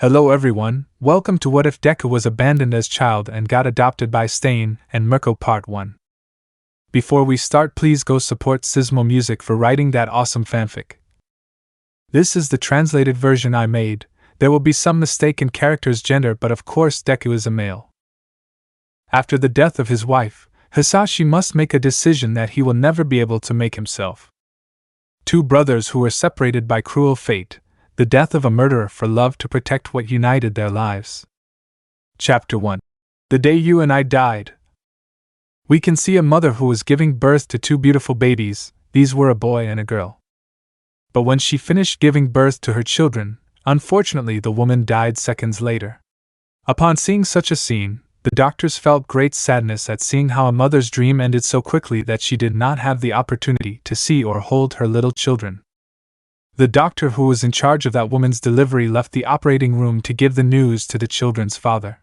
Hello everyone, welcome to What If Deku Was Abandoned as Child and Got Adopted by Stain and Mirko Part 1. Before we start, please go support cismomusic for writing that awesome fanfic. This is the translated version I made. There will be some mistake in character's gender, but of course Deku is a male. After the death of his wife, Hisashi must make a decision that he will never be able to make himself. Two brothers who were separated by cruel fate, the death of a murderer for love to protect what united their lives. Chapter 1. The day you and I died. We can see a mother who was giving birth to two beautiful babies. These were a boy and a girl. But when she finished giving birth to her children, unfortunately the woman died seconds later. Upon seeing such a scene, the doctors felt great sadness at seeing how a mother's dream ended so quickly that she did not have the opportunity to see or hold her little children. The doctor who was in charge of that woman's delivery left the operating room to give the news to the children's father.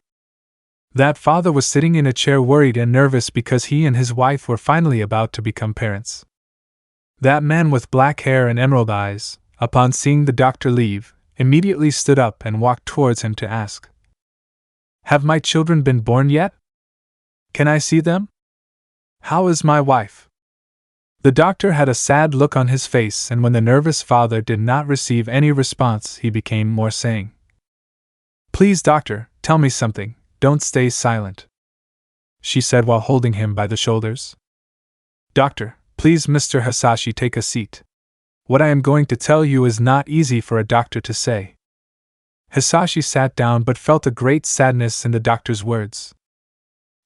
That father was sitting in a chair worried and nervous because he and his wife were finally about to become parents. That man with black hair and emerald eyes, upon seeing the doctor leave, immediately stood up and walked towards him to ask, "Have my children been born yet? Can I see them? How is my wife?" The doctor had a sad look on his face, and when the nervous father did not receive any response, he became more saying, "Please, doctor, tell me something, don't stay silent," she said while holding him by the shoulders. "Doctor, please, Mr. Hisashi, take a seat. What I am going to tell you is not easy for a doctor to say." Hisashi sat down but felt a great sadness in the doctor's words.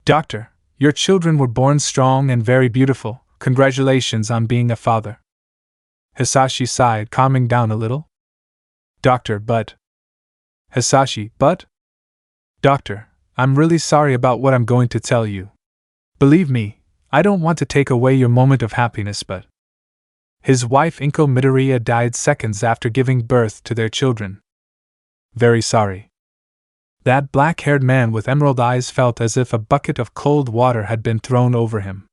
"Doctor, your children were born strong and very beautiful. Congratulations on being a father." Hisashi sighed, calming down a little. "Doctor, but..." Hisashi, "But? Doctor, I'm really sorry about what I'm going to tell you. Believe me, I don't want to take away your moment of happiness, but..." His wife Inko Midoriya died seconds after giving birth to their children. "Very sorry." That black-haired man with emerald eyes felt as if a bucket of cold water had been thrown over him.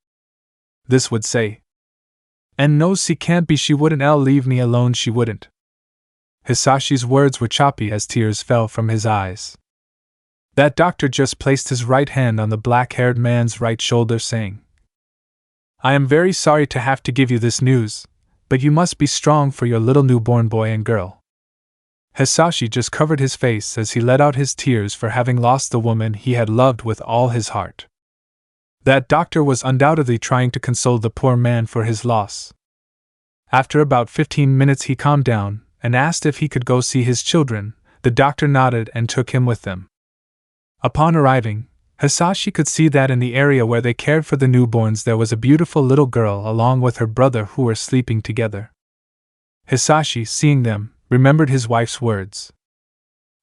This would say, "And no, she can't be, she wouldn't leave me alone, she wouldn't." Hisashi's words were choppy as tears fell from his eyes. That doctor just placed his right hand on the black-haired man's right shoulder, saying, "I am very sorry to have to give you this news, but you must be strong for your little newborn boy and girl." Hisashi just covered his face as he let out his tears for having lost the woman he had loved with all his heart. That doctor was undoubtedly trying to console the poor man for his loss. After about 15 minutes he calmed down and asked if he could go see his children. The doctor nodded and took him with them. Upon arriving, Hisashi could see that in the area where they cared for the newborns there was a beautiful little girl along with her brother who were sleeping together. Hisashi, seeing them, remembered his wife's words.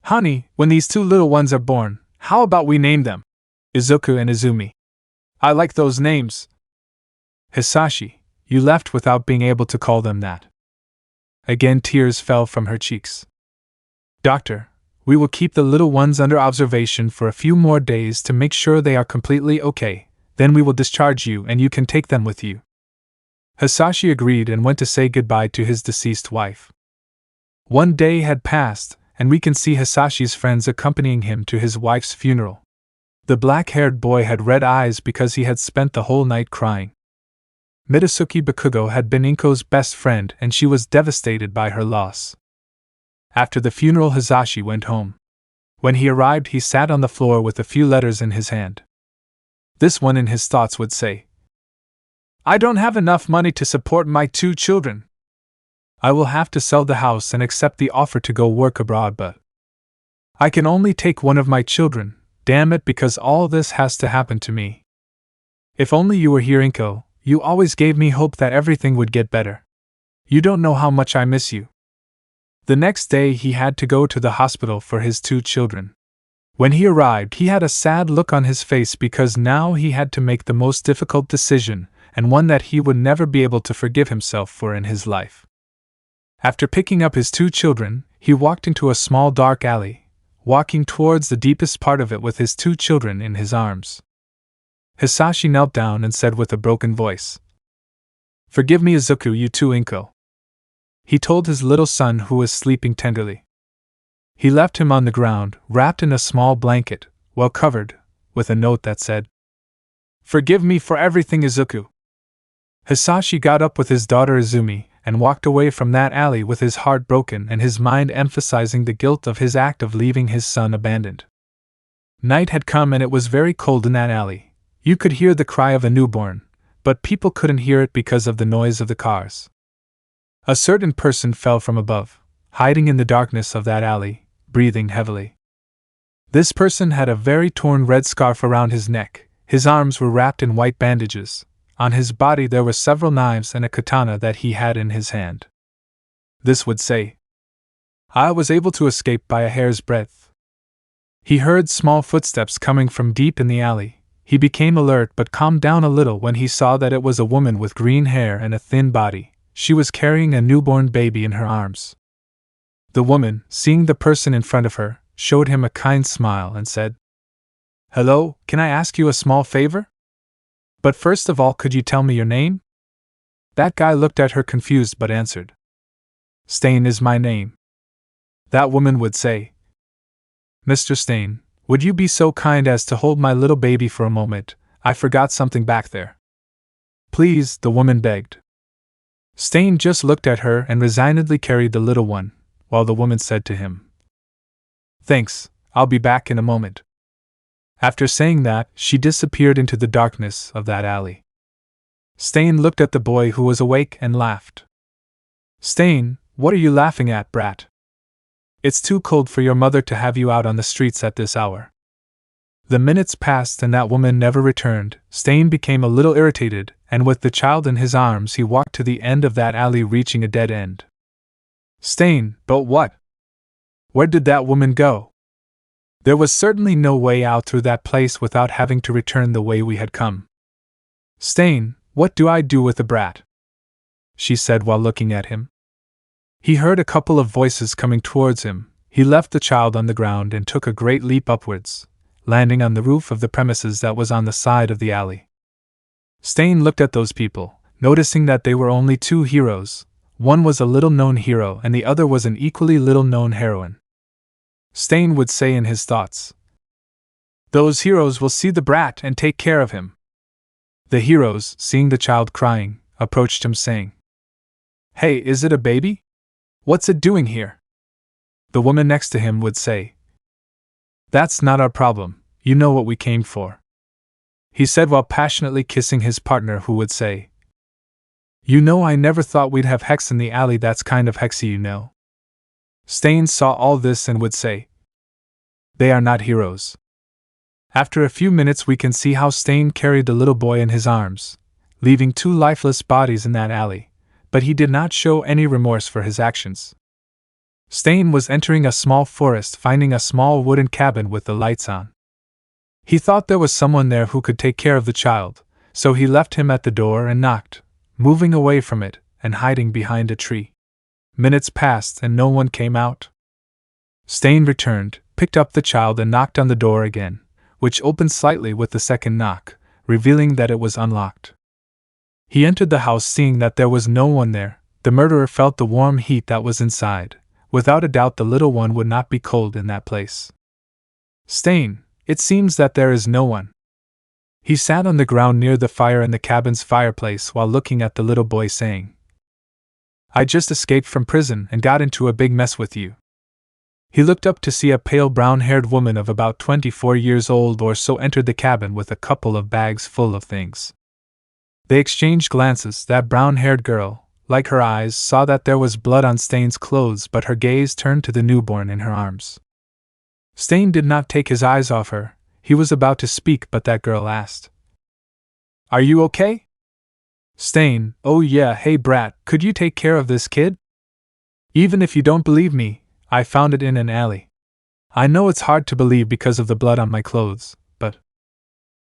"Honey, when these two little ones are born, how about we name them Izuku and Izumi? I like those names." "Hisashi, you left without being able to call them that." Again tears fell from her cheeks. "Doctor, we will keep the little ones under observation for a few more days to make sure they are completely okay, then we will discharge you and you can take them with you." Hisashi agreed and went to say goodbye to his deceased wife. One day had passed, and we can see Hisashi's friends accompanying him to his wife's funeral. The black-haired boy had red eyes because he had spent the whole night crying. Mitsuki Bakugo had been Inko's best friend and she was devastated by her loss. After the funeral, Hisashi went home. When he arrived, he sat on the floor with a few letters in his hand. This one in his thoughts would say, "I don't have enough money to support my two children. I will have to sell the house and accept the offer to go work abroad, but I can only take one of my children. Damn it, because all this has to happen to me. If only you were here, Inko, you always gave me hope that everything would get better. You don't know how much I miss you." The next day he had to go to the hospital for his two children. When he arrived, he had a sad look on his face because now he had to make the most difficult decision, and one that he would never be able to forgive himself for in his life. After picking up his two children, he walked into a small dark alley, walking towards the deepest part of it with his two children in his arms. Hisashi knelt down and said with a broken voice, "Forgive me, Izuku, you too, Inko." He told his little son who was sleeping tenderly. He left him on the ground, wrapped in a small blanket, well covered, with a note that said, "Forgive me for everything, Izuku." Hisashi got up with his daughter Izumi and walked away from that alley with his heart broken and his mind emphasizing the guilt of his act of leaving his son abandoned. Night had come and it was very cold in that alley. You could hear the cry of a newborn, but people couldn't hear it because of the noise of the cars. A certain person fell from above, hiding in the darkness of that alley, breathing heavily. This person had a very torn red scarf around his neck, his arms were wrapped in white bandages, on his body there were several knives and a katana that he had in his hand. This would say, "I was able to escape by a hair's breadth." He heard small footsteps coming from deep in the alley. He became alert but calmed down a little when he saw that it was a woman with green hair and a thin body. She was carrying a newborn baby in her arms. The woman, seeing the person in front of her, showed him a kind smile and said, "Hello, can I ask you a small favor? But first of all, could you tell me your name?" That guy looked at her confused but answered, "Stain is my name." That woman would say, "Mr. Stain, would you be so kind as to hold my little baby for a moment? I forgot something back there." "Please," the woman begged. Stain just looked at her and resignedly carried the little one, while the woman said to him, "Thanks, I'll be back in a moment." After saying that, she disappeared into the darkness of that alley. Stain looked at the boy who was awake and laughed. "Stain, what are you laughing at, brat? It's too cold for your mother to have you out on the streets at this hour." The minutes passed and that woman never returned. Stain became a little irritated, and with the child in his arms he walked to the end of that alley, reaching a dead end. Stain, but what? Where did that woman go? There was certainly no way out through that place without having to return the way we had come. "Stain, what do I do with the brat?" she said while looking at him. He heard a couple of voices coming towards him. He left the child on the ground and took a great leap upwards, landing on the roof of the premises that was on the side of the alley. Stain looked at those people, noticing that they were only two heroes. One was a little-known hero and the other was an equally little-known heroine. Stain would say in his thoughts, "Those heroes will see the brat and take care of him." The heroes, seeing the child crying, approached him saying, "Hey, is it a baby? What's it doing here?" The woman next to him would say, "That's not our problem, you know what we came for," he said while passionately kissing his partner, who would say, "You know, I never thought we'd have hex in the alley, that's kind of hexy, you know." Stain saw all this and would say, "They are not heroes." After a few minutes we can see how Stain carried the little boy in his arms, leaving two lifeless bodies in that alley, but he did not show any remorse for his actions. Stain was entering a small forest, finding a small wooden cabin with the lights on. He thought there was someone there who could take care of the child, so he left him at the door and knocked, moving away from it and hiding behind a tree. Minutes passed and no one came out. Stain returned, picked up the child and knocked on the door again, which opened slightly with the second knock, revealing that it was unlocked. He entered the house, seeing that there was no one there. The murderer felt the warm heat that was inside. Without a doubt the little one would not be cold in that place. "Stain, it seems that there is no one." He sat on the ground near the fire in the cabin's fireplace while looking at the little boy, saying, "I just escaped from prison and got into a big mess with you." He looked up to see a pale brown-haired woman of about 24 years old or so entered the cabin with a couple of bags full of things. They exchanged glances. That brown-haired girl, like her eyes, saw that there was blood on Stain's clothes, but her gaze turned to the newborn in her arms. Stain did not take his eyes off her. He was about to speak, but that girl asked, "Are you okay?" Stain, "Oh yeah, hey brat, could you take care of this kid? Even if you don't believe me, I found it in an alley. I know it's hard to believe because of the blood on my clothes, but..."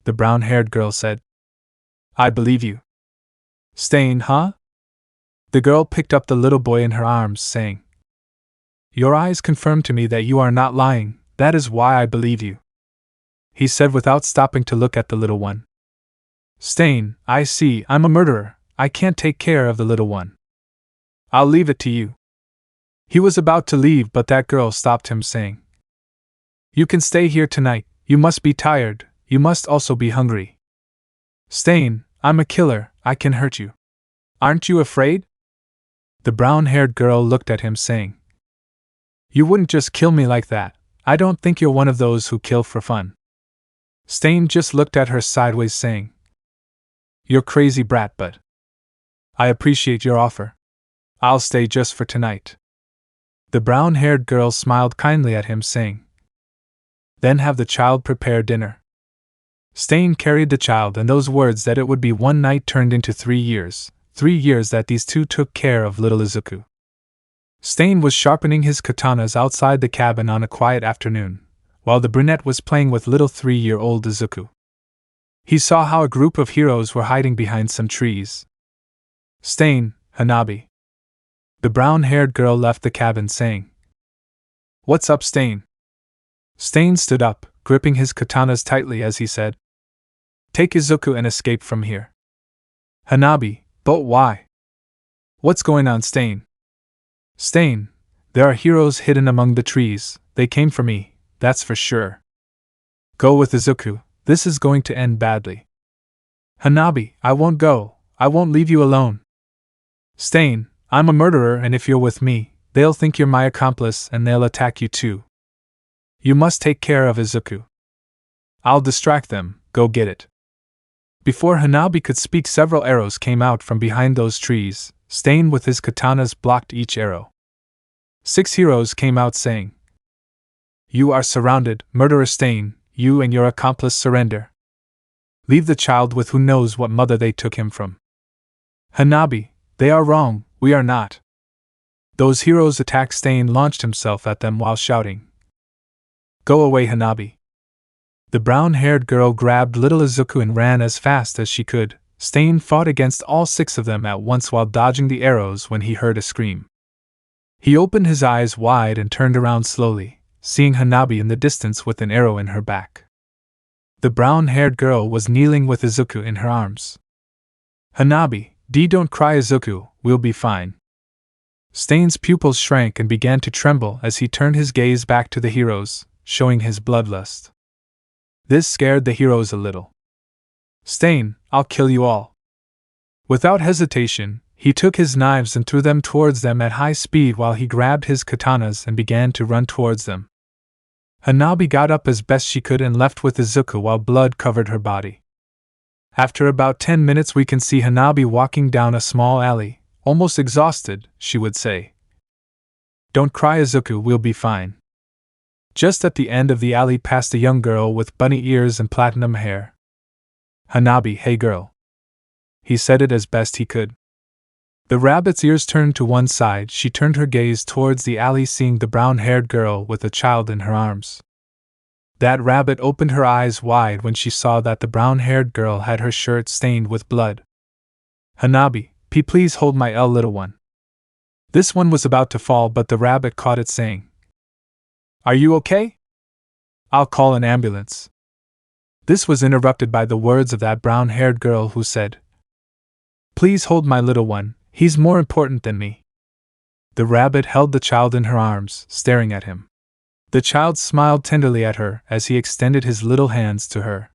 The brown-haired girl said, "I believe you." Stain, huh? The girl picked up the little boy in her arms, saying, "Your eyes confirm to me that you are not lying, that is why I believe you," he said without stopping to look at the little one. Stain, "I see, I'm a murderer, I can't take care of the little one. I'll leave it to you." He was about to leave, but that girl stopped him, saying, "You can stay here tonight. You must be tired. You must also be hungry." "Stain, I'm a killer. I can hurt you. Aren't you afraid?" The brown-haired girl looked at him, saying, "You wouldn't just kill me like that. I don't think you're one of those who kill for fun." Stain just looked at her sideways, saying, "You're crazy brat, but I appreciate your offer. I'll stay just for tonight." The brown-haired girl smiled kindly at him, saying, "Then have the child prepare dinner." Stain carried the child, and those words that it would be one night turned into 3 years, 3 years that these two took care of little Izuku. Stain was sharpening his katanas outside the cabin on a quiet afternoon, while the brunette was playing with little 3-year-old Izuku. He saw how a group of heroes were hiding behind some trees. "Stain, Hanabi." The brown-haired girl left the cabin, saying, "What's up, Stain?" Stain stood up, gripping his katanas tightly as he said, "Take Izuku and escape from here." Hanabi, but why? "What's going on, Stain?" "Stain, there are heroes hidden among the trees. They came for me, that's for sure. Go with Izuku, this is going to end badly." "Hanabi, I won't go. I won't leave you alone." "Stain, I'm a murderer, and if you're with me, they'll think you're my accomplice and they'll attack you too. You must take care of Izuku." "I'll distract them, go get it." Before Hanabi could speak, several arrows came out from behind those trees. Stain with his katanas blocked each arrow. 6 heroes came out, saying, "You are surrounded, murderer Stain, you and your accomplice surrender. Leave the child with who knows what mother they took him from." "Hanabi, they are wrong, we are not." Those heroes attacked. Stain launched himself at them while shouting, "Go away, Hanabi." The brown-haired girl grabbed little Izuku and ran as fast as she could. Stain fought against all 6 of them at once while dodging the arrows when he heard a scream. He opened his eyes wide and turned around slowly, seeing Hanabi in the distance with an arrow in her back. The brown-haired girl was kneeling with Izuku in her arms. "Hanabi, don't cry, Izuku, we'll be fine." Stain's pupils shrank and began to tremble as he turned his gaze back to the heroes, showing his bloodlust. This scared the heroes a little. "Stain, I'll kill you all." Without hesitation, he took his knives and threw them towards them at high speed while he grabbed his katanas and began to run towards them. Hanabi got up as best she could and left with Izuku while blood covered her body. After about 10 minutes we can see Hanabi walking down a small alley, almost exhausted, she would say. "Don't cry, Izuku, we'll be fine." Just at the end of the alley passed a young girl with bunny ears and platinum hair. "Hanabi, hey girl." He said it as best he could. The rabbit's ears turned to one side. She turned her gaze towards the alley, seeing the brown-haired girl with a child in her arms. That rabbit opened her eyes wide when she saw that the brown-haired girl had her shirt stained with blood. "Hanabi, please hold my little one." This one was about to fall, but the rabbit caught it, saying, "Are you okay? I'll call an ambulance." This was interrupted by the words of that brown-haired girl who said, "Please hold my little one, he's more important than me." The rabbit held the child in her arms, staring at him. The child smiled tenderly at her as he extended his little hands to her.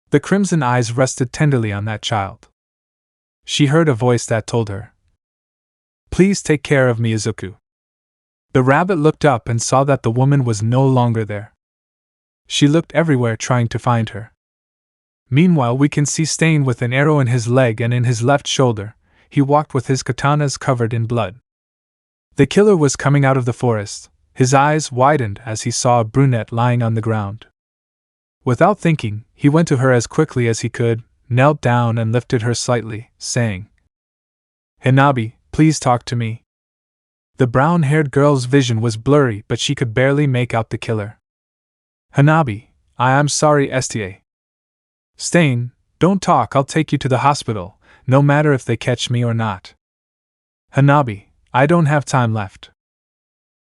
The crimson eyes rested tenderly on that child. She heard a voice that told her, "Please take care of me, Izuku." The rabbit looked up and saw that the woman was no longer there. She looked everywhere trying to find her. Meanwhile we can see Stain with an arrow in his leg and in his left shoulder. He walked with his katanas covered in blood. The killer was coming out of the forest. His eyes widened as he saw a brunette lying on the ground. Without thinking, he went to her as quickly as he could, knelt down and lifted her slightly, saying, "Hanabi, please talk to me." The brown-haired girl's vision was blurry, but she could barely make out the killer. "Hanabi, I'm sorry, Sta. Stain, don't talk, I'll take you to the hospital, no matter if they catch me or not." "Hanabi, I don't have time left.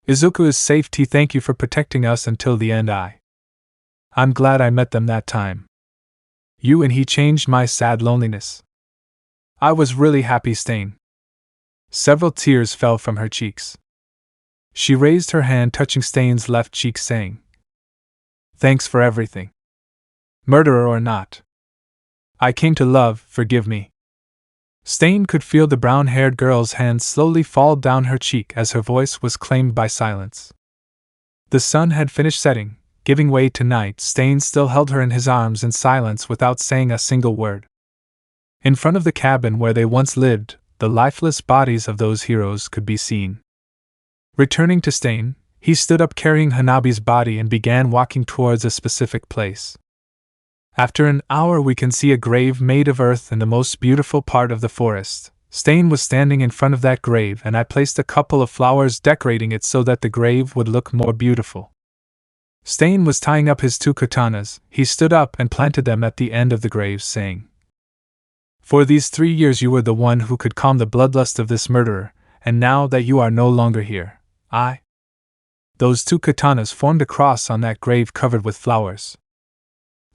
Izuku is safe, thank you for protecting us until the end. I'm glad I met them that time. You and he changed my sad loneliness. I was really happy, Stain." Several tears fell from her cheeks. She raised her hand, touching Stain's left cheek, saying, "Thanks for everything. Murderer or not. I came to love, forgive me." Stain could feel the brown-haired girl's hand slowly fall down her cheek as her voice was claimed by silence. The sun had finished setting, giving way to night. Stain still held her in his arms in silence without saying a single word. In front of the cabin where they once lived, the lifeless bodies of those heroes could be seen. Returning to Stain, he stood up carrying Hanabi's body and began walking towards a specific place. After an hour we can see a grave made of earth in the most beautiful part of the forest. Stain was standing in front of that grave and I placed a couple of flowers decorating it so that the grave would look more beautiful. Stain was tying up his 2 katanas. He stood up and planted them at the end of the grave, saying, "For these 3 years you were the one who could calm the bloodlust of this murderer, and now that you are no longer here, I—" Those 2 katanas formed a cross on that grave covered with flowers.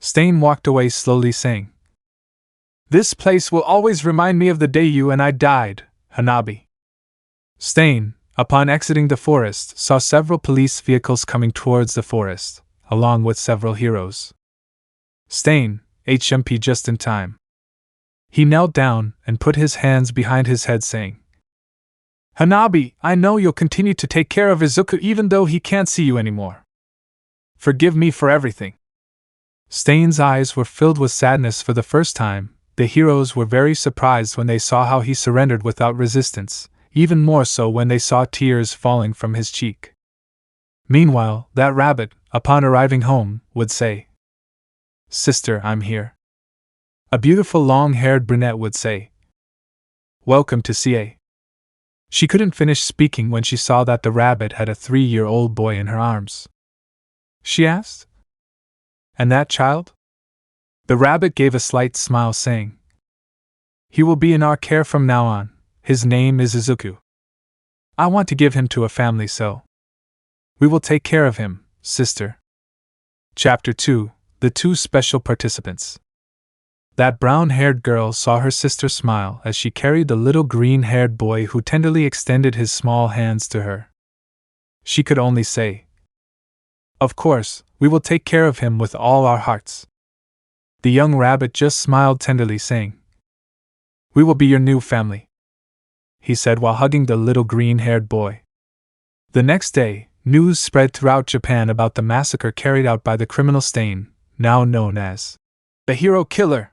Stain walked away slowly, saying, "This place will always remind me of the day you and I died, Hanabi." Stain, upon exiting the forest, saw several police vehicles coming towards the forest, along with several heroes. Stain, HMP just in time. He knelt down and put his hands behind his head, saying, "Hanabi, I know you'll continue to take care of Izuku even though he can't see you anymore. Forgive me for everything." Stain's eyes were filled with sadness for the first time. The heroes were very surprised when they saw how he surrendered without resistance, even more so when they saw tears falling from his cheek. Meanwhile, that rabbit, upon arriving home, would say, "Sister, I'm here." A beautiful long-haired brunette would say, "Welcome to CA." She couldn't finish speaking when she saw that the rabbit had a 3-year-old boy in her arms. She asked, "And that child?" The rabbit gave a slight smile, saying, "He will be in our care from now on. His name is Izuku. I want to give him to a family, so we will take care of him, sister." Chapter 2: The 2 Special Participants. That brown-haired girl saw her sister smile as she carried the little green-haired boy who tenderly extended his small hands to her. She could only say, "Of course, we will take care of him with all our hearts." The young rabbit just smiled tenderly, saying, "We will be your new family," he said while hugging the little green-haired boy. The next day, news spread throughout Japan about the massacre carried out by the criminal Stain, now known as the Hero Killer,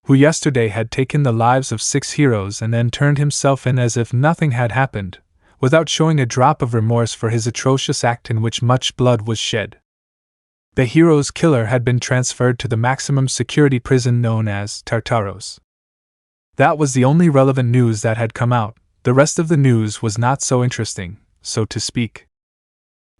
who yesterday had taken the lives of 6 heroes and then turned himself in as if nothing had happened, without showing a drop of remorse for his atrocious act in which much blood was shed. The hero's killer had been transferred to the maximum security prison known as Tartaros. That was the only relevant news that had come out. The rest of the news was not so interesting, so to speak.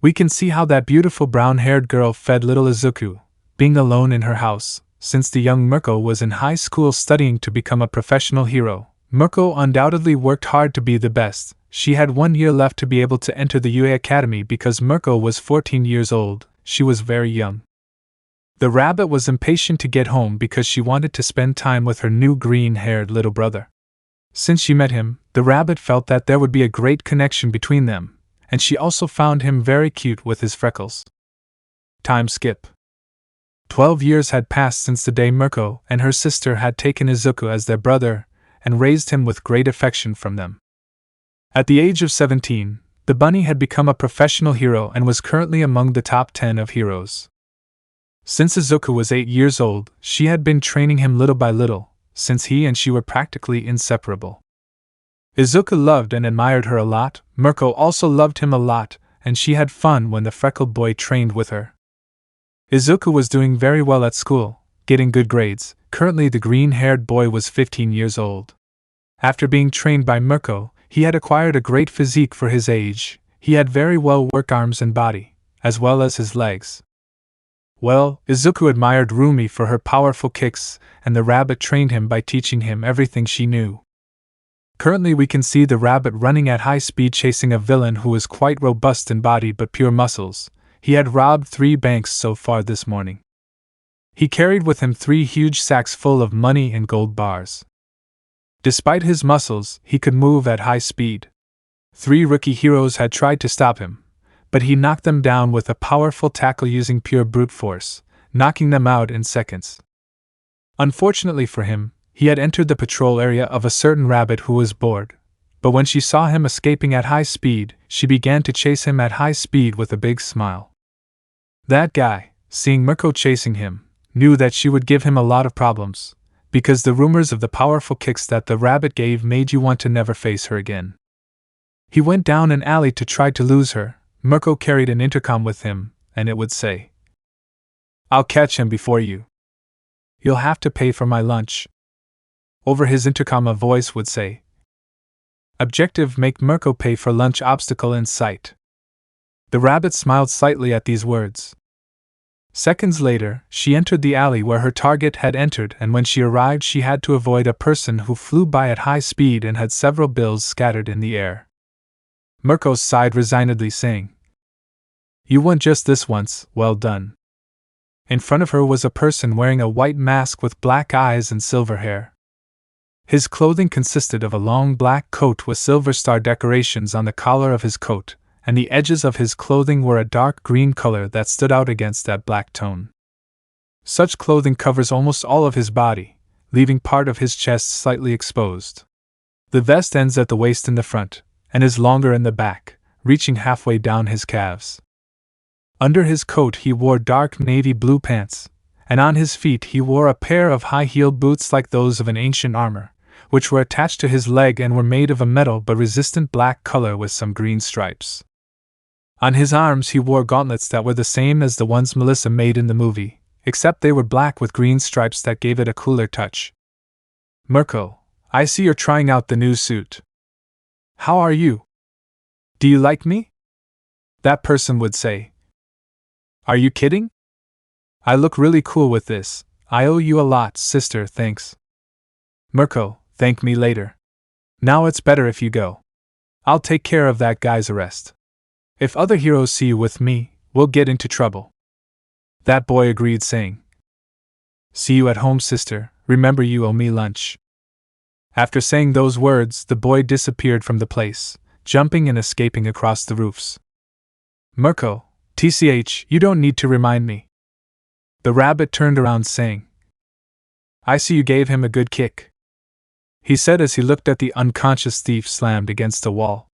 We can see how that beautiful brown-haired girl fed little Izuku, being alone in her house. Since the young Mirko was in high school studying to become a professional hero, Mirko undoubtedly worked hard to be the best. She had 1 year left to be able to enter the UA Academy because Mirko was 14 years old. She was very young. The rabbit was impatient to get home because she wanted to spend time with her new green-haired little brother. Since she met him, the rabbit felt that there would be a great connection between them, and she also found him very cute with his freckles. Time skip. 12 years had passed since the day Mirko and her sister had taken Izuku as their brother and raised him with great affection from them. At the age of 17, the bunny had become a professional hero and was currently among the top 10 of heroes. Since Izuku was 8 years old, she had been training him little by little, since he and she were practically inseparable. Izuku loved and admired her a lot. Mirko also loved him a lot, and she had fun when the freckled boy trained with her. Izuku was doing very well at school, getting good grades. Currently the green-haired boy was 15 years old. After being trained by Mirko, he had acquired a great physique for his age. He had very well worked arms and body, as well as his legs. Well, Izuku admired Rumi for her powerful kicks, and the rabbit trained him by teaching him everything she knew. Currently we can see the rabbit running at high speed chasing a villain who is quite robust in body but pure muscles. He had robbed 3 banks so far this morning. He carried with him 3 huge sacks full of money and gold bars. Despite his muscles, he could move at high speed. 3 rookie heroes had tried to stop him, but he knocked them down with a powerful tackle using pure brute force, knocking them out in seconds. Unfortunately for him, he had entered the patrol area of a certain rabbit who was bored, but when she saw him escaping at high speed, she began to chase him at high speed with a big smile. That guy, seeing Mirko chasing him, knew that she would give him a lot of problems, because the rumors of the powerful kicks that the rabbit gave made you want to never face her again. He went down an alley to try to lose her. Mirko carried an intercom with him, and it would say, "I'll catch him before you. You'll have to pay for my lunch." Over his intercom a voice would say, "Objective: make Mirko pay for lunch. Obstacle in sight." The rabbit smiled slightly at these words. Seconds later, she entered the alley where her target had entered, and when she arrived she had to avoid a person who flew by at high speed and had several bills scattered in the air. Mirko sighed resignedly, saying, "You won just this once, well done." In front of her was a person wearing a white mask with black eyes and silver hair. His clothing consisted of a long black coat with silver star decorations on the collar of his coat, and the edges of his clothing were a dark green color that stood out against that black tone. Such clothing covers almost all of his body, leaving part of his chest slightly exposed. The vest ends at the waist in the front, and is longer in the back, reaching halfway down his calves. Under his coat he wore dark navy blue pants, and on his feet he wore a pair of high-heeled boots like those of an ancient armor, which were attached to his leg and were made of a metal but resistant black color with some green stripes. On his arms he wore gauntlets that were the same as the ones Melissa made in the movie, except they were black with green stripes that gave it a cooler touch. "Mirko, I see you're trying out the new suit. How are you? Do you like me?" That person would say. "Are you kidding? I look really cool with this. I owe you a lot, sister, thanks." "Mirko, thank me later. Now it's better if you go. I'll take care of that guy's arrest. If other heroes see you with me, we'll get into trouble." That boy agreed, saying, "See you at home, sister. Remember you owe me lunch." After saying those words, the boy disappeared from the place, jumping and escaping across the roofs. "Mirko, TCH, you don't need to remind me." The rabbit turned around, saying, "I see you gave him a good kick," he said as he looked at the unconscious thief slammed against a wall.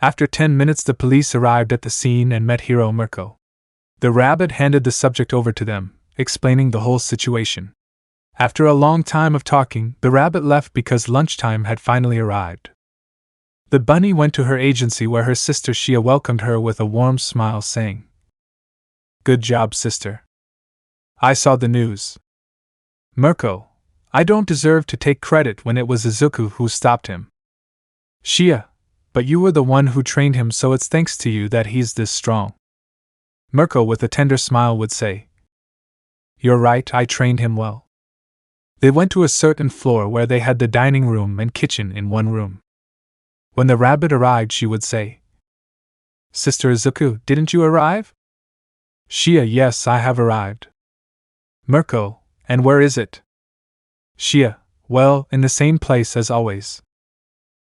After 10 minutes the police arrived at the scene and met hero Mirko. The rabbit handed the subject over to them, explaining the whole situation. After a long time of talking, the rabbit left because lunchtime had finally arrived. The bunny went to her agency where her sister Shia welcomed her with a warm smile, saying, "Good job, sister. I saw the news. Mirko, I don't deserve to take credit when it was Izuku who stopped him. Shia, but you were the one who trained him, so it's thanks to you that he's this strong." Mirko with a tender smile would say, "You're right, I trained him well." They went to a certain floor where they had the dining room and kitchen in one room. When the rabbit arrived she would say, "Sister Izuku, didn't you arrive?" Shia, "Yes, I have arrived." Mirko, "And where is it?" Shia, "Well, in the same place as always."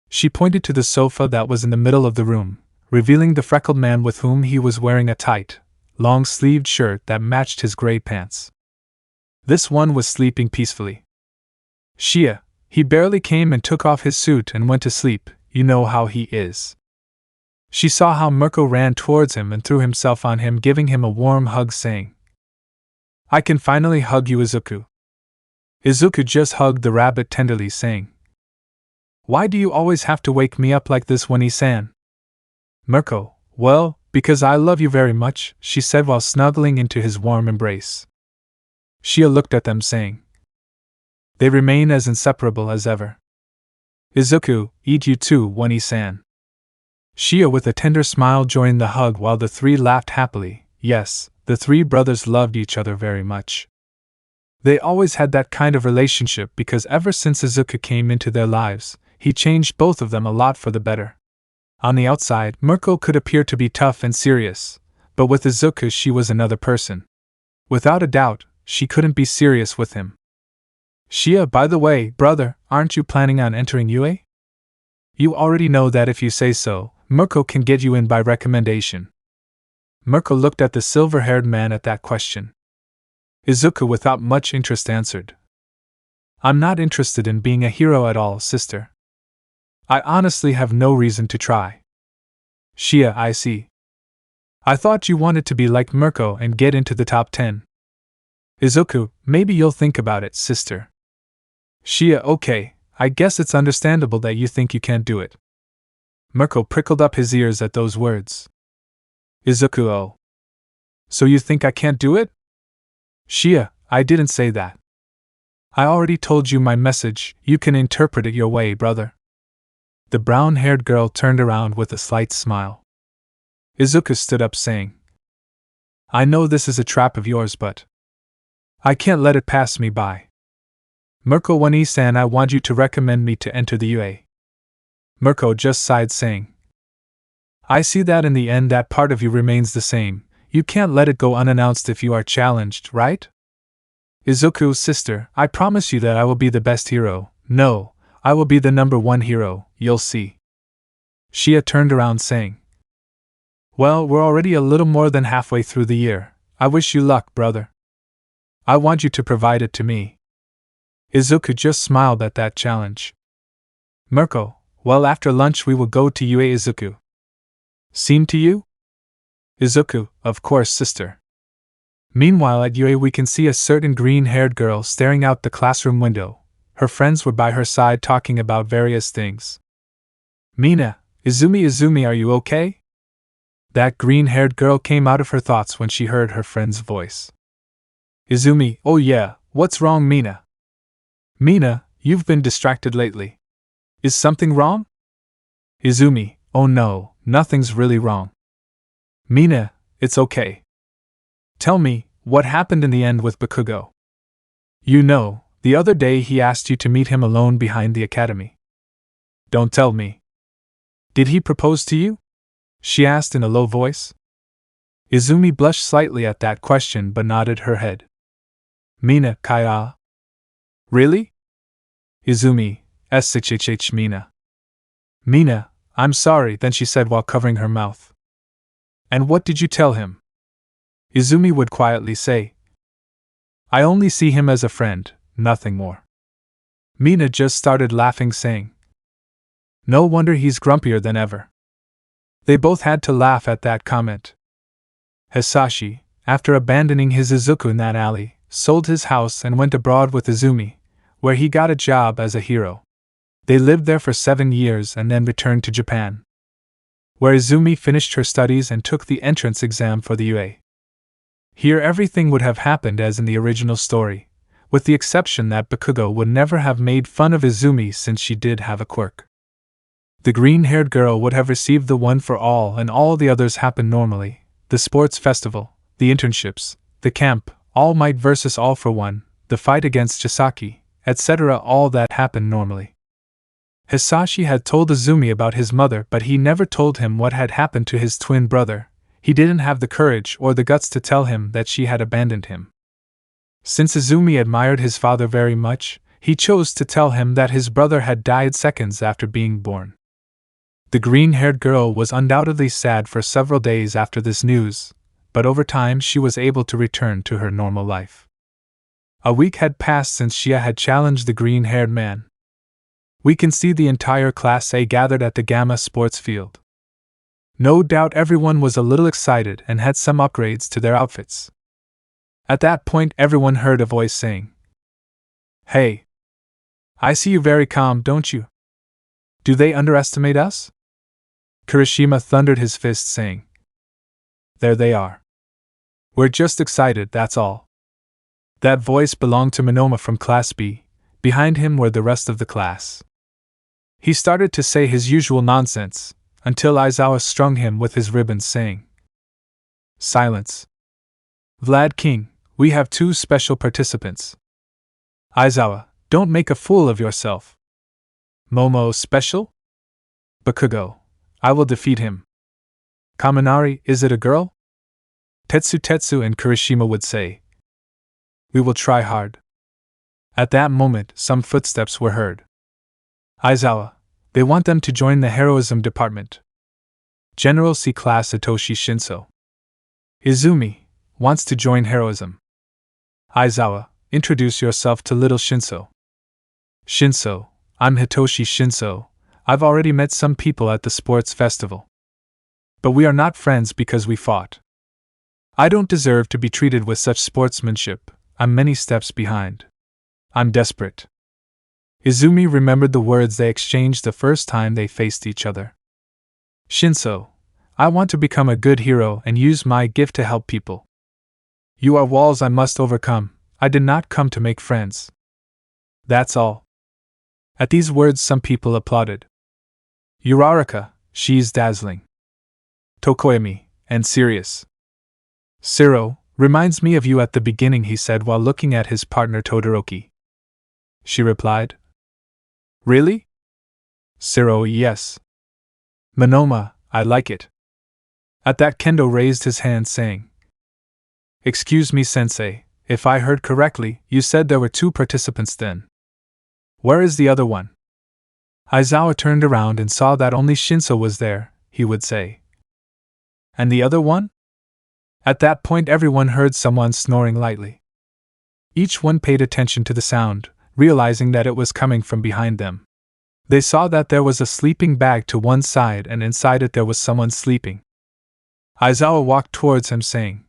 She pointed to the sofa that was in the middle of the room, revealing the freckled man with whom he was wearing a tight, long-sleeved shirt that matched his gray pants. This one was sleeping peacefully. Shia, "He barely came and took off his suit and went to sleep, you know how he is." She saw how Mirko ran towards him and threw himself on him, giving him a warm hug, saying, "I can finally hug you, Izuku." Izuku just hugged the rabbit tenderly, saying, "Why do you always have to wake me up like this, Winnie-san?" Mirko, "Well, because I love you very much," she said while snuggling into his warm embrace. Shia looked at them, saying, "They remain as inseparable as ever." Izuku, "Eat you too, Winnie-san." Shia with a tender smile joined the hug while the three laughed happily. Yes, the three brothers loved each other very much. They always had that kind of relationship because ever since Izuku came into their lives, he changed both of them a lot for the better. On the outside, Mirko could appear to be tough and serious, but with Izuku she was another person. Without a doubt, she couldn't be serious with him. "Shia, by the way, brother, aren't you planning on entering UA?" You already know that if you say so, Mirko can get you in by recommendation. Mirko looked at the silver-haired man at that question. Izuku without much interest answered. I'm not interested in being a hero at all, sister. I honestly have no reason to try. Shia, I see. I thought you wanted to be like Mirko and get into the top 10. Izuku, maybe you'll think about it, sister. Shia, okay, I guess it's understandable that you think you can't do it. Mirko prickled up his ears at those words. Izuku, oh. So you think I can't do it? Shia, I didn't say that. I already told you my message, you can interpret it your way, brother. The brown-haired girl turned around with a slight smile. Izuku stood up saying, I know this is a trap of yours, but I can't let it pass me by. Mirko Wani-san, I want you to recommend me to enter the UA. Mirko just sighed saying, I see that in the end that part of you remains the same. You can't let it go unannounced if you are challenged, right? Izuku, sister, I promise you that I will be the best hero. No, I will be the #1 hero, you'll see. Shia turned around saying, Well, we're already a little more than halfway through the year. I wish you luck, brother. I want you to provide it to me. Izuku just smiled at that challenge. Mirko, well, after lunch we will go to UA. Izuku. Seem to you? Izuku, of course, sister. Meanwhile at UA we can see a certain green-haired girl staring out the classroom window. Her friends were by her side talking about various things. Mina, Izumi, are you okay? That green-haired girl came out of her thoughts when she heard her friend's voice. Izumi, oh yeah, what's wrong, Mina? Mina, you've been distracted lately. Is something wrong? Izumi, oh no, nothing's really wrong. Mina, it's okay. Tell me, what happened in the end with Bakugo? You know, the other day he asked you to meet him alone behind the academy. Don't tell me. Did he propose to you? She asked in a low voice. Izumi blushed slightly at that question but nodded her head. Mina, Kaya. Really? Izumi, shhh Mina. Mina, I'm sorry, then she said while covering her mouth. And what did you tell him? Izumi would quietly say. I only see him as a friend, nothing more. Mina just started laughing saying. No wonder he's grumpier than ever. They both had to laugh at that comment. Hisashi, after abandoning his Izuku in that alley, sold his house and went abroad with Izumi, where he got a job as a hero. They lived there for 7 years and then returned to Japan, where Izumi finished her studies and took the entrance exam for the UA. Here everything would have happened as in the original story, with the exception that Bakugo would never have made fun of Izumi since she did have a quirk. The green-haired girl would have received the one for all and all the others happened normally. The sports festival, the internships, the camp, All Might versus All for One, the fight against Chisaki, etc. all that happened normally. Hisashi had told Izumi about his mother but he never told him what had happened to his twin brother. He didn't have the courage or the guts to tell him that she had abandoned him. Since Izumi admired his father very much, he chose to tell him that his brother had died seconds after being born. The green-haired girl was undoubtedly sad for several days after this news, but over time she was able to return to her normal life. A week had passed since Shia had challenged the green-haired man. We can see the entire Class A gathered at the Gamma sports field. No doubt everyone was a little excited and had some upgrades to their outfits. At that point everyone heard a voice saying, Hey! I see you very calm, don't you? Do they underestimate us? Kirishima thundered his fist saying, There they are. We're just excited, that's all. That voice belonged to Minoma from Class B. Behind him were the rest of the class. He started to say his usual nonsense, until Aizawa strung him with his ribbons saying, Silence. Vlad King, we have 2 special participants. Aizawa, don't make a fool of yourself. Momo special? Bakugo, I will defeat him. Kaminari, is it a girl? Tetsu and Kirishima would say. We will try hard. At that moment, some footsteps were heard. Aizawa, They want them to join the heroism department. General C Class Satoshi Shinso. Izumi wants to join heroism. Aizawa, introduce yourself to little Shinso. Shinso, I'm Hitoshi Shinso. I've already met some people at the sports festival. But we are not friends because we fought. I don't deserve to be treated with such sportsmanship. I'm many steps behind. I'm desperate. Izumi remembered the words they exchanged the first time they faced each other. Shinso, I want to become a good hero and use my gift to help people. You are walls I must overcome. I did not come to make friends. That's all. At these words, some people applauded. Uraraka, she's dazzling. Tokoyami, and serious. Siro, reminds me of you at the beginning, he said while looking at his partner Todoroki. She replied. Really? Siro, yes. Monoma, I like it. At that, Kendo raised his hand saying, Excuse me, sensei, if I heard correctly, you said there were 2 participants then. Where is the other one? Aizawa turned around and saw that only Shinso was there, he would say. And the other one? At that point everyone heard someone snoring lightly. Each one paid attention to the sound, realizing that it was coming from behind them. They saw that there was a sleeping bag to one side and inside it there was someone sleeping. Aizawa walked towards him saying,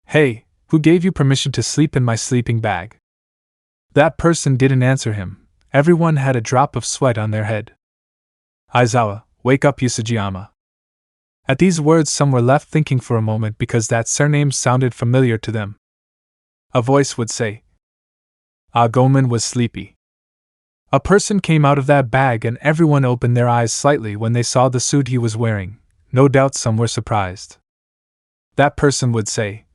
Hey, who gave you permission to sleep in my sleeping bag? That person didn't answer him. Everyone had a drop of sweat on their head. Aizawa, wake up, Yusujiyama. At these words some were left thinking for a moment because that surname sounded familiar to them. A voice would say, Gomen was sleepy. A person came out of that bag and everyone opened their eyes slightly when they saw the suit he was wearing. No doubt some were surprised. That person would say,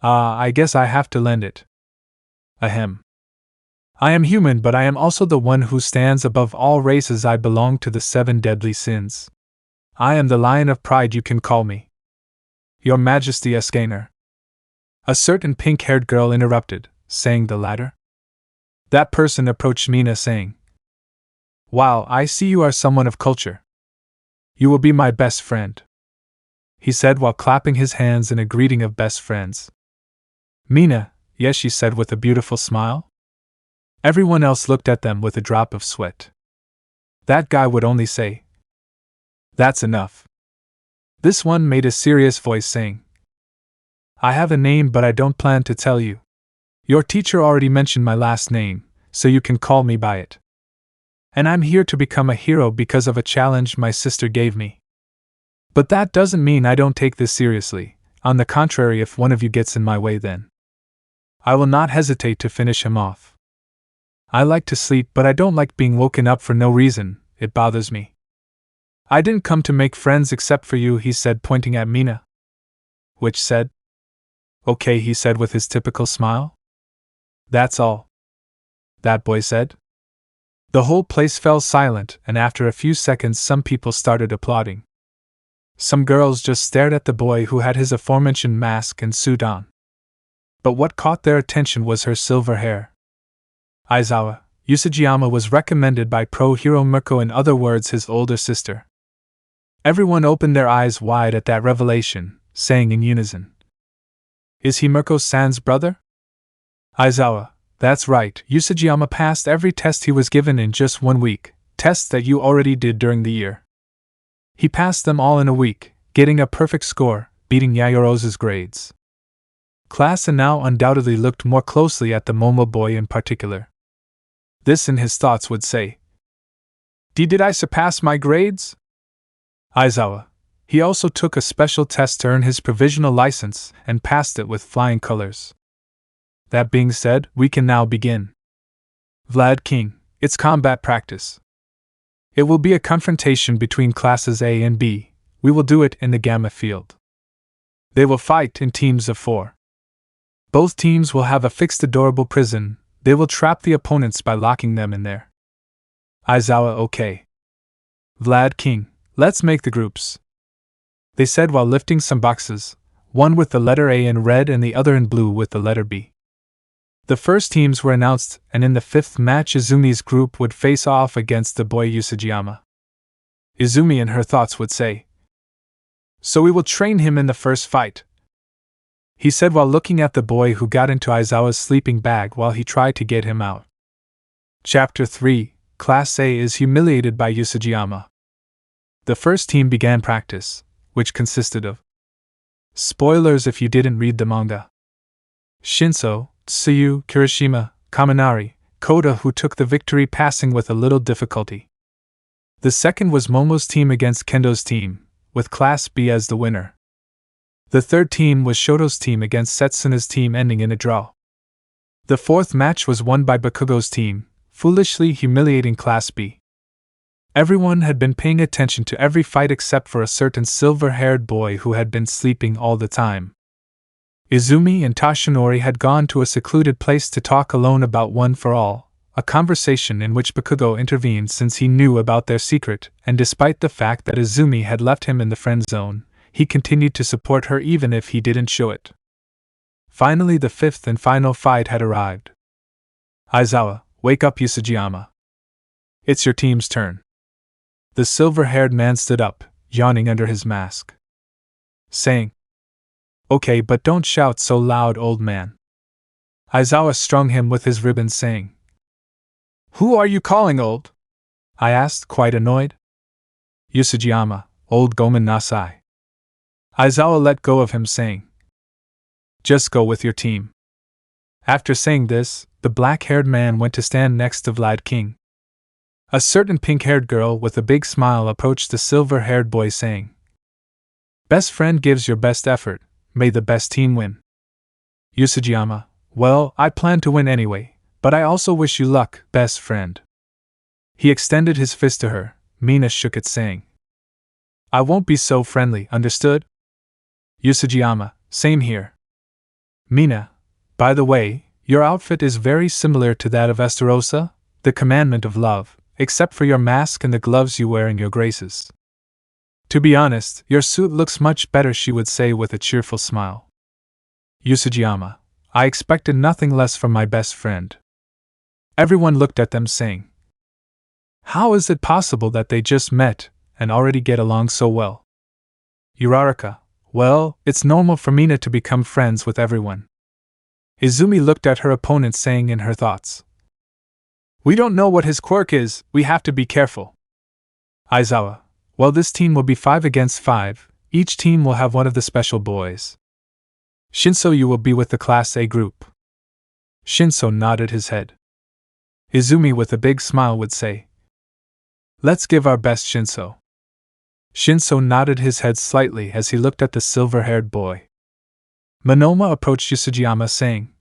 I guess I have to lend it. Ahem. I am human, but I am also the one who stands above all races. I belong to the 7 deadly sins. I am the Lion of Pride, you can call me. Your Majesty Escaner. A certain pink-haired girl interrupted, saying the latter. That person approached Mina saying, Wow, I see you are someone of culture. You will be my best friend, he said while clapping his hands in a greeting of best friends. Mina, yes, she said with a beautiful smile. Everyone else looked at them with a drop of sweat. That guy would only say, That's enough. This one made a serious voice saying, I have a name but I don't plan to tell you. Your teacher already mentioned my last name, so you can call me by it. And I'm here to become a hero because of a challenge my sister gave me. But that doesn't mean I don't take this seriously. On the contrary, if one of you gets in my way, then I will not hesitate to finish him off. I like to sleep, but I don't like being woken up for no reason. It bothers me. I didn't come to make friends except for you, he said, pointing at Mina. Which said, Okay, he said with his typical smile. That's all. That boy said. The whole place fell silent, and after a few seconds some people started applauding. Some girls just stared at the boy who had his aforementioned mask and suit on. But what caught their attention was her silver hair. Aizawa, Yusujiyama was recommended by pro-hero Mirko, in other words his older sister. Everyone opened their eyes wide at that revelation, saying in unison, Is he Mirko-san's brother? Aizawa, that's right, Yusujiyama passed every test he was given in just 1 week, tests that you already did during the year. He passed them all in a week, getting a perfect score, beating Yayorozu's grades. Class and now undoubtedly looked more closely at the Momo boy in particular. This in his thoughts would say, Did I surpass my grades? Aizawa. He also took a special test to earn his provisional license and passed it with flying colors. That being said, we can now begin. Vlad King, it's combat practice. It will be a confrontation between classes A and B. We will do it in the Gamma field. They will fight in teams of 4. Both teams will have a fixed adorable prison. They will trap the opponents by locking them in there. Aizawa, okay. Vlad King, let's make the groups, they said while lifting some boxes, one with the letter A in red and the other in blue with the letter B. The first teams were announced, and in the fifth match Izumi's group would face off against the boy Usajiyama. Izumi in her thoughts would say, "So we will train him in the first fight," he said while looking at the boy who got into Aizawa's sleeping bag while he tried to get him out. Chapter 3: Class A is humiliated by Usajiyama. The first team began practice, which consisted of spoilers if you didn't read the manga. Shinso, Tsuyu, Kirishima, Kaminari, Koda who took the victory passing with a little difficulty. The second was Momo's team against Kendo's team, with Class B as the winner. The third team was Shoto's team against Setsuna's team ending in a draw. The fourth match was won by Bakugo's team, foolishly humiliating Class B. Everyone had been paying attention to every fight except for a certain silver-haired boy who had been sleeping all the time. Izumi and Tashinori had gone to a secluded place to talk alone about One for All, a conversation in which Bakugo intervened since he knew about their secret, and despite the fact that Izumi had left him in the friend zone, he continued to support her even if he didn't show it. Finally, the fifth and final fight had arrived. "Aizawa, wake up Usajiyama. It's your team's turn." The silver-haired man stood up, yawning under his mask, saying, "Okay, but don't shout so loud, old man." Aizawa strung him with his ribbon, saying, "Who are you calling old?" I asked, quite annoyed. "Usajiyama, old Gomen Nasai." Aizawa let go of him, saying, "Just go with your team." After saying this, the black-haired man went to stand next to Vlad King. A certain pink-haired girl with a big smile approached the silver-haired boy, saying, "Best friend gives your best effort. May the best team win." Usajiyama, "Well, I plan to win anyway, but I also wish you luck, best friend." He extended his fist to her. Mina shook it, saying, "I won't be so friendly, understood?" Usajiyama, "Same here." Mina, "By the way, your outfit is very similar to that of Estarossa, the commandment of love, except for your mask and the gloves you wear in your graces. To be honest, your suit looks much better," she would say with a cheerful smile. Usajiyama, "I expected nothing less from my best friend." Everyone looked at them, saying, "How is it possible that they just met and already get along so well?" Uraraka, "Well, it's normal for Mina to become friends with everyone." Izumi looked at her opponent, saying in her thoughts, "We don't know what his quirk is, we have to be careful." Aizawa, "Well, this team will be 5 against 5, each team will have one of the special boys. Shinso, you will be with the Class A group." Shinso nodded his head. Izumi with a big smile would say, "Let's give our best, Shinso." Shinso nodded his head slightly as he looked at the silver-haired boy. Monoma approached Usajiyama, saying,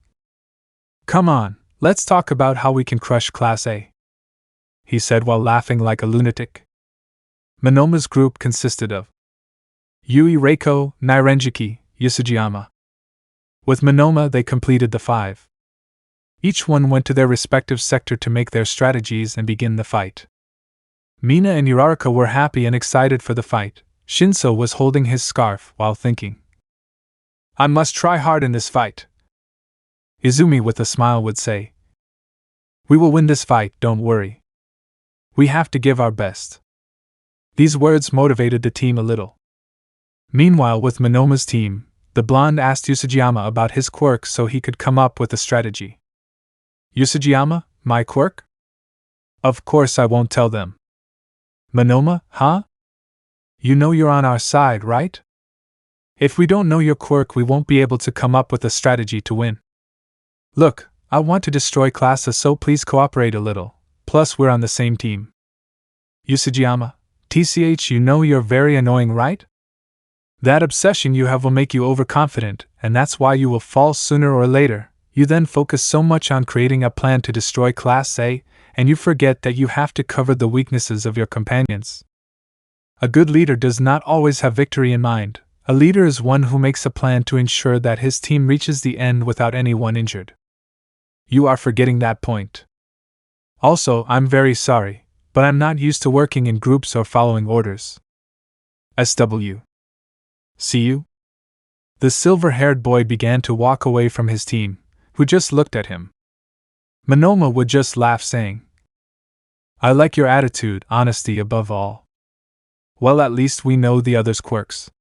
"Come on, let's talk about how we can crush Class A," he said while laughing like a lunatic. Monoma's group consisted of Yui, Reiko, Nairenjiki, Usajiyama. With Monoma they completed the 5. Each one went to their respective sector to make their strategies and begin the fight. Mina and Uraraka were happy and excited for the fight. Shinso was holding his scarf while thinking, "I must try hard in this fight." Izumi with a smile would say, "We will win this fight, don't worry. We have to give our best." These words motivated the team a little. Meanwhile, with Monoma's team, the blonde asked Usajiyama about his quirk so he could come up with a strategy. "Usajiyama, my quirk? Of course I won't tell them." Monoma, "Huh? You know you're on our side, right? If we don't know your quirk, we won't be able to come up with a strategy to win. Look, I want to destroy Class A, so please cooperate a little, plus we're on the same team." Usajiyama, "TCH, you know you're very annoying, right? That obsession you have will make you overconfident, and that's why you will fall sooner or later. You then focus so much on creating a plan to destroy Class A, and you forget that you have to cover the weaknesses of your companions. A good leader does not always have victory in mind. A leader is one who makes a plan to ensure that his team reaches the end without anyone injured. You are forgetting that point. Also, I'm very sorry, but I'm not used to working in groups or following orders. SW. See you?" The silver-haired boy began to walk away from his team, who just looked at him. Monoma would just laugh, saying, I like your attitude, honesty above all. Well, at least we know the other's quirks.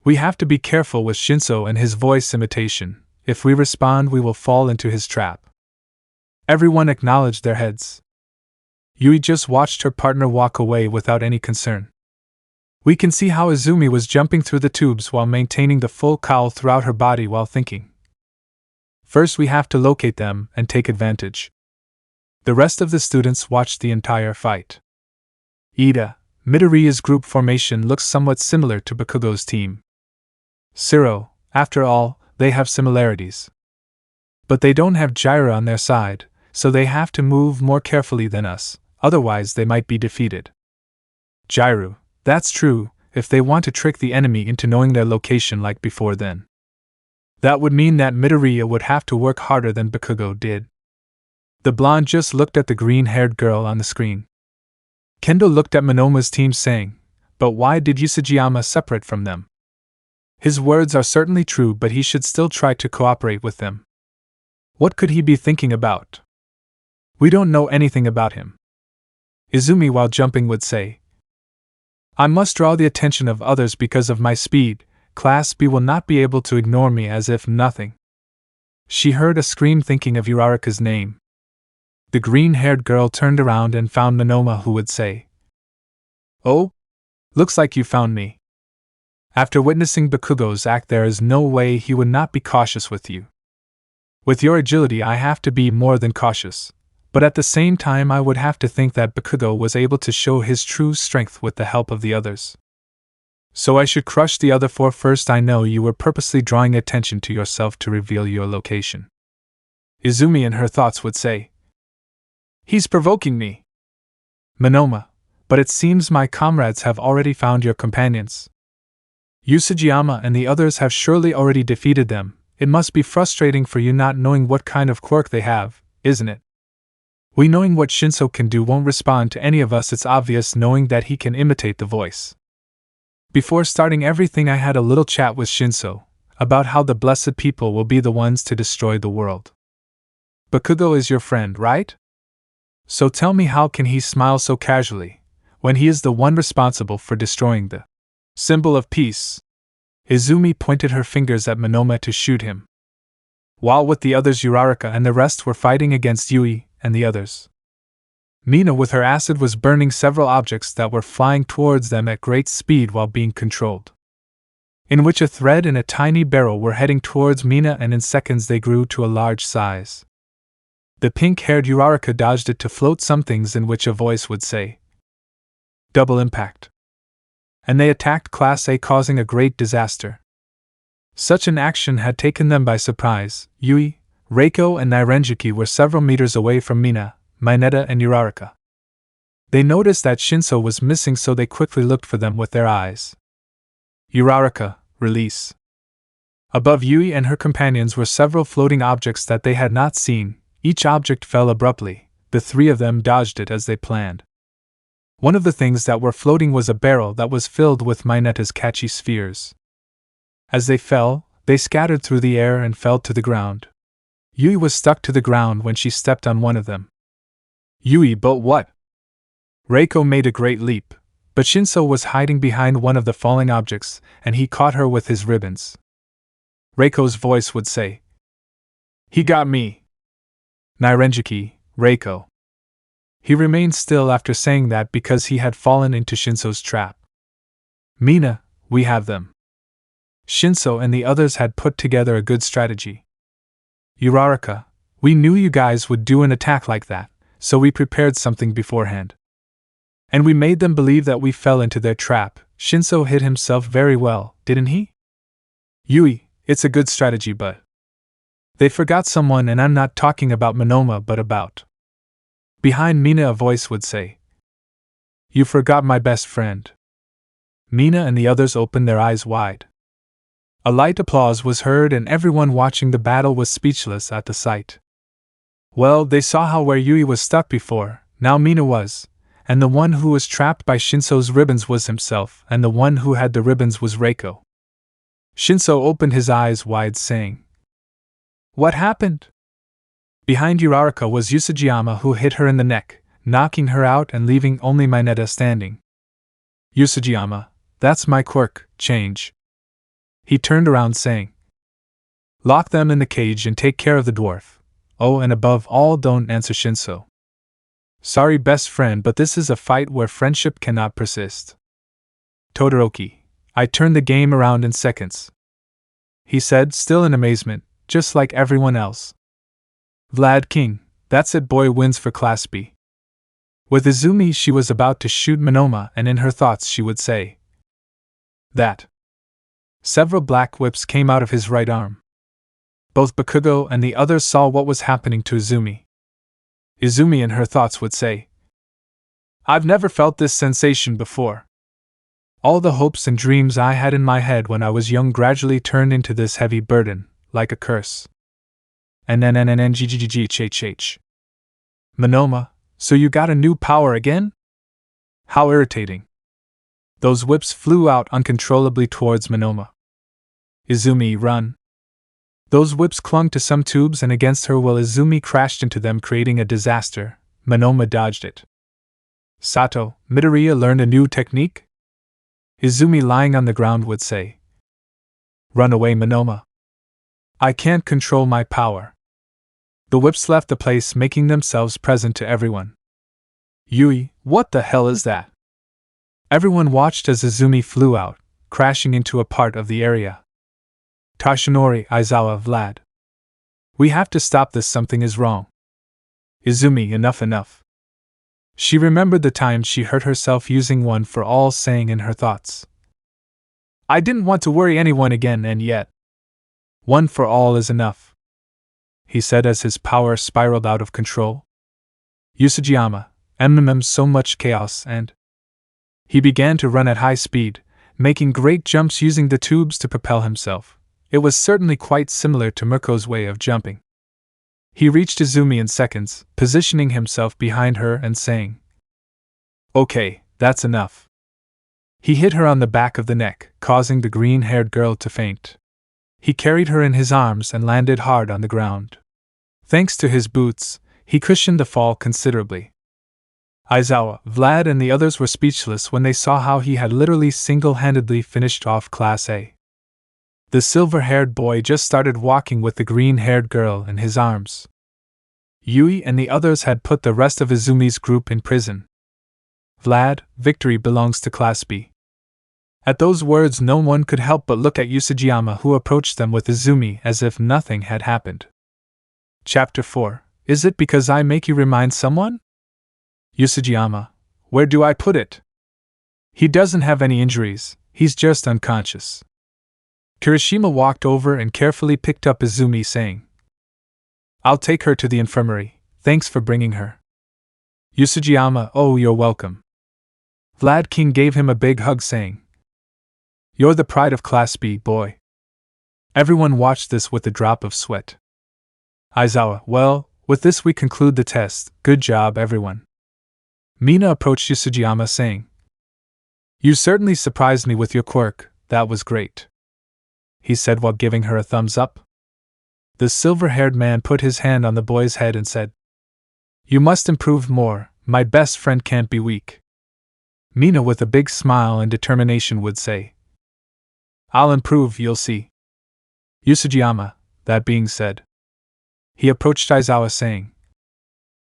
We have to be careful with Shinso and his voice imitation. If we respond, we will fall into his trap. Everyone acknowledged their heads. Yui just watched her partner walk away without any concern. We can see how Izumi was jumping through the tubes while maintaining the full cowl throughout her body while thinking. First, we have to locate them and take advantage. The rest of the students watched the entire fight. Ida, Midoriya's group formation looks somewhat similar to Bakugo's team. Zero, after all, they have similarities. But they don't have Jiraiya on their side, so they have to move more carefully than us, otherwise they might be defeated. Jiraiya, that's true, if they want to trick the enemy into knowing their location like before then. That would mean that Midoriya would have to work harder than Bakugo did. The blonde just looked at the green-haired girl on the screen. Kendo looked at Monoma's team saying, but why did Yusujiyama separate from them? His words are certainly true, but he should still try to cooperate with them. What could he be thinking about? We don't know anything about him. Izumi, while jumping, would say, I must draw the attention of others because of my speed. Class B will not be able to ignore me as if nothing. She heard a scream thinking of Uraraka's name. The green-haired girl turned around and found Monoma, who would say, Oh? Looks like you found me. After witnessing Bakugo's act, there is no way he would not be cautious with you. With your agility, I have to be more than cautious, but at the same time I would have to think that Bakugo was able to show his true strength with the help of the others. So I should crush the other four first. I know you were purposely drawing attention to yourself to reveal your location. Izumi in her thoughts would say, He's provoking me. Monoma, but it seems my comrades have already found your companions. Yusujiyama and the others have surely already defeated them. It must be frustrating for you not knowing what kind of quirk they have, isn't it? We knowing what Shinso can do won't respond to any of us. It's obvious knowing that he can imitate the voice. Before starting everything, I had a little chat with Shinso about how the blessed people will be the ones to destroy the world. Bakugo is your friend, right? So tell me, how can he smile so casually when he is the one responsible for destroying the symbol of peace? Izumi pointed her fingers at Monoma to shoot him. While with the others, Uraraka and the rest were fighting against Yui and the others. Mina with her acid was burning several objects that were flying towards them at great speed while being controlled. In which a thread and a tiny barrel were heading towards Mina, and in seconds they grew to a large size. The pink-haired Uraraka dodged it to float some things, in which a voice would say, Double impact. And they attacked Class A, causing a great disaster. Such an action had taken them by surprise. Yui, Reiko and Nairenjiki were several meters away from Mina, Mineta and Uraraka. They noticed that Shinso was missing, so they quickly looked for them with their eyes. Uraraka, release. Above Yui and her companions were several floating objects that they had not seen. Each object fell abruptly. The three of them dodged it as they planned. One of the things that were floating was a barrel that was filled with Mineta's catchy spheres. As they fell, they scattered through the air and fell to the ground. Yui was stuck to the ground when she stepped on one of them. Yui, but what? Reiko made a great leap, but Shinso was hiding behind one of the falling objects, and he caught her with his ribbons. Reiko's voice would say, He got me. Nairenjiki, Reiko. He remained still after saying that because he had fallen into Shinso's trap. Mina, we have them. Shinso and the others had put together a good strategy. Uraraka, we knew you guys would do an attack like that, so we prepared something beforehand. And we made them believe that we fell into their trap. Shinso hid himself very well, didn't he? Yui, it's a good strategy, but they forgot someone, and I'm not talking about Monoma but about. Behind Mina a voice would say, You forgot my best friend. Mina and the others opened their eyes wide. A light applause was heard, and everyone watching the battle was speechless at the sight. Well, they saw how where Yui was stuck before, now Mina was, and the one who was trapped by Shinso's ribbons was himself, and the one who had the ribbons was Reiko. Shinso opened his eyes wide, saying, What happened? Behind Uraraka was Usajiyama, who hit her in the neck, knocking her out and leaving only Mineta standing. Usajiyama, that's my quirk, change. He turned around saying, lock them in the cage and take care of the dwarf. Oh, and above all, don't answer Shinso. Sorry, best friend, but this is a fight where friendship cannot persist. Todoroki, I turned the game around in seconds. He said, still in amazement, just like everyone else. Vlad King, that's it, boy wins for Class B. With Izumi, she was about to shoot Monoma, and in her thoughts she would say that. Several black whips came out of his right arm. Both Bakugo and the others saw what was happening to Izumi. Izumi in her thoughts would say, I've never felt this sensation before. All the hopes and dreams I had in my head when I was young gradually turned into this heavy burden, like a curse. NNNNNGGGGHH. Monoma, so you got a new power again? How irritating. Those whips flew out uncontrollably towards Monoma. Izumi, run. Those whips clung to some tubes and against her while Izumi crashed into them, creating a disaster. Monoma dodged it. Sato, Midoriya learned a new technique? Izumi, lying on the ground, would say. Run away, Monoma. I can't control my power. The whips left the place, making themselves present to everyone. Yui, what the hell is that? Everyone watched as Izumi flew out, crashing into a part of the area. Tashinori, Aizawa, Vlad. We have to stop this, something is wrong. Izumi, enough. She remembered the time she hurt herself using one for all, saying in her thoughts, I didn't want to worry anyone again, and yet one for all is enough, he said as his power spiraled out of control. Usajiyama, so much chaos, and he began to run at high speed, making great jumps using the tubes to propel himself. It was certainly quite similar to Mirko's way of jumping. He reached Izumi in seconds, positioning himself behind her and saying, Okay, that's enough. He hit her on the back of the neck, causing the green-haired girl to faint. He carried her in his arms and landed hard on the ground. Thanks to his boots, he cushioned the fall considerably. Aizawa, Vlad and the others were speechless when they saw how he had literally single-handedly finished off Class A. The silver-haired boy just started walking with the green-haired girl in his arms. Yui and the others had put the rest of Izumi's group in prison. Vlad, victory belongs to Class B. At those words, no one could help but look at Usajiyama, who approached them with Izumi as if nothing had happened. Chapter 4. Is it because I make you remind someone? Usajiyama, where do I put it? He doesn't have any injuries, he's just unconscious. Kirishima walked over and carefully picked up Izumi, saying, I'll take her to the infirmary, thanks for bringing her. Usajiyama, oh, you're welcome. Vlad King gave him a big hug, saying, You're the pride of Class B, boy. Everyone watched this with a drop of sweat. Aizawa, well, with this we conclude the test, good job everyone. Mina approached Usajiyama, saying, You certainly surprised me with your quirk, that was great. He said while giving her a thumbs up. The silver-haired man put his hand on the boy's head and said, You must improve more, my best friend can't be weak. Mina with a big smile and determination would say, I'll improve, you'll see. Usajiyama, that being said. He approached Aizawa, saying,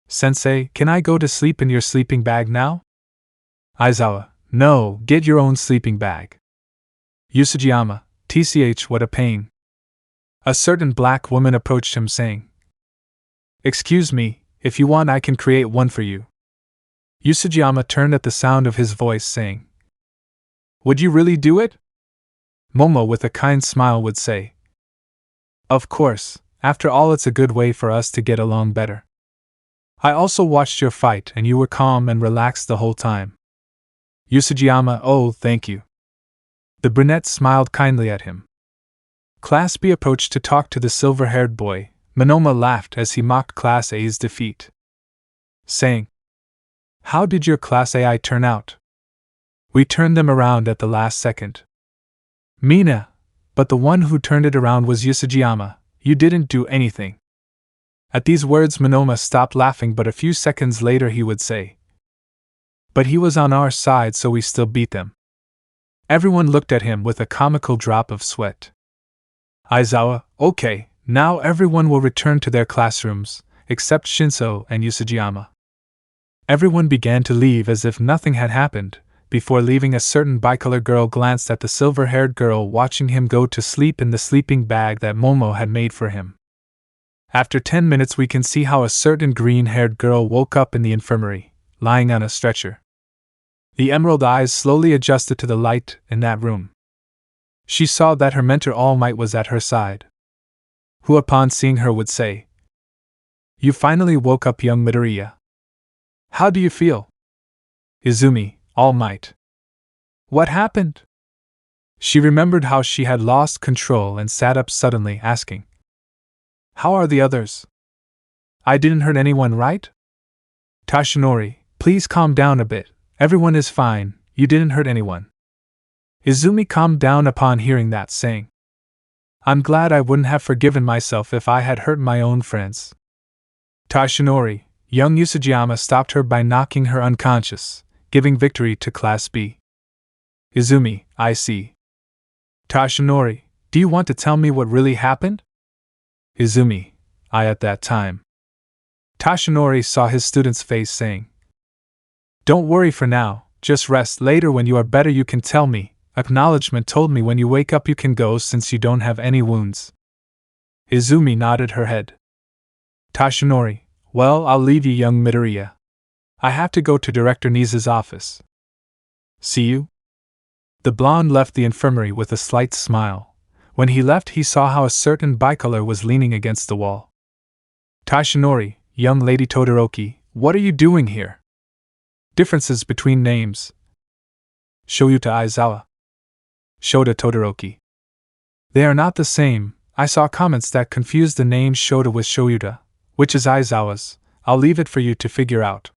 Sensei, can I go to sleep in your sleeping bag now? Aizawa, no, get your own sleeping bag. Usajiyama, TCH, what a pain. A certain black woman approached him, saying, Excuse me, if you want I can create one for you. Usajiyama turned at the sound of his voice, saying, Would you really do it? Momo with a kind smile would say, Of course, after all it's a good way for us to get along better. I also watched your fight and you were calm and relaxed the whole time. Usajiyama, oh, thank you. The brunette smiled kindly at him. Class B approached to talk to the silver-haired boy. Monoma laughed as he mocked Class A's defeat, saying, How did your Class AI turn out? We turned them around at the last second. Mina, but the one who turned it around was Usajiyama. You didn't do anything. At these words Monoma stopped laughing, but a few seconds later he would say, "But he was on our side, so we still beat them." Everyone looked at him with a comical drop of sweat. Aizawa, okay, now everyone will return to their classrooms, except Shinso and Yusujiyama. Everyone began to leave as if nothing had happened. Before leaving, a certain bicolor girl glanced at the silver-haired girl watching him go to sleep in the sleeping bag that Momo had made for him. After 10 minutes we can see how a certain green-haired girl woke up in the infirmary, lying on a stretcher. The emerald eyes slowly adjusted to the light in that room. She saw that her mentor All Might was at her side, who upon seeing her would say, "You finally woke up, young Midoriya. How do you feel?" "Izumi, All Might. What happened?" She remembered how she had lost control and sat up suddenly, asking, "How are the others? I didn't hurt anyone, right?" "Tashinori, please calm down a bit. Everyone is fine, you didn't hurt anyone." Izumi calmed down upon hearing that, saying, "I'm glad. I wouldn't have forgiven myself if I had hurt my own friends." Tashinori, young Yusujiyama stopped her by knocking her unconscious, giving victory to Class B. Izumi, I see. Tashinori, do you want to tell me what really happened? Izumi, at that time. Tashinori saw his student's face, saying, "Don't worry for now, just rest. Later when you are better you can tell me. Acknowledgement told me when you wake up you can go since you don't have any wounds." Izumi nodded her head. Tashinori, well, I'll leave you, young Midoriya. I have to go to Director Nisa's office. See you? The blonde left the infirmary with a slight smile. When he left he saw how a certain bicolor was leaning against the wall. Tashinori, young Lady Todoroki, what are you doing here? Differences between names. Shoyuta Aizawa. Shota Todoroki. They are not the same. I saw comments that confused the name Shota with Shoyuta, which is Aizawa's. I'll leave it for you to figure out.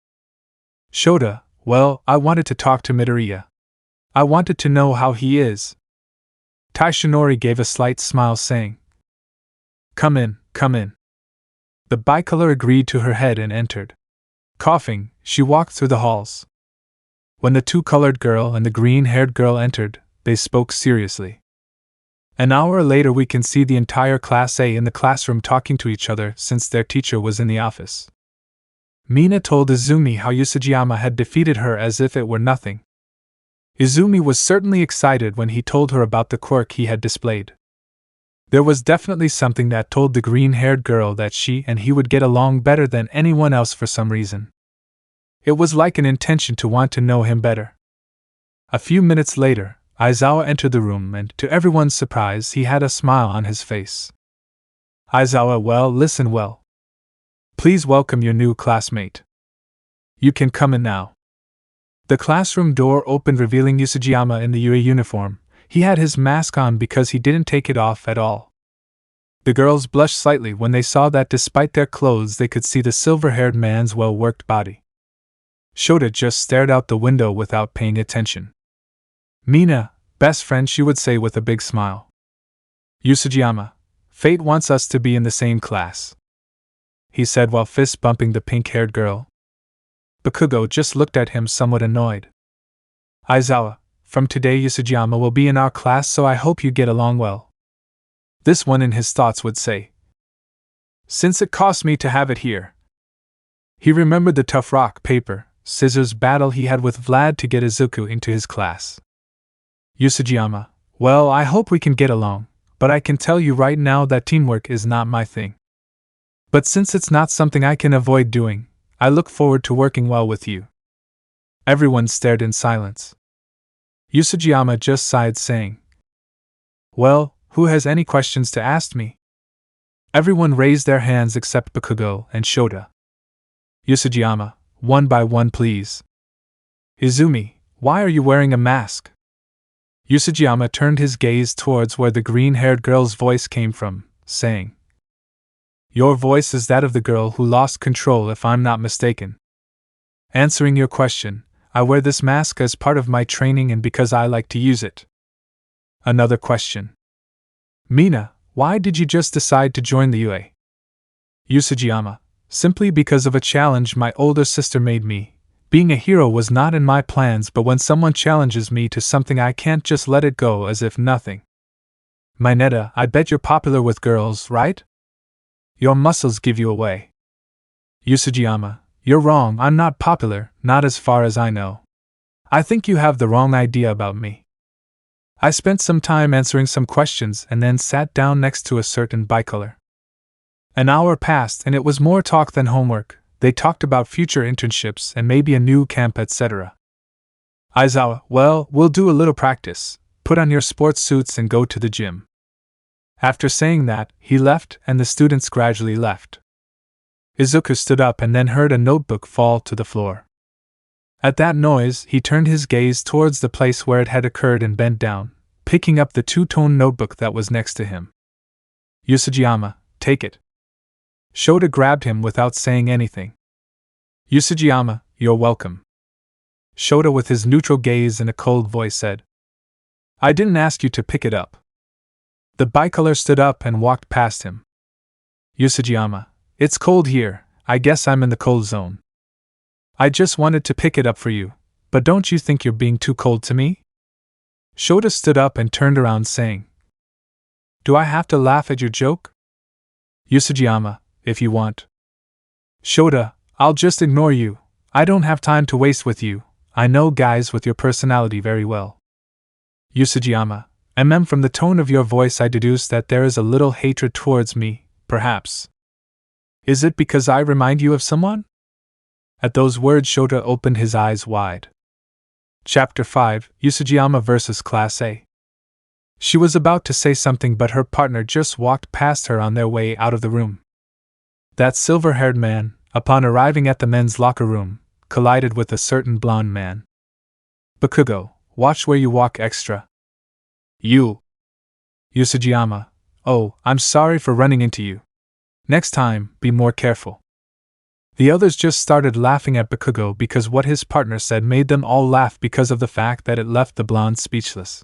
Shota, well, I wanted to talk to Midoriya. I wanted to know how he is. Tashinori gave a slight smile, saying, Come in, come in. The bicolor agreed to her head and entered. Coughing, she walked through the halls. When the two-colored girl and the green-haired girl entered, they spoke seriously. An hour later we can see the entire Class A in the classroom talking to each other since their teacher was in the office. Mina told Izumi how Yusujiyama had defeated her as if it were nothing. Izumi was certainly excited when he told her about the quirk he had displayed. There was definitely something that told the green-haired girl that she and he would get along better than anyone else for some reason. It was like an intention to want to know him better. A few minutes later, Aizawa entered the room and, to everyone's surprise, he had a smile on his face. Aizawa, well, listen well. Please welcome your new classmate. You can come in now. The classroom door opened, revealing Yusujiyama in the UA uniform. He had his mask on because he didn't take it off at all. The girls blushed slightly when they saw that despite their clothes they could see the silver-haired man's well-worked body. Shota just stared out the window without paying attention. Mina, best friend, she would say with a big smile. Yusujiyama, fate wants us to be in the same class, he said while fist-bumping the pink-haired girl. Bakugo just looked at him somewhat annoyed. Aizawa, from today Yusujiyama will be in our class, so I hope you get along well. This one in his thoughts would say. Since it cost me to have it here. He remembered the tough rock, paper, scissors battle he had with Vlad to get Izuku into his class. Yusujiyama, well, I hope we can get along, but I can tell you right now that teamwork is not my thing. But since it's not something I can avoid doing, I look forward to working well with you. Everyone stared in silence. Yusujiyama just sighed, saying, Well, who has any questions to ask me? Everyone raised their hands except Bakugo and Shota. Yusujiyama, one by one please. Izumi, why are you wearing a mask? Yusujiyama turned his gaze towards where the green-haired girl's voice came from, saying, Your voice is that of the girl who lost control, if I'm not mistaken. Answering your question, I wear this mask as part of my training and because I like to use it. Another question. Mina, why did you just decide to join the UA? Yusujiyama, simply because of a challenge my older sister made me. Being a hero was not in my plans, but when someone challenges me to something I can't just let it go as if nothing. Mineta, I bet you're popular with girls, right? Your muscles give you away. Yusujiyama, you're wrong, I'm not popular, not as far as I know. I think you have the wrong idea about me. I spent some time answering some questions and then sat down next to a certain bicolor. An hour passed and it was more talk than homework. They talked about future internships and maybe a new camp, etc. Aizawa, well, we'll do a little practice. Put on your sports suits and go to the gym. After saying that, he left and the students gradually left. Izuku stood up and then heard a notebook fall to the floor. At that noise, he turned his gaze towards the place where it had occurred and bent down, picking up the two-tone notebook that was next to him. Yusujiyama, take it. Shota grabbed him without saying anything. Yusujiyama, you're welcome. Shota, with his neutral gaze and a cold voice, said, I didn't ask you to pick it up. The bicolor stood up and walked past him. Yusujiyama, it's cold here, I guess I'm in the cold zone. I just wanted to pick it up for you, but don't you think you're being too cold to me? Shota stood up and turned around saying, Do I have to laugh at your joke? Yusujiyama, if you want. Shota, I'll just ignore you. I don't have time to waste with you. I know guys with your personality very well. Yusujiyama, from the tone of your voice I deduce that there is a little hatred towards me, perhaps. Is it because I remind you of someone? At those words Shota opened his eyes wide. Chapter 5, Yusujiyama vs. Class A. She was about to say something but her partner just walked past her on their way out of the room. That silver-haired man, upon arriving at the men's locker room, collided with a certain blonde man. Bakugo, watch where you walk extra. You. Yusujiyama, oh, I'm sorry for running into you. Next time, be more careful. The others just started laughing at Bakugo because what his partner said made them all laugh because of the fact that it left the blonde speechless.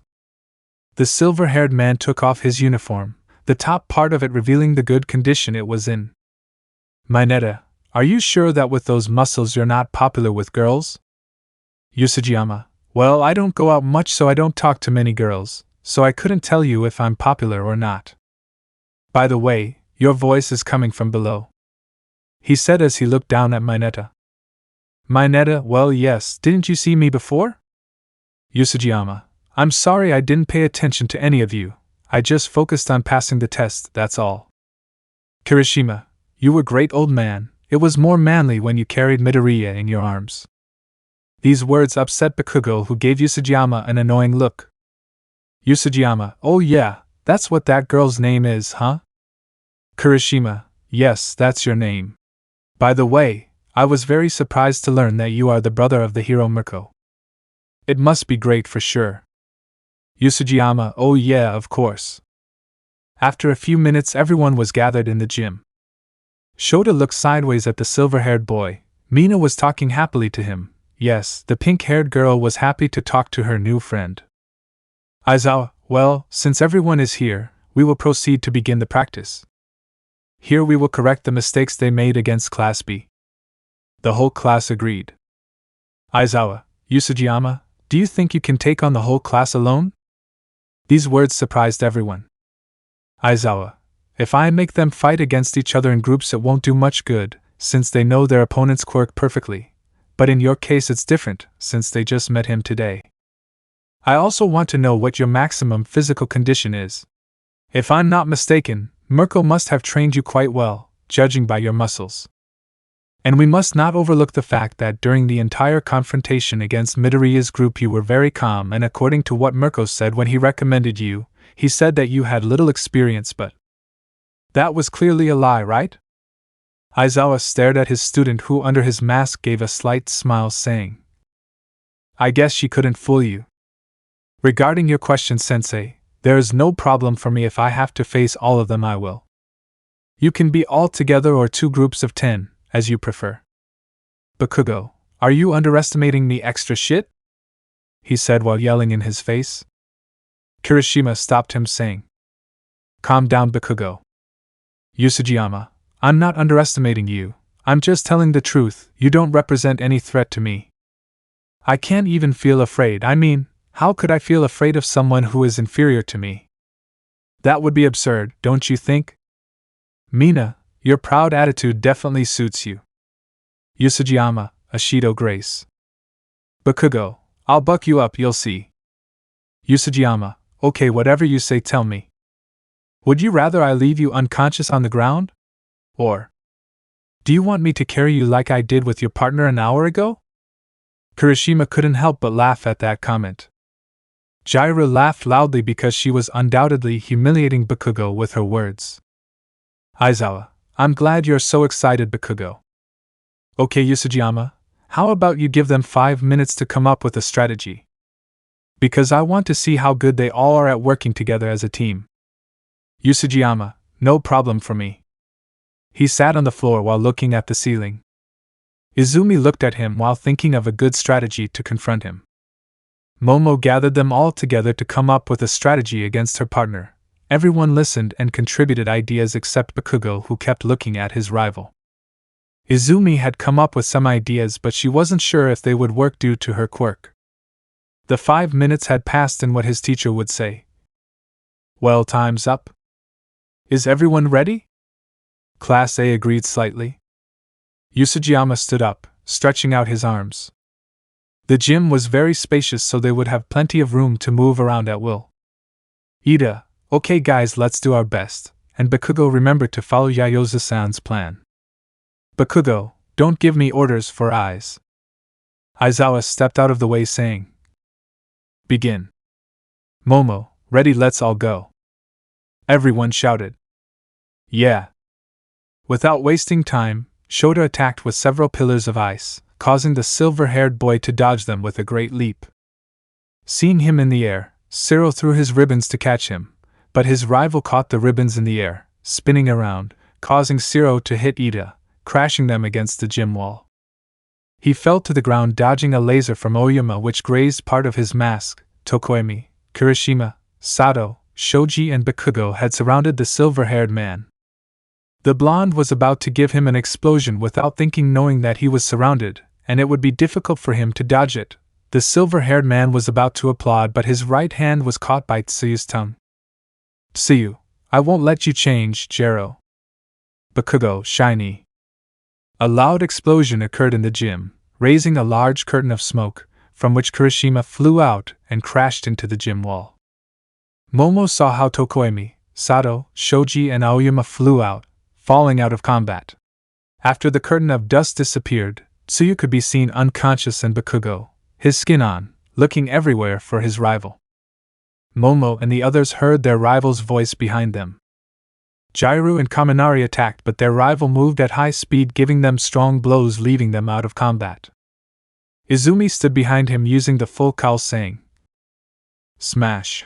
The silver-haired man took off his uniform, the top part of it revealing the good condition it was in. Mineta, are you sure that with those muscles you're not popular with girls? Yusujiyama, well, I don't go out much so I don't talk to many girls, so I couldn't tell you if I'm popular or not. By the way, your voice is coming from below. He said as he looked down at Mineta. Mineta, well yes, didn't you see me before? Yusujiyama, I'm sorry I didn't pay attention to any of you, I just focused on passing the test, that's all. Kirishima, you were great old man, it was more manly when you carried Midoriya in your arms. These words upset Bakugo, who gave Yusujiyama an annoying look. Yusujiyama, oh yeah, that's what that girl's name is, huh? Kirishima, yes, that's your name. By the way, I was very surprised to learn that you are the brother of the hero Mirko. It must be great for sure. Yusujiyama, oh yeah, of course. After a few minutes everyone was gathered in the gym. Shota looked sideways at the silver-haired boy. Mina was talking happily to him. Yes, the pink-haired girl was happy to talk to her new friend. Aizawa, well, since everyone is here, we will proceed to begin the practice. Here we will correct the mistakes they made against Class B. The whole class agreed. Aizawa, Yusujiyama, do you think you can take on the whole class alone? These words surprised everyone. Aizawa, if I make them fight against each other in groups it won't do much good, since they know their opponent's quirk perfectly. But in your case it's different, since they just met him today. I also want to know what your maximum physical condition is. If I'm not mistaken, Mirko must have trained you quite well, judging by your muscles. And we must not overlook the fact that during the entire confrontation against Midoriya's group you were very calm, and according to what Mirko said when he recommended you, he said that you had little experience, but that was clearly a lie, right? Aizawa stared at his student, who under his mask gave a slight smile, saying, I guess she couldn't fool you. Regarding your question, Sensei, there is no problem for me. If I have to face all of them, I will. You can be all together or 2 groups of 10, as you prefer. Bakugo, are you underestimating me extra shit? He said while yelling in his face. Kirishima stopped him, saying, Calm down, Bakugo. Yusujiyama, I'm not underestimating you, I'm just telling the truth, you don't represent any threat to me. I can't even feel afraid, I mean, how could I feel afraid of someone who is inferior to me? That would be absurd, don't you think? Mina, your proud attitude definitely suits you. Yusujiyama, Ashido Grace. Bakugo, I'll buck you up, you'll see. Yusujiyama, okay, whatever you say, tell me. Would you rather I leave you unconscious on the ground? Or do you want me to carry you like I did with your partner an hour ago? Kirishima couldn't help but laugh at that comment. Jaira laughed loudly because she was undoubtedly humiliating Bakugo with her words. Aizawa, I'm glad you're so excited, Bakugo. Okay, Yusujiyama, how about you give them 5 minutes to come up with a strategy? Because I want to see how good they all are at working together as a team. Yusujiyama, no problem for me. He sat on the floor while looking at the ceiling. Izumi looked at him while thinking of a good strategy to confront him. Momo gathered them all together to come up with a strategy against her partner. Everyone listened and contributed ideas except Bakugo, who kept looking at his rival. Izumi had come up with some ideas, but she wasn't sure if they would work due to her quirk. The 5 minutes had passed, and what his teacher would say. Well, time's up. Is everyone ready? Class A agreed slightly. Yusujiyama stood up, stretching out his arms. The gym was very spacious, so they would have plenty of room to move around at will. Ida, okay guys, let's do our best, and Bakugo, remember to follow Yayoza-san's plan. Bakugo, don't give me orders for eyes. Aizawa stepped out of the way saying. Begin. Momo, ready, let's all go. Everyone shouted. Yeah. Without wasting time, Shota attacked with several pillars of ice, causing the silver-haired boy to dodge them with a great leap. Seeing him in the air, Cyril threw his ribbons to catch him, but his rival caught the ribbons in the air, spinning around, causing Cyril to hit Ida, crashing them against the gym wall. He fell to the ground, dodging a laser from Oyama which grazed part of his mask. Tokoemi, Kirishima, Sato, Shoji and Bakugo had surrounded the silver-haired man. The blonde was about to give him an explosion without thinking, knowing that he was surrounded, and it would be difficult for him to dodge it. The silver-haired man was about to applaud, but his right hand was caught by Tsuyu's tongue. Tsuyu, I won't let you change, Jero. Bakugo, shiny. A loud explosion occurred in the gym, raising a large curtain of smoke, from which Kirishima flew out and crashed into the gym wall. Momo saw how Tokoemi, Sato, Shoji and Aoyama flew out, falling out of combat. After the curtain of dust disappeared, Tsuyu could be seen unconscious and Bakugo, his skin on, looking everywhere for his rival. Momo and the others heard their rival's voice behind them. Jairu and Kaminari attacked, but their rival moved at high speed, giving them strong blows, leaving them out of combat. Izumi stood behind him using the full cowl, saying, Smash.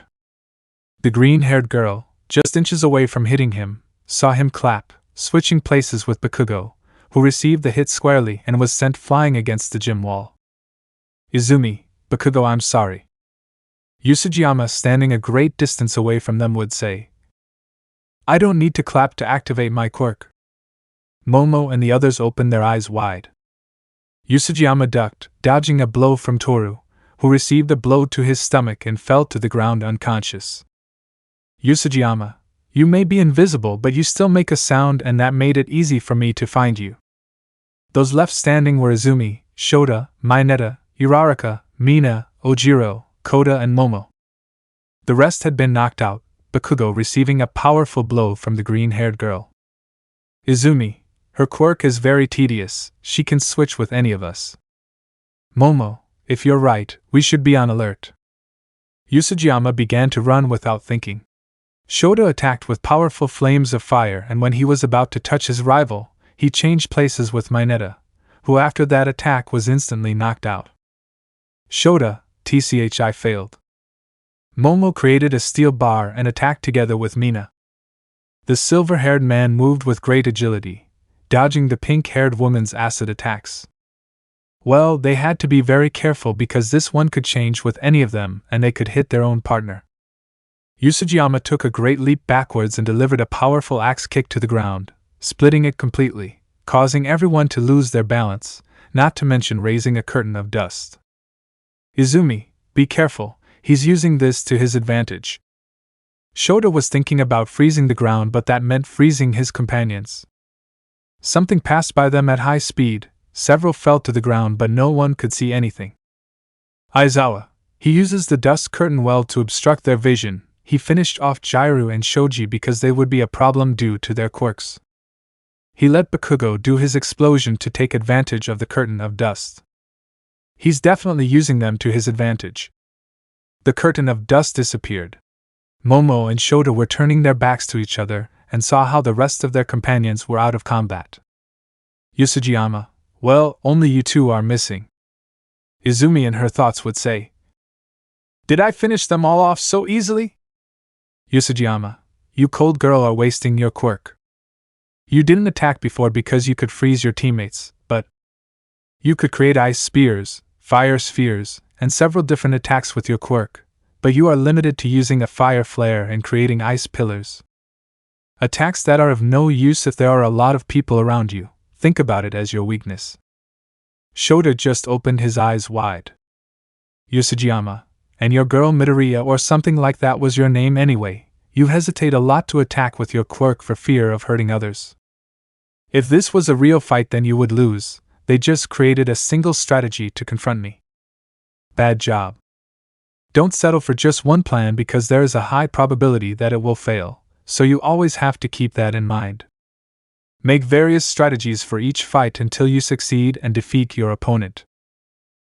The green-haired girl, just inches away from hitting him, saw him clap, switching places with Bakugo, who received the hit squarely and was sent flying against the gym wall. Izumi, Bakugo, I'm sorry. Yusujiyama, standing a great distance away from them, would say, I don't need to clap to activate my quirk. Momo and the others opened their eyes wide. Yusujiyama ducked, dodging a blow from Toru, who received a blow to his stomach and fell to the ground unconscious. Yusujiyama, you may be invisible, but you still make a sound, and that made it easy for me to find you. Those left standing were Izumi, Shota, Mineta, Uraraka, Mina, Ojiro, Koda and Momo. The rest had been knocked out, Bakugo receiving a powerful blow from the green-haired girl. Izumi, her quirk is very tedious, she can switch with any of us. Momo, if you're right, we should be on alert. Yusujiyama began to run without thinking. Shota attacked with powerful flames of fire, and when he was about to touch his rival, he changed places with Mineta, who after that attack was instantly knocked out. Shota, TCHI failed. Momo created a steel bar and attacked together with Mina. The silver-haired man moved with great agility, dodging the pink-haired woman's acid attacks. Well, they had to be very careful because this one could change with any of them and they could hit their own partner. Yusujiyama took a great leap backwards and delivered a powerful axe kick to the ground, splitting it completely, causing everyone to lose their balance, not to mention raising a curtain of dust. Izumi, be careful, he's using this to his advantage. Shota was thinking about freezing the ground, but that meant freezing his companions. Something passed by them at high speed, several fell to the ground but no one could see anything. Aizawa, he uses the dust curtain well to obstruct their vision. He finished off Jairu and Shoji because they would be a problem due to their quirks. He let Bakugo do his explosion to take advantage of the curtain of dust. He's definitely using them to his advantage. The curtain of dust disappeared. Momo and Shota were turning their backs to each other and saw how the rest of their companions were out of combat. Yusujiyama, well, only you two are missing. Izumi in her thoughts would say. Did I finish them all off so easily? Yusujiyama, you cold girl are wasting your quirk. You didn't attack before because you could freeze your teammates, but you could create ice spears, fire spheres, and several different attacks with your quirk, but you are limited to using a fire flare and creating ice pillars. Attacks that are of no use if there are a lot of people around you. Think about it as your weakness. Shota just opened his eyes wide. Yusujiyama, and your girl Midoriya or something like that was your name anyway, you hesitate a lot to attack with your quirk for fear of hurting others. If this was a real fight then you would lose, they just created a single strategy to confront me. Bad job. Don't settle for just one plan because there is a high probability that it will fail, so you always have to keep that in mind. Make various strategies for each fight until you succeed and defeat your opponent.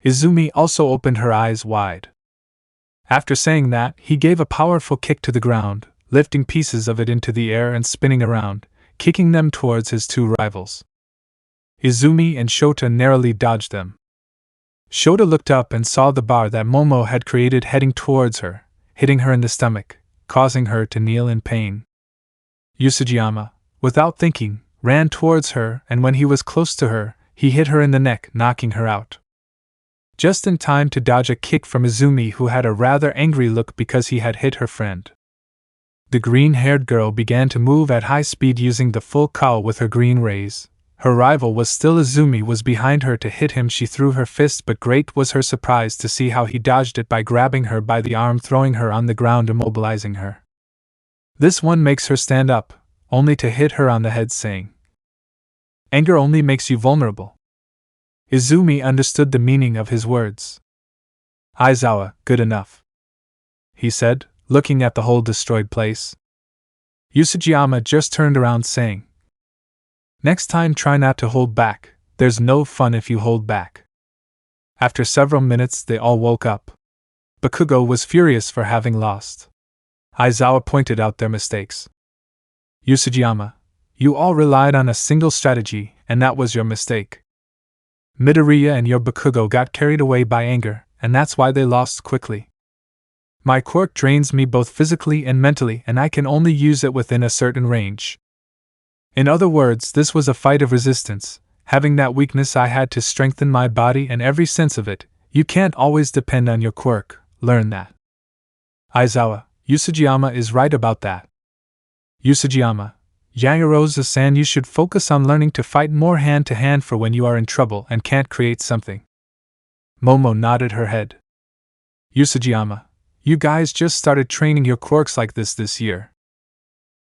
Izumi also opened her eyes wide. After saying that, he gave a powerful kick to the ground, lifting pieces of it into the air and spinning around, kicking them towards his two rivals. Izumi and Shota narrowly dodged them. Shota looked up and saw the bar that Momo had created heading towards her, hitting her in the stomach, causing her to kneel in pain. Yusujiyama, without thinking, ran towards her, and when he was close to her, he hit her in the neck, knocking her out. Just in time to dodge a kick from Izumi, who had a rather angry look because he had hit her friend. The green-haired girl began to move at high speed using the full cowl with her green rays. Her rival was still Izumi was behind her to hit him. She threw her fist, but great was her surprise to see how he dodged it by grabbing her by the arm, throwing her on the ground, immobilizing her. This one makes her stand up, only to hit her on the head, saying, "Anger only makes you vulnerable." Izumi understood the meaning of his words. "Aizawa, good enough," he said, looking at the whole destroyed place. Yusujiyama just turned around, saying, "Next time try not to hold back, there's no fun if you hold back." After several minutes they all woke up. Bakugo was furious for having lost. Aizawa pointed out their mistakes. "Yusujiyama, you all relied on a single strategy, and that was your mistake. Midoriya and your Bakugo got carried away by anger, and that's why they lost quickly. My quirk drains me both physically and mentally, and I can only use it within a certain range. In other words, this was a fight of resistance. Having that weakness, I had to strengthen my body and every sense of it. You can't always depend on your quirk, learn that." Aizawa, Yusujiyama is right about that. Yusujiyama, Yayarosa-san, you should focus on learning to fight more hand-to-hand for when you are in trouble and can't create something. Momo nodded her head. Yusujiyama, you guys just started training your quirks like this year.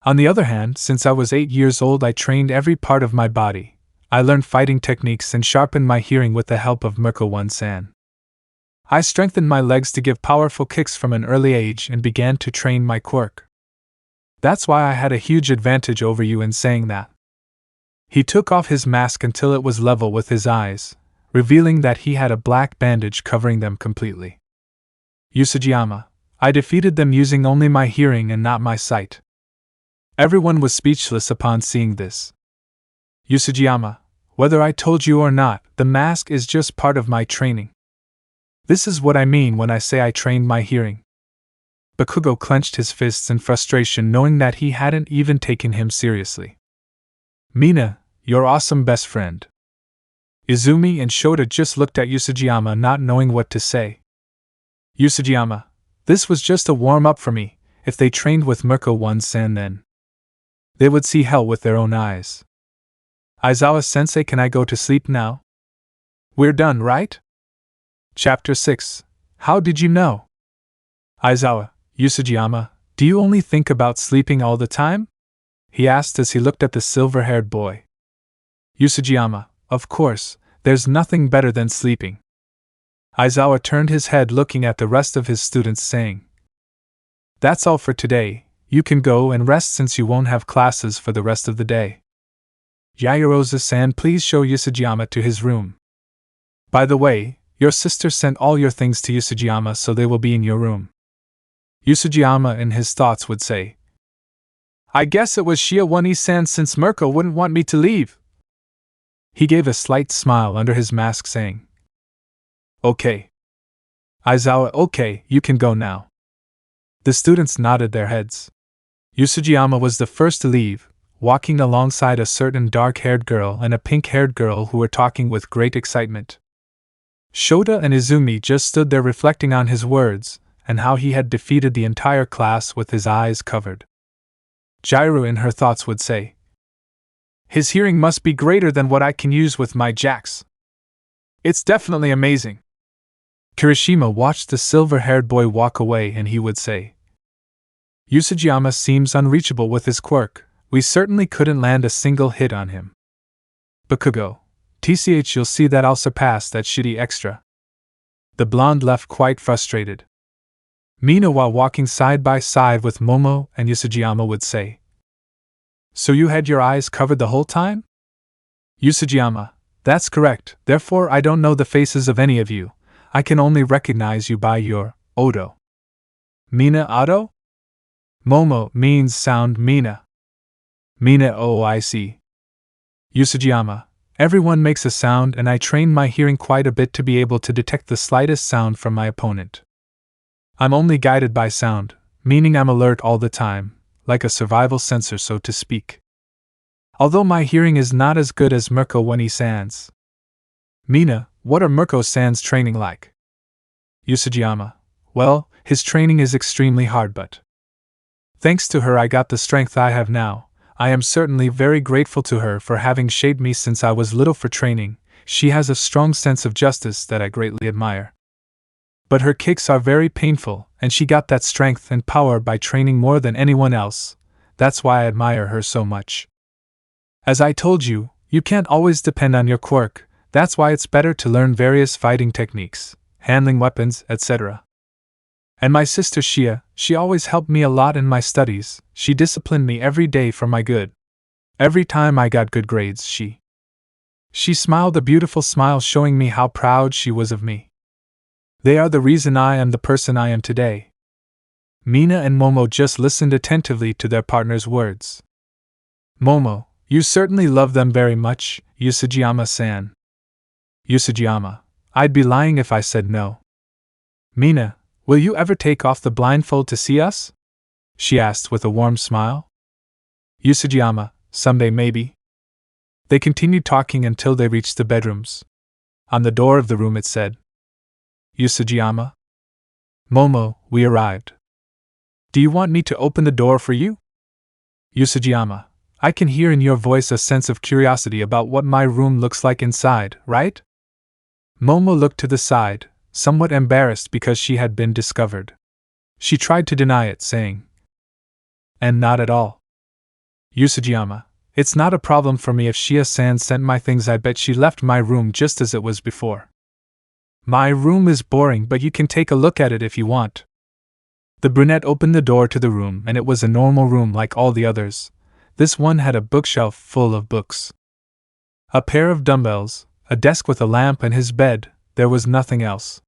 On the other hand, since I was 8 years old, I trained every part of my body. I learned fighting techniques and sharpened my hearing with the help of Mirko-san. I strengthened my legs to give powerful kicks from an early age and began to train my quirk. That's why I had a huge advantage over you in saying that." He took off his mask until it was level with his eyes, revealing that he had a black bandage covering them completely. "Yusujiyama, I defeated them using only my hearing and not my sight." Everyone was speechless upon seeing this. "Yusujiyama, whether I told you or not, the mask is just part of my training. This is what I mean when I say I trained my hearing." Bakugo clenched his fists in frustration, knowing that he hadn't even taken him seriously. "Mina, your awesome best friend." Izumi and Shota just looked at Yusujiyama, not knowing what to say. "Yusujiyama, this was just a warm-up for me. If they trained with Mirko-san, then they would see hell with their own eyes." Aizawa-sensei, can I go to sleep now? We're done, right? Chapter 6. How did you know? Aizawa, Usujiyama, do you only think about sleeping all the time? He asked as he looked at the silver-haired boy. Usujiyama, of course, there's nothing better than sleeping. Aizawa turned his head looking at the rest of his students saying, That's all for today, you can go and rest since you won't have classes for the rest of the day. Yaoyorozu-san, please show Usujiyama to his room. By the way, your sister sent all your things to Usujiyama so they will be in your room. Usujiyama in his thoughts would say, I guess it was Shiawani-san since Mirko wouldn't want me to leave. He gave a slight smile under his mask saying, Okay. Aizawa, okay, you can go now. The students nodded their heads. Usujiyama was the first to leave, walking alongside a certain dark-haired girl and a pink-haired girl who were talking with great excitement. Shota and Izumi just stood there reflecting on his words, and how he had defeated the entire class with his eyes covered. Jairu in her thoughts would say, His hearing must be greater than what I can use with my jacks. It's definitely amazing. Kirishima watched the silver-haired boy walk away and he would say, Usujiyama seems unreachable with his quirk, we certainly couldn't land a single hit on him. Bakugo, TCH, you'll see that I'll surpass that shitty extra. The blonde left quite frustrated. Mina, while walking side by side with Momo and Usujiyama, would say, So you had your eyes covered the whole time? Usujiyama, that's correct, therefore I don't know the faces of any of you, I can only recognize you by your odo. Mina odo? Momo means sound Mina. Mina, oh I see. Usujiyama, everyone makes a sound and I train my hearing quite a bit to be able to detect the slightest sound from my opponent. I'm only guided by sound, meaning I'm alert all the time, like a survival sensor so to speak. Although my hearing is not as good as Mirko-san's. Mina, what are Mirko-san's training like? Usujiyama, well, his training is extremely hard but thanks to her I got the strength I have now. I am certainly very grateful to her for having shaped me since I was little for training. She has a strong sense of justice that I greatly admire. But her kicks are very painful, and she got that strength and power by training more than anyone else. That's why I admire her so much. As I told you, you can't always depend on your quirk, that's why it's better to learn various fighting techniques, handling weapons, etc. And my sister Shia, she always helped me a lot in my studies, she disciplined me every day for my good. Every time I got good grades, she smiled a beautiful smile showing me how proud she was of me. They are the reason I am the person I am today. Mina and Momo just listened attentively to their partner's words. Momo, you certainly love them very much, Usujiyama-san. Usujiyama, I'd be lying if I said no. Mina, will you ever take off the blindfold to see us? She asked with a warm smile. Usujiyama, someday maybe. They continued talking until they reached the bedrooms. On the door of the room it said, Usujiyama? Momo, we arrived. Do you want me to open the door for you? Usujiyama, I can hear in your voice a sense of curiosity about what my room looks like inside, right? Momo looked to the side, somewhat embarrassed because she had been discovered. She tried to deny it, saying, And not at all. Usujiyama, it's not a problem for me if Shia-san sent my things. I bet she left my room just as it was before. My room is boring, but you can take a look at it if you want. The brunette opened the door to the room and it was a normal room like all the others. This one had a bookshelf full of books. A pair of dumbbells, a desk with a lamp and his bed, there was nothing else.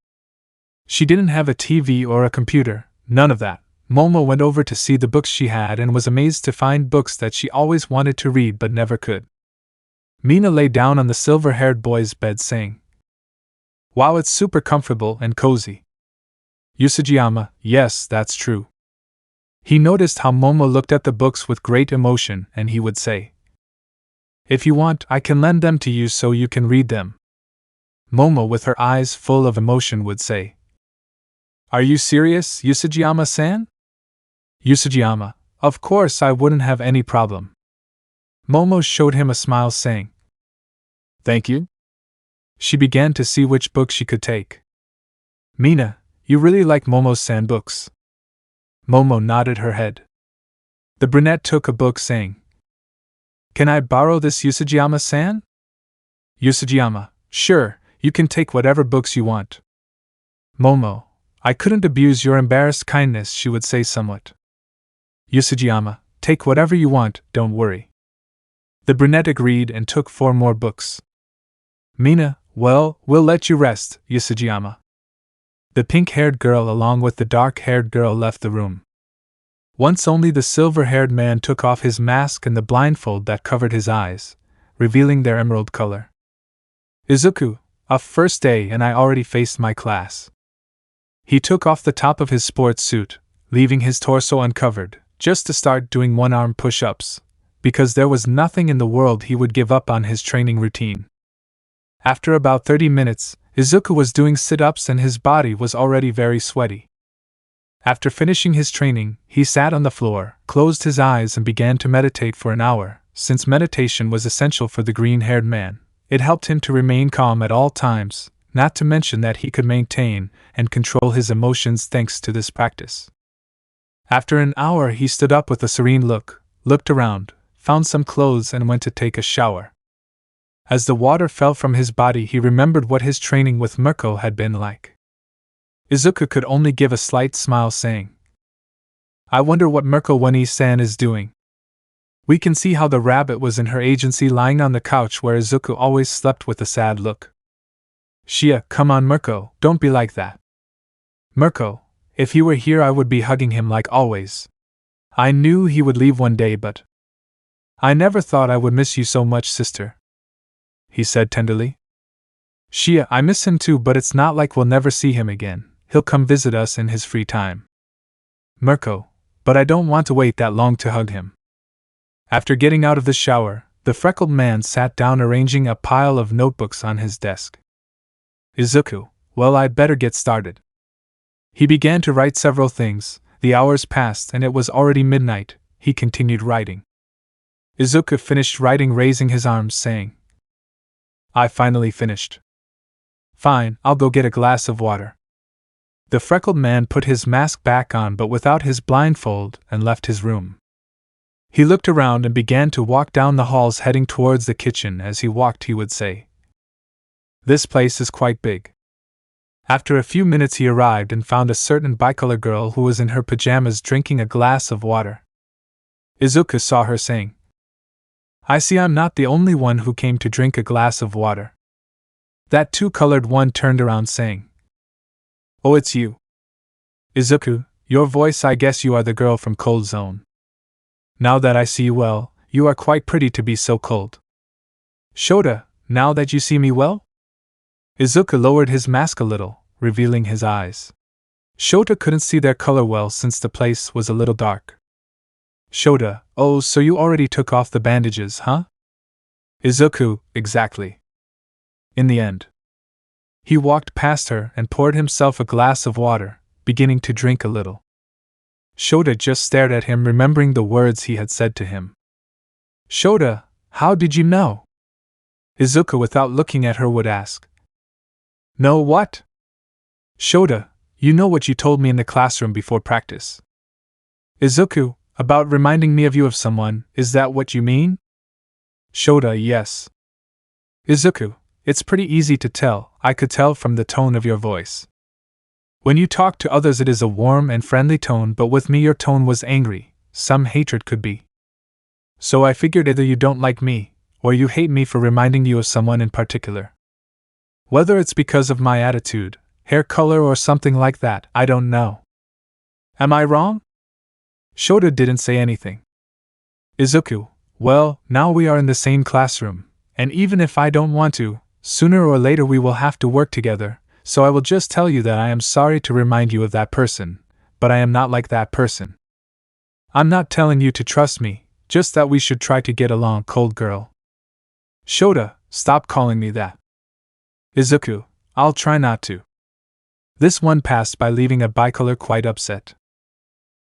She didn't have a TV or a computer, none of that. Momo went over to see the books she had and was amazed to find books that she always wanted to read but never could. Mina lay down on the silver-haired boy's bed saying, Wow, it's super comfortable and cozy. Usujiyama, yes, that's true. He noticed how Momo looked at the books with great emotion and he would say, If you want, I can lend them to you so you can read them. Momo, with her eyes full of emotion, would say, Are you serious, Usujiyama-san? Usujiyama, of course I wouldn't have any problem. Momo showed him a smile saying, Thank you. She began to see which book she could take. Mina, you really like Momo-san books. Momo nodded her head. The brunette took a book, saying, Can I borrow this, Usajiyama-san? Usajiyama, sure, you can take whatever books you want. Momo, I couldn't abuse your embarrassed kindness, she would say somewhat. Usajiyama, take whatever you want, don't worry. The brunette agreed and took 4 more books. Mina, well, we'll let you rest, Usajiyama. The pink-haired girl along with the dark-haired girl left the room. Once only the silver-haired man took off his mask and the blindfold that covered his eyes, revealing their emerald color. Izuku, a first day and I already faced my class. He took off the top of his sports suit, leaving his torso uncovered, just to start doing one-arm push-ups, because there was nothing in the world he would give up on his training routine. After about 30 minutes, Izuku was doing sit-ups and his body was already very sweaty. After finishing his training, he sat on the floor, closed his eyes and began to meditate for an hour. Since meditation was essential for the green-haired man, it helped him to remain calm at all times, not to mention that he could maintain and control his emotions thanks to this practice. After an hour he stood up with a serene look, looked around, found some clothes and went to take a shower. As the water fell from his body he remembered what his training with Mirko had been like. Izuku could only give a slight smile, saying, I wonder what Mirko Wani-san is doing. We can see how the rabbit was in her agency lying on the couch where Izuku always slept with a sad look. Shia, come on Mirko, don't be like that. Mirko, if he were here I would be hugging him like always. I knew he would leave one day but I never thought I would miss you so much, sister, he said tenderly. Shia, I miss him too, but it's not like we'll never see him again. He'll come visit us in his free time. Mirko, but I don't want to wait that long to hug him. After getting out of the shower, the freckled man sat down arranging a pile of notebooks on his desk. Izuku, well, I'd better get started. He began to write several things. The hours passed and it was already midnight. He continued writing. Izuku finished writing, raising his arms, saying, I finally finished. Fine, I'll go get a glass of water. The freckled man put his mask back on but without his blindfold and left his room. He looked around and began to walk down the halls heading towards the kitchen. As he walked he would say, This place is quite big. After a few minutes he arrived and found a certain bicolor girl who was in her pajamas drinking a glass of water. Izuku saw her, saying, I see I'm not the only one who came to drink a glass of water. That two-colored one turned around, saying, Oh, it's you. Izuku, your voice, I guess you are the girl from Cold Zone. Now that I see you well, you are quite pretty to be so cold. Shota, now that you see me well? Izuku lowered his mask a little, revealing his eyes. Shota couldn't see their color well since the place was a little dark. Shota, oh, so you already took off the bandages, huh? Izuku, exactly. In the end. He walked past her and poured himself a glass of water, beginning to drink a little. Shota just stared at him, remembering the words he had said to him. Shota, how did you know? Izuku, without looking at her, would ask. Know what? Shota, you know what you told me in the classroom before practice. Izuku, about reminding me of someone, is that what you mean? Shota, yes. Izuku, it's pretty easy to tell, I could tell from the tone of your voice. When you talk to others it is a warm and friendly tone, but with me your tone was angry, some hatred could be. So I figured either you don't like me, or you hate me for reminding you of someone in particular. Whether it's because of my attitude, hair color or something like that, I don't know. Am I wrong? Shota didn't say anything. Izuku, well, now we are in the same classroom, and even if I don't want to, sooner or later we will have to work together, so I will just tell you that I am sorry to remind you of that person, but I am not like that person. I'm not telling you to trust me, just that we should try to get along, cold girl. Shota, stop calling me that. Izuku, I'll try not to. This one passed by, leaving a bicolor quite upset.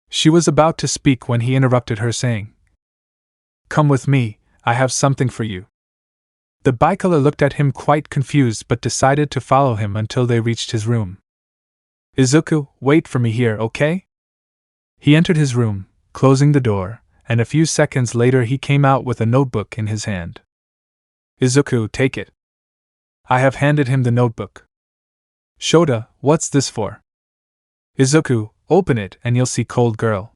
She was about to speak when he interrupted her, saying, Come with me, I have something for you. The bicolor looked at him quite confused but decided to follow him until they reached his room. Izuku, wait for me here, okay? He entered his room, closing the door, and a few seconds later he came out with a notebook in his hand. Izuku, take it. I have handed him the notebook. Shota, what's this for? Izuku, open it and you'll see cold girl.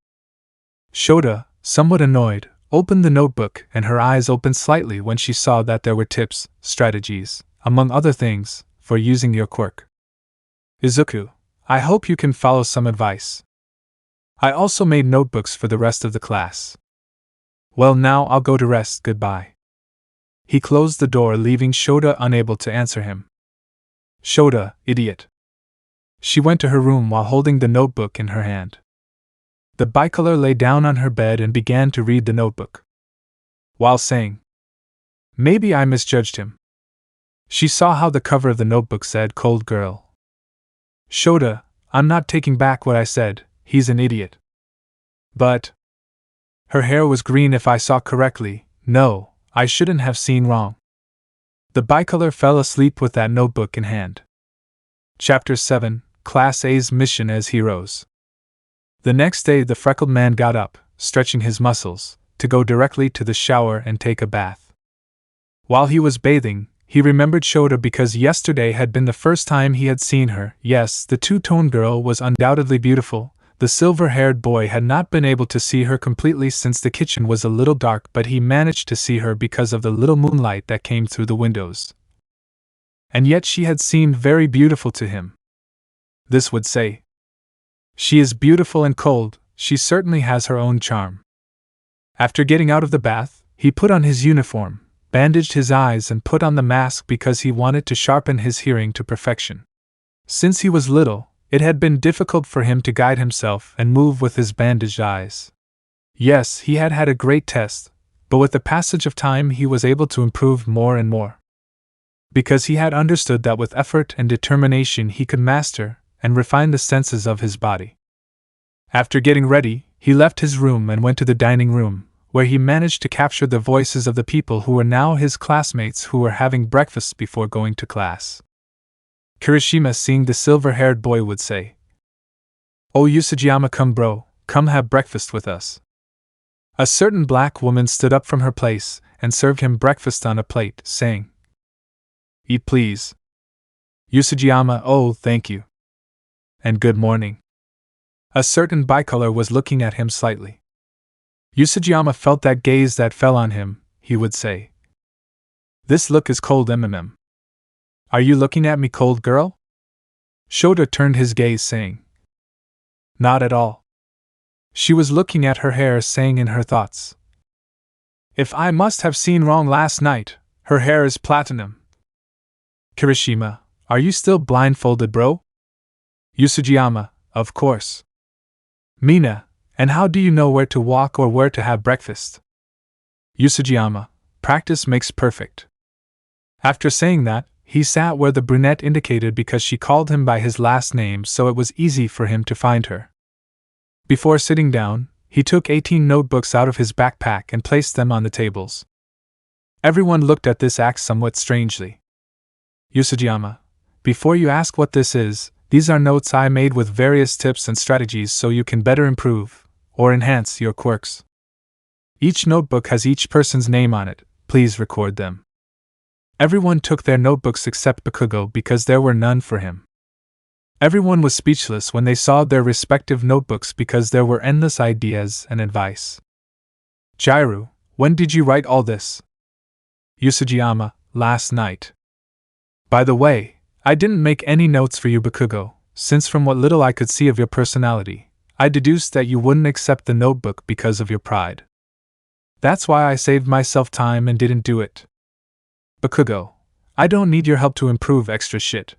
Shota, somewhat annoyed, opened the notebook and her eyes opened slightly when she saw that there were tips, strategies, among other things, for using your quirk. Izuku, I hope you can follow some advice. I also made notebooks for the rest of the class. Well, now I'll go to rest, goodbye. He closed the door, leaving Shota unable to answer him. Shota, idiot. She went to her room while holding the notebook in her hand. The bicolor lay down on her bed and began to read the notebook, while saying, maybe I misjudged him. She saw how the cover of the notebook said cold girl. Shota, I'm not taking back what I said, he's an idiot. But her hair was green if I saw correctly. No, I shouldn't have seen wrong. The bicolor fell asleep with that notebook in hand. Chapter 7, Class A's Mission as Heroes. The next day the freckled man got up, stretching his muscles, to go directly to the shower and take a bath. While he was bathing, he remembered Shota because yesterday had been the first time he had seen her. Yes, the two-tone girl was undoubtedly beautiful. The silver-haired boy had not been able to see her completely since the kitchen was a little dark, but he managed to see her because of the little moonlight that came through the windows. And yet she had seemed very beautiful to him. This would say, she is beautiful and cold, she certainly has her own charm. After getting out of the bath, he put on his uniform, bandaged his eyes and put on the mask because he wanted to sharpen his hearing to perfection. Since he was little, it had been difficult for him to guide himself and move with his bandaged eyes. Yes, he had had a great test, but with the passage of time he was able to improve more and more. Because he had understood that with effort and determination he could master and refine the senses of his body. After getting ready, he left his room and went to the dining room, where he managed to capture the voices of the people who were now his classmates who were having breakfast before going to class. Kirishima, seeing the silver-haired boy, would say, "Oh Yusujiyama, come bro, come have breakfast with us." A certain black woman stood up from her place and served him breakfast on a plate, saying, "Eat please." Yusujiyama, "Oh, thank you. And good morning." A certain bicolor was looking at him slightly. Yusujiyama felt that gaze that fell on him. He would say, "This look is cold, mm. Are you looking at me, cold girl?" Shota turned his gaze, saying, "Not at all." She was looking at her hair, saying in her thoughts, "If I must have seen wrong last night, her hair is platinum." Kirishima, "Are you still blindfolded, bro?" Yusujiyama, "Of course." Mina, "And how do you know where to walk or where to have breakfast?" Yusujiyama, "Practice makes perfect." After saying that, he sat where the brunette indicated because she called him by his last name, so it was easy for him to find her. Before sitting down, he took 18 notebooks out of his backpack and placed them on the tables. Everyone looked at this act somewhat strangely. Yusujiyama, "Before you ask what this is, these are notes I made with various tips and strategies so you can better improve or enhance your quirks. Each notebook has each person's name on it, please record them." Everyone took their notebooks except Bakugo because there were none for him. Everyone was speechless when they saw their respective notebooks because there were endless ideas and advice. "Jairu, when did you write all this?" Yusujiyama, "Last night. By the way, I didn't make any notes for you, Bakugo, since from what little I could see of your personality, I deduced that you wouldn't accept the notebook because of your pride. That's why I saved myself time and didn't do it. Bakugo, I don't need your help to improve extra shit."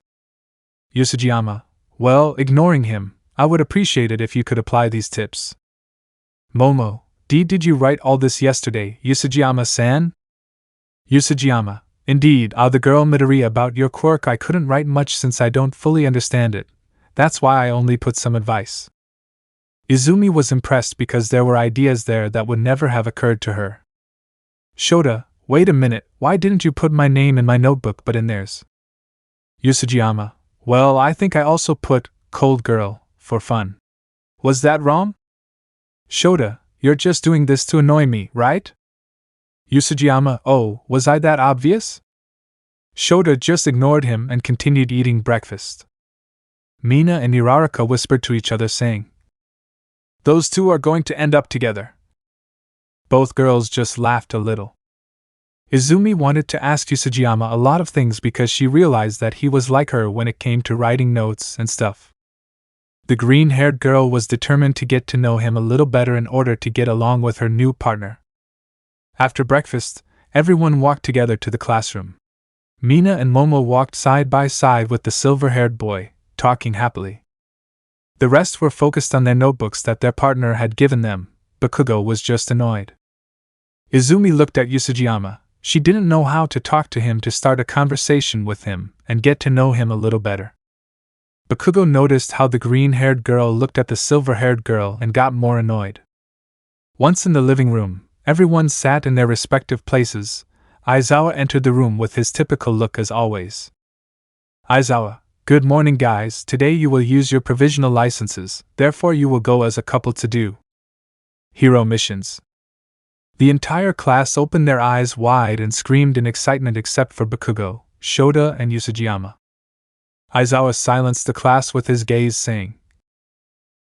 Yusujiyama, "Well, ignoring him, I would appreciate it if you could apply these tips." Momo, Did you write all this yesterday, Yusujiyama-san?" Yusujiyama, "Indeed, the girl Midori, about your quirk I couldn't write much since I don't fully understand it, that's why I only put some advice." Izumi was impressed because there were ideas there that would never have occurred to her. Shota, Wait a minute, why didn't you put my name in my notebook but in theirs? Yusujiyama, well, I think I also put cold girl for fun. Was that wrong? Shota, you're just doing this to annoy me, right? Yusujiyama, oh, was I that obvious? Shota just ignored him and continued eating breakfast. Mina and Iraraka whispered to each other, saying, "Those two are going to end up together." Both girls just laughed a little. Izumi wanted to ask Yusujiyama a lot of things because she realized that he was like her when it came to writing notes and stuff. The green-haired girl was determined to get to know him a little better in order to get along with her new partner. After breakfast, everyone walked together to the classroom. Mina and Momo walked side by side with the silver-haired boy, talking happily. The rest were focused on their notebooks that their partner had given them. Bakugo was just annoyed. Izumi looked at Yusujiyama. She didn't know how to talk to him to start a conversation with him and get to know him a little better. Bakugo noticed how the green-haired girl looked at the silver-haired girl and got more annoyed. Once in the living room, everyone sat in their respective places. Aizawa entered the room with his typical look as always. Aizawa, good morning guys, today you will use your provisional licenses, therefore you will go as a couple to do hero missions. The entire class opened their eyes wide and screamed in excitement except for Bakugo, Shota, and Yusujiyama. Aizawa silenced the class with his gaze, saying,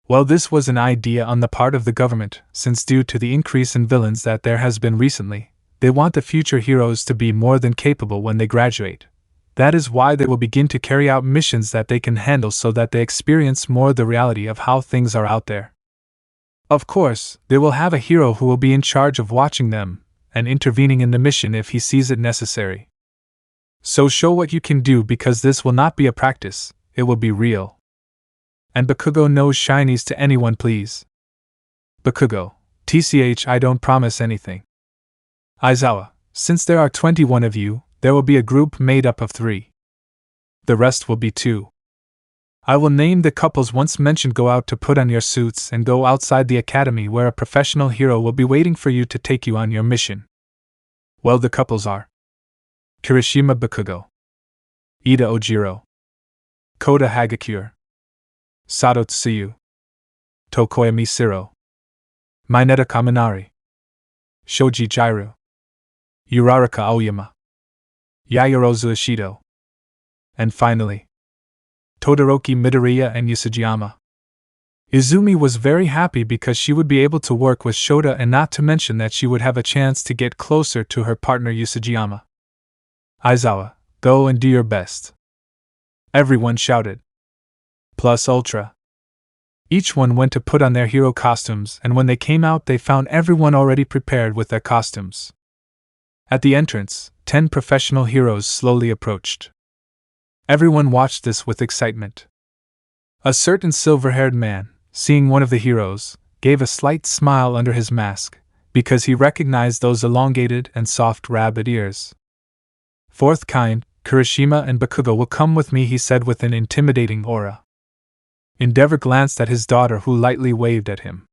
"Well, this was an idea on the part of the government, since due to the increase in villains that there has been recently, they want the future heroes to be more than capable when they graduate. That is why they will begin to carry out missions that they can handle so that they experience more the reality of how things are out there. Of course, they will have a hero who will be in charge of watching them and intervening in the mission if he sees it necessary. So show what you can do because this will not be a practice, it will be real. And Bakugo knows shinies to anyone, please." Bakugo, TCH, I don't promise anything. Aizawa, since there are 21 of you, there will be a group made up of 3. The rest will be 2. I will name the couples once mentioned. Go out to put on your suits and go outside the academy where a professional hero will be waiting for you to take you on your mission. Well, the couples are Kirishima Bakugo, Ida Ojiro, Kota Hagakure, Sato Tsuyu, Tokoyami Siro, Mineta Kaminari, Shoji Jairu, Uraraka Aoyama, Yayarozu Ishido, and finally, Todoroki Midoriya and Yusujiyama. Izumi was very happy because she would be able to work with Shota and not to mention that she would have a chance to get closer to her partner Yusujiyama. Aizawa, go and do your best. Everyone shouted. Plus Ultra. Each one went to put on their hero costumes, and when they came out they found everyone already prepared with their costumes. At the entrance, 10 professional heroes slowly approached. Everyone watched this with excitement. A certain silver-haired man, seeing one of the heroes, gave a slight smile under his mask, because he recognized those elongated and soft rabbit ears. "Fourth kind, Kirishima and Bakugo will come with me," he said with an intimidating aura. Endeavor glanced at his daughter, who lightly waved at him.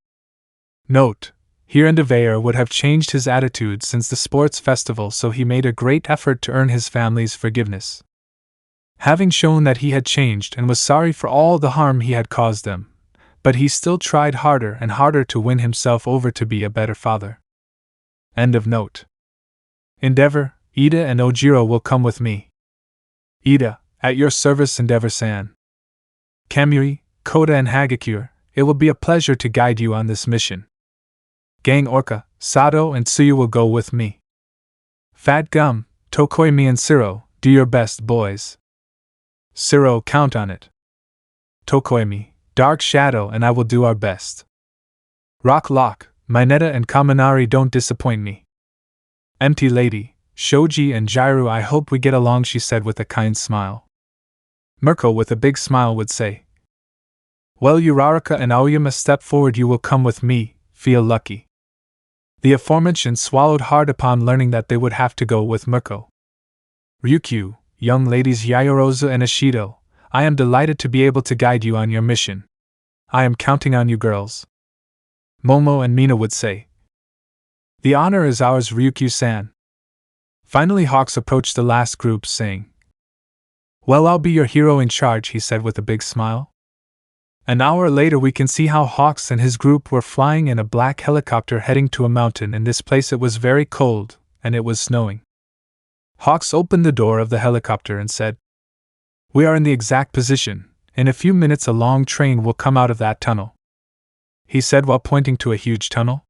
Note: here Endeavor would have changed his attitude since the sports festival, so he made a great effort to earn his family's forgiveness. Having shown that he had changed and was sorry for all the harm he had caused them, but he still tried harder and harder to win himself over to be a better father. End of note. Endeavor, Ida and Ojiro will come with me. Ida, at your service, Endeavor-san. Kamui, Kota and Hagakure, it will be a pleasure to guide you on this mission. Gang Orca, Sato and Tsuyu will go with me. Fat Gum, Tokoyami and Siro, do your best, boys. Siro, count on it. Tokoyami, Dark Shadow and I will do our best. Rock Lock, Mineta and Kaminari, don't disappoint me. Empty Lady, Shoji and Jairu, I hope we get along, she said with a kind smile. Mirko with a big smile would say, well, Uraraka and Aoyama, step forward, you will come with me, feel lucky. The aforementioned swallowed hard upon learning that they would have to go with Mirko. Ryukyu, young ladies Yayorozu and Ishido, I am delighted to be able to guide you on your mission. I am counting on you girls. Momo and Mina would say. The honor is ours, Ryukyu-san. Finally, Hawks approached the last group, saying, "Well, I'll be your hero in charge," he said with a big smile. An hour later, we can see how Hawks and his group were flying in a black helicopter heading to a mountain. In this place, it was very cold, and it was snowing. Hawks opened the door of the helicopter and said, "We are in the exact position. In a few minutes, a long train will come out of that tunnel," he said while pointing to a huge tunnel.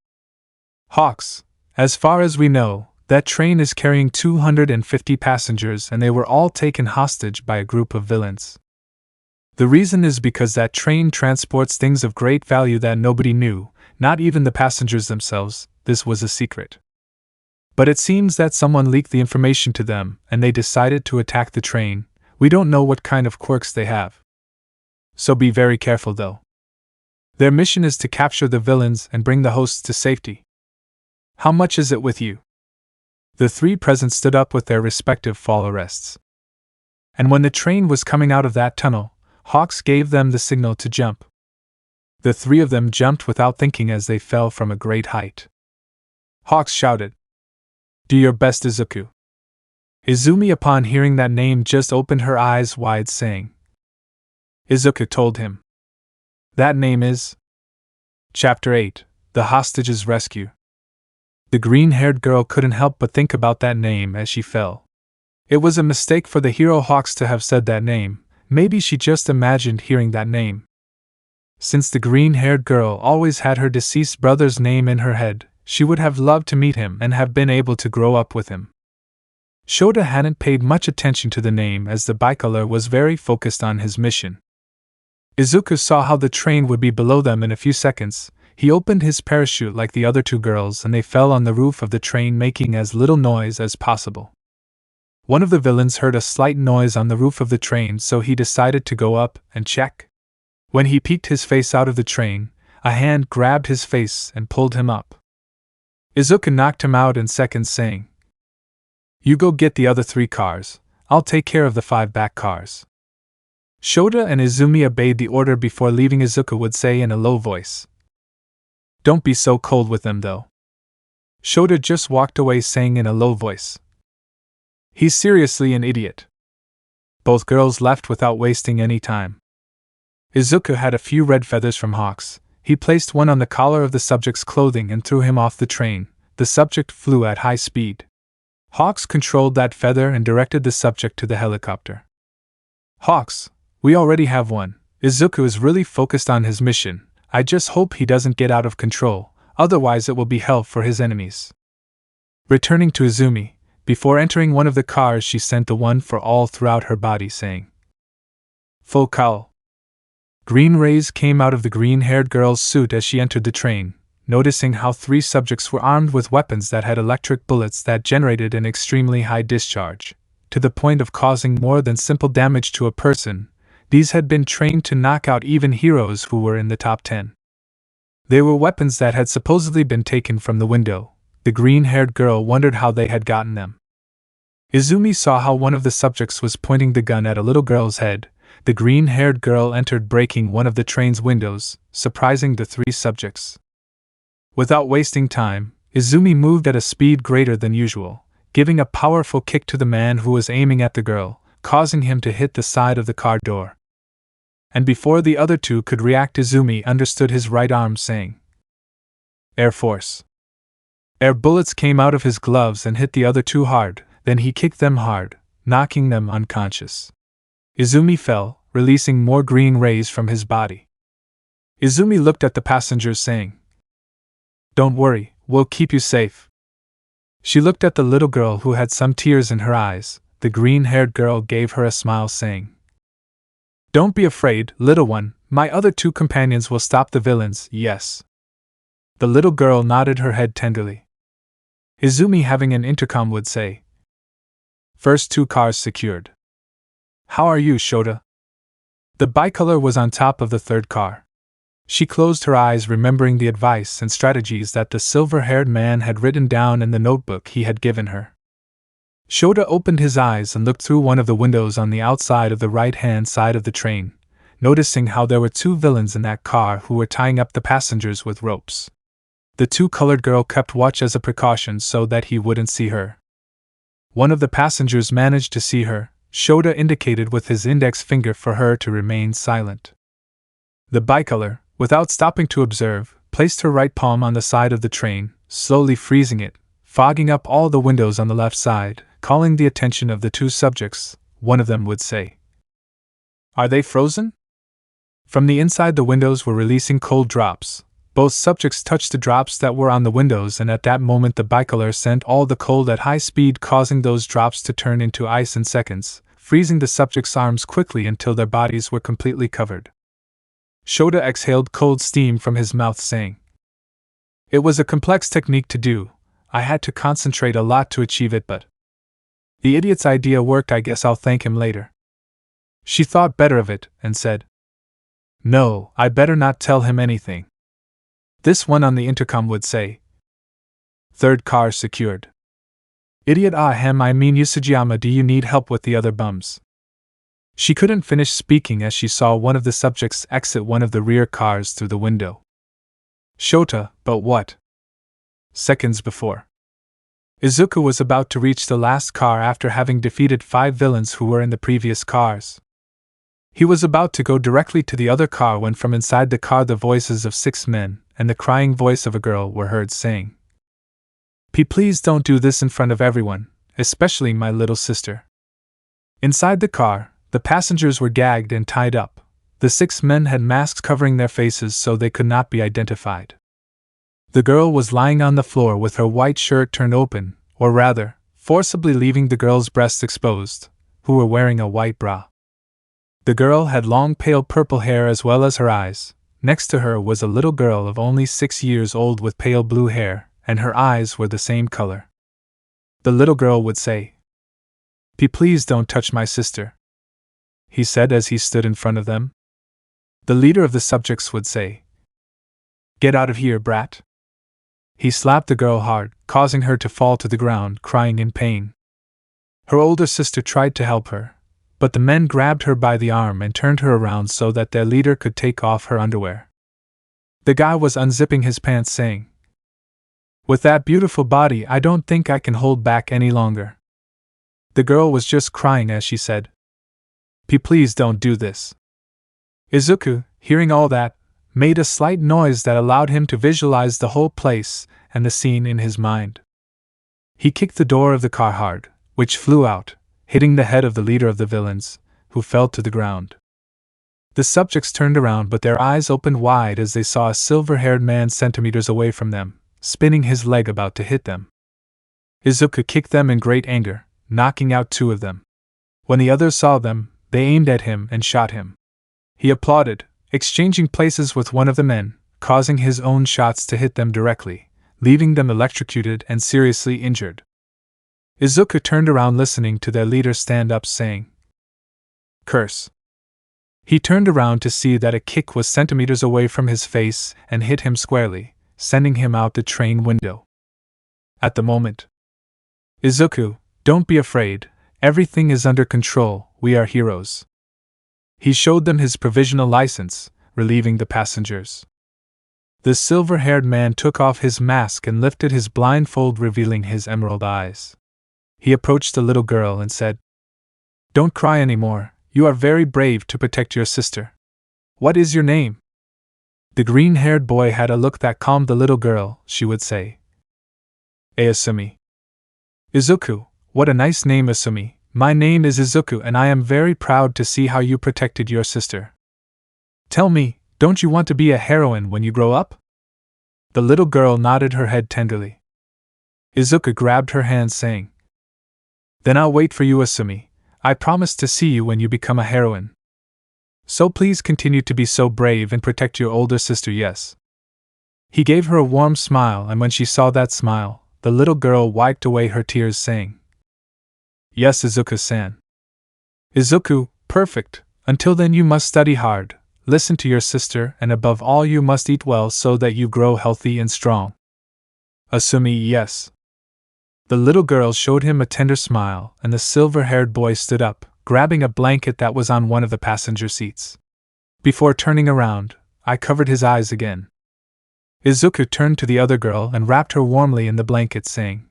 "Hawks, as far as we know, that train is carrying 250 passengers, and they were all taken hostage by a group of villains. The reason is because that train transports things of great value that nobody knew, not even the passengers themselves. This was a secret. But it seems that someone leaked the information to them, and they decided to attack the train. We don't know what kind of quirks they have. So be very careful, though. Their mission is to capture the villains and bring the hosts to safety. How much is it with you?" The three present stood up with their respective fall arrests. And when the train was coming out of that tunnel, Hawks gave them the signal to jump. The three of them jumped without thinking as they fell from a great height. Hawks shouted, "Do your best, Izuku." Izumi, upon hearing that name, just opened her eyes wide, saying, Izuku told him. That name is... Chapter 8, The Hostage's Rescue. The green-haired girl couldn't help but think about that name as she fell. It was a mistake for the hero Hawks to have said that name. Maybe she just imagined hearing that name. Since the green-haired girl always had her deceased brother's name in her head, she would have loved to meet him and have been able to grow up with him. Shota hadn't paid much attention to the name as the bicolor was very focused on his mission. Izuku saw how the train would be below them in a few seconds. He opened his parachute like the other two girls and they fell on the roof of the train, making as little noise as possible. One of the villains heard a slight noise on the roof of the train, so he decided to go up and check. When he peeked his face out of the train, a hand grabbed his face and pulled him up. Izuku knocked him out in seconds, saying, "You go get the other 3 cars, I'll take care of the 5 back cars." Shota and Izumi obeyed the order. Before leaving, Izuku would say in a low voice, "Don't be so cold with them, though." Shota just walked away, saying in a low voice, "He's seriously an idiot." Both girls left without wasting any time. Izuku had a few red feathers from Hawks. He placed one on the collar of the subject's clothing and threw him off the train. The subject flew at high speed. Hawks controlled that feather and directed the subject to the helicopter. "Hawks, we already have one. Izuku is really focused on his mission. I just hope he doesn't get out of control, otherwise it will be hell for his enemies." Returning to Izumi, before entering one of the cars, she sent the one for all throughout her body, saying, "Full cowl." Green rays came out of the green-haired girl's suit as she entered the train, noticing how 3 subjects were armed with weapons that had electric bullets that generated an extremely high discharge, to the point of causing more than simple damage to a person. These had been trained to knock out even heroes who were in the top 10. They were weapons that had supposedly been taken from the window. The green-haired girl wondered how they had gotten them. Izumi saw how one of the subjects was pointing the gun at a little girl's head. The green-haired girl entered, breaking one of the train's windows, surprising the 3 subjects. Without wasting time, Izumi moved at a speed greater than usual, giving a powerful kick to the man who was aiming at the girl, causing him to hit the side of the car door. And before the other 2 could react, Izumi understood his right arm, saying, "Air Force." Air bullets came out of his gloves and hit the other 2 hard, then he kicked them hard, knocking them unconscious. Izumi fell, releasing more green rays from his body. Izumi looked at the passengers, saying, "Don't worry, we'll keep you safe." She looked at the little girl who had some tears in her eyes. The green-haired girl gave her a smile, saying, "Don't be afraid, little one, my other 2 companions will stop the villains, yes." The little girl nodded her head tenderly. Izumi, having an intercom, would say, "First 2 cars secured. How are you, Shota?" The bicolor was on top of the 3rd car. She closed her eyes, remembering the advice and strategies that the silver-haired man had written down in the notebook he had given her. Shota opened his eyes and looked through one of the windows on the outside of the right-hand side of the train, noticing how there were 2 villains in that car who were tying up the passengers with ropes. The 2-colored girl kept watch as a precaution so that he wouldn't see her. One of the passengers managed to see her. Shota indicated with his index finger for her to remain silent. The bicolor, without stopping to observe, placed her right palm on the side of the train, slowly freezing it, fogging up all the windows on the left side, calling the attention of the two subjects. One of them would say, "Are they frozen?" From the inside the windows were releasing cold drops. Both subjects touched the drops that were on the windows, and at that moment the bicolor sent all the cold at high speed, causing those drops to turn into ice in seconds, freezing the subjects' arms quickly until their bodies were completely covered. Shota exhaled cold steam from his mouth, saying, "It was a complex technique to do. I had to concentrate a lot to achieve it, but the idiot's idea worked. I guess I'll thank him later." She thought better of it, and said, "No, I better not tell him anything." This one on the intercom would say, "Third car secured." "Idiot, I mean Yusujiyama, do you need help with the other bums?" She couldn't finish speaking as she saw one of the subjects exit one of the rear cars through the window. Shota, but what? Seconds before, Izuku was about to reach the last car after having defeated 5 villains who were in the previous cars. He was about to go directly to the other car when from inside the car the voices of 6 men and the crying voice of a girl were heard saying, Please don't do this in front of everyone, especially my little sister." Inside the car, the passengers were gagged and tied up. The 6 men had masks covering their faces so they could not be identified. The girl was lying on the floor with her white shirt turned open, or rather, forcibly leaving the girl's breasts exposed, who were wearing a white bra. The girl had long pale purple hair as well as her eyes. Next to her was a little girl of only 6 years old with pale blue hair, and her eyes were the same color. The little girl would say, Please don't touch my sister," he said as he stood in front of them. The leader of the subjects would say, "Get out of here, brat." He slapped the girl hard, causing her to fall to the ground, crying in pain. Her older sister tried to help her, but the men grabbed her by the arm and turned her around so that their leader could take off her underwear. The guy was unzipping his pants, saying, "With that beautiful body, I don't think I can hold back any longer." The girl was just crying as she said, Please don't do this." Izuku, hearing all that, made a slight noise that allowed him to visualize the whole place and the scene in his mind. He kicked the door of the car hard, which flew out, hitting the head of the leader of the villains, who fell to the ground. The subjects turned around, but their eyes opened wide as they saw a silver-haired man centimeters away from them, spinning his leg about to hit them. Izuku kicked them in great anger, knocking out 2 of them. When the others saw them, they aimed at him and shot him. He applauded, exchanging places with one of the men, causing his own shots to hit them directly, leaving them electrocuted and seriously injured. Izuku turned around listening to their leader stand up saying, "Curse." He turned around to see that a kick was centimeters away from his face and hit him squarely, sending him out the train window. At the moment, "Izuku, don't be afraid, everything is under control, we are heroes." He showed them his provisional license, relieving the passengers. The silver-haired man took off his mask and lifted his blindfold, revealing his emerald eyes. He approached the little girl and said, "Don't cry anymore, you are very brave to protect your sister. What is your name?" The green-haired boy had a look that calmed the little girl. She would say, "Asumi." "Izuku, what a nice name, Asumi. My name is Izuku and I am very proud to see how you protected your sister. Tell me, don't you want to be a heroine when you grow up?" The little girl nodded her head tenderly. Izuku grabbed her hand, saying, "Then I'll wait for you, Asumi. I promise to see you when you become a heroine. So please continue to be so brave and protect your older sister, yes." He gave her a warm smile, and when she saw that smile, the little girl wiped away her tears, saying, "Yes, Izuku-san." "Izuku, perfect. Until then you must study hard, listen to your sister, and above all you must eat well so that you grow healthy and strong." "Asumi, yes." The little girl showed him a tender smile, and the silver-haired boy stood up, grabbing a blanket that was on one of the passenger seats. Before turning around, I covered his eyes again. Izuku turned to the other girl and wrapped her warmly in the blanket, saying,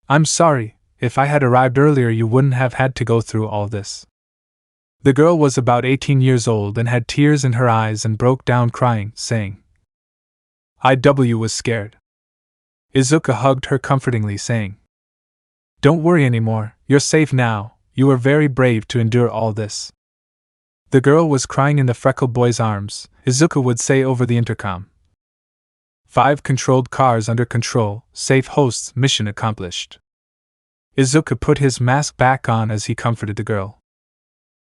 "I'm sorry, If I had arrived earlier, you wouldn't have had to go through all this. The girl was about 18 years old and had tears in her eyes and broke down crying, saying, "I was scared." Izuku hugged her comfortingly, saying, "Don't worry anymore, you're safe now, you were very brave to endure all this." The girl was crying in the freckled boy's arms. Izuku would say over the intercom, "5 controlled cars under control, safe hosts, mission accomplished." Izuku put his mask back on as he comforted the girl.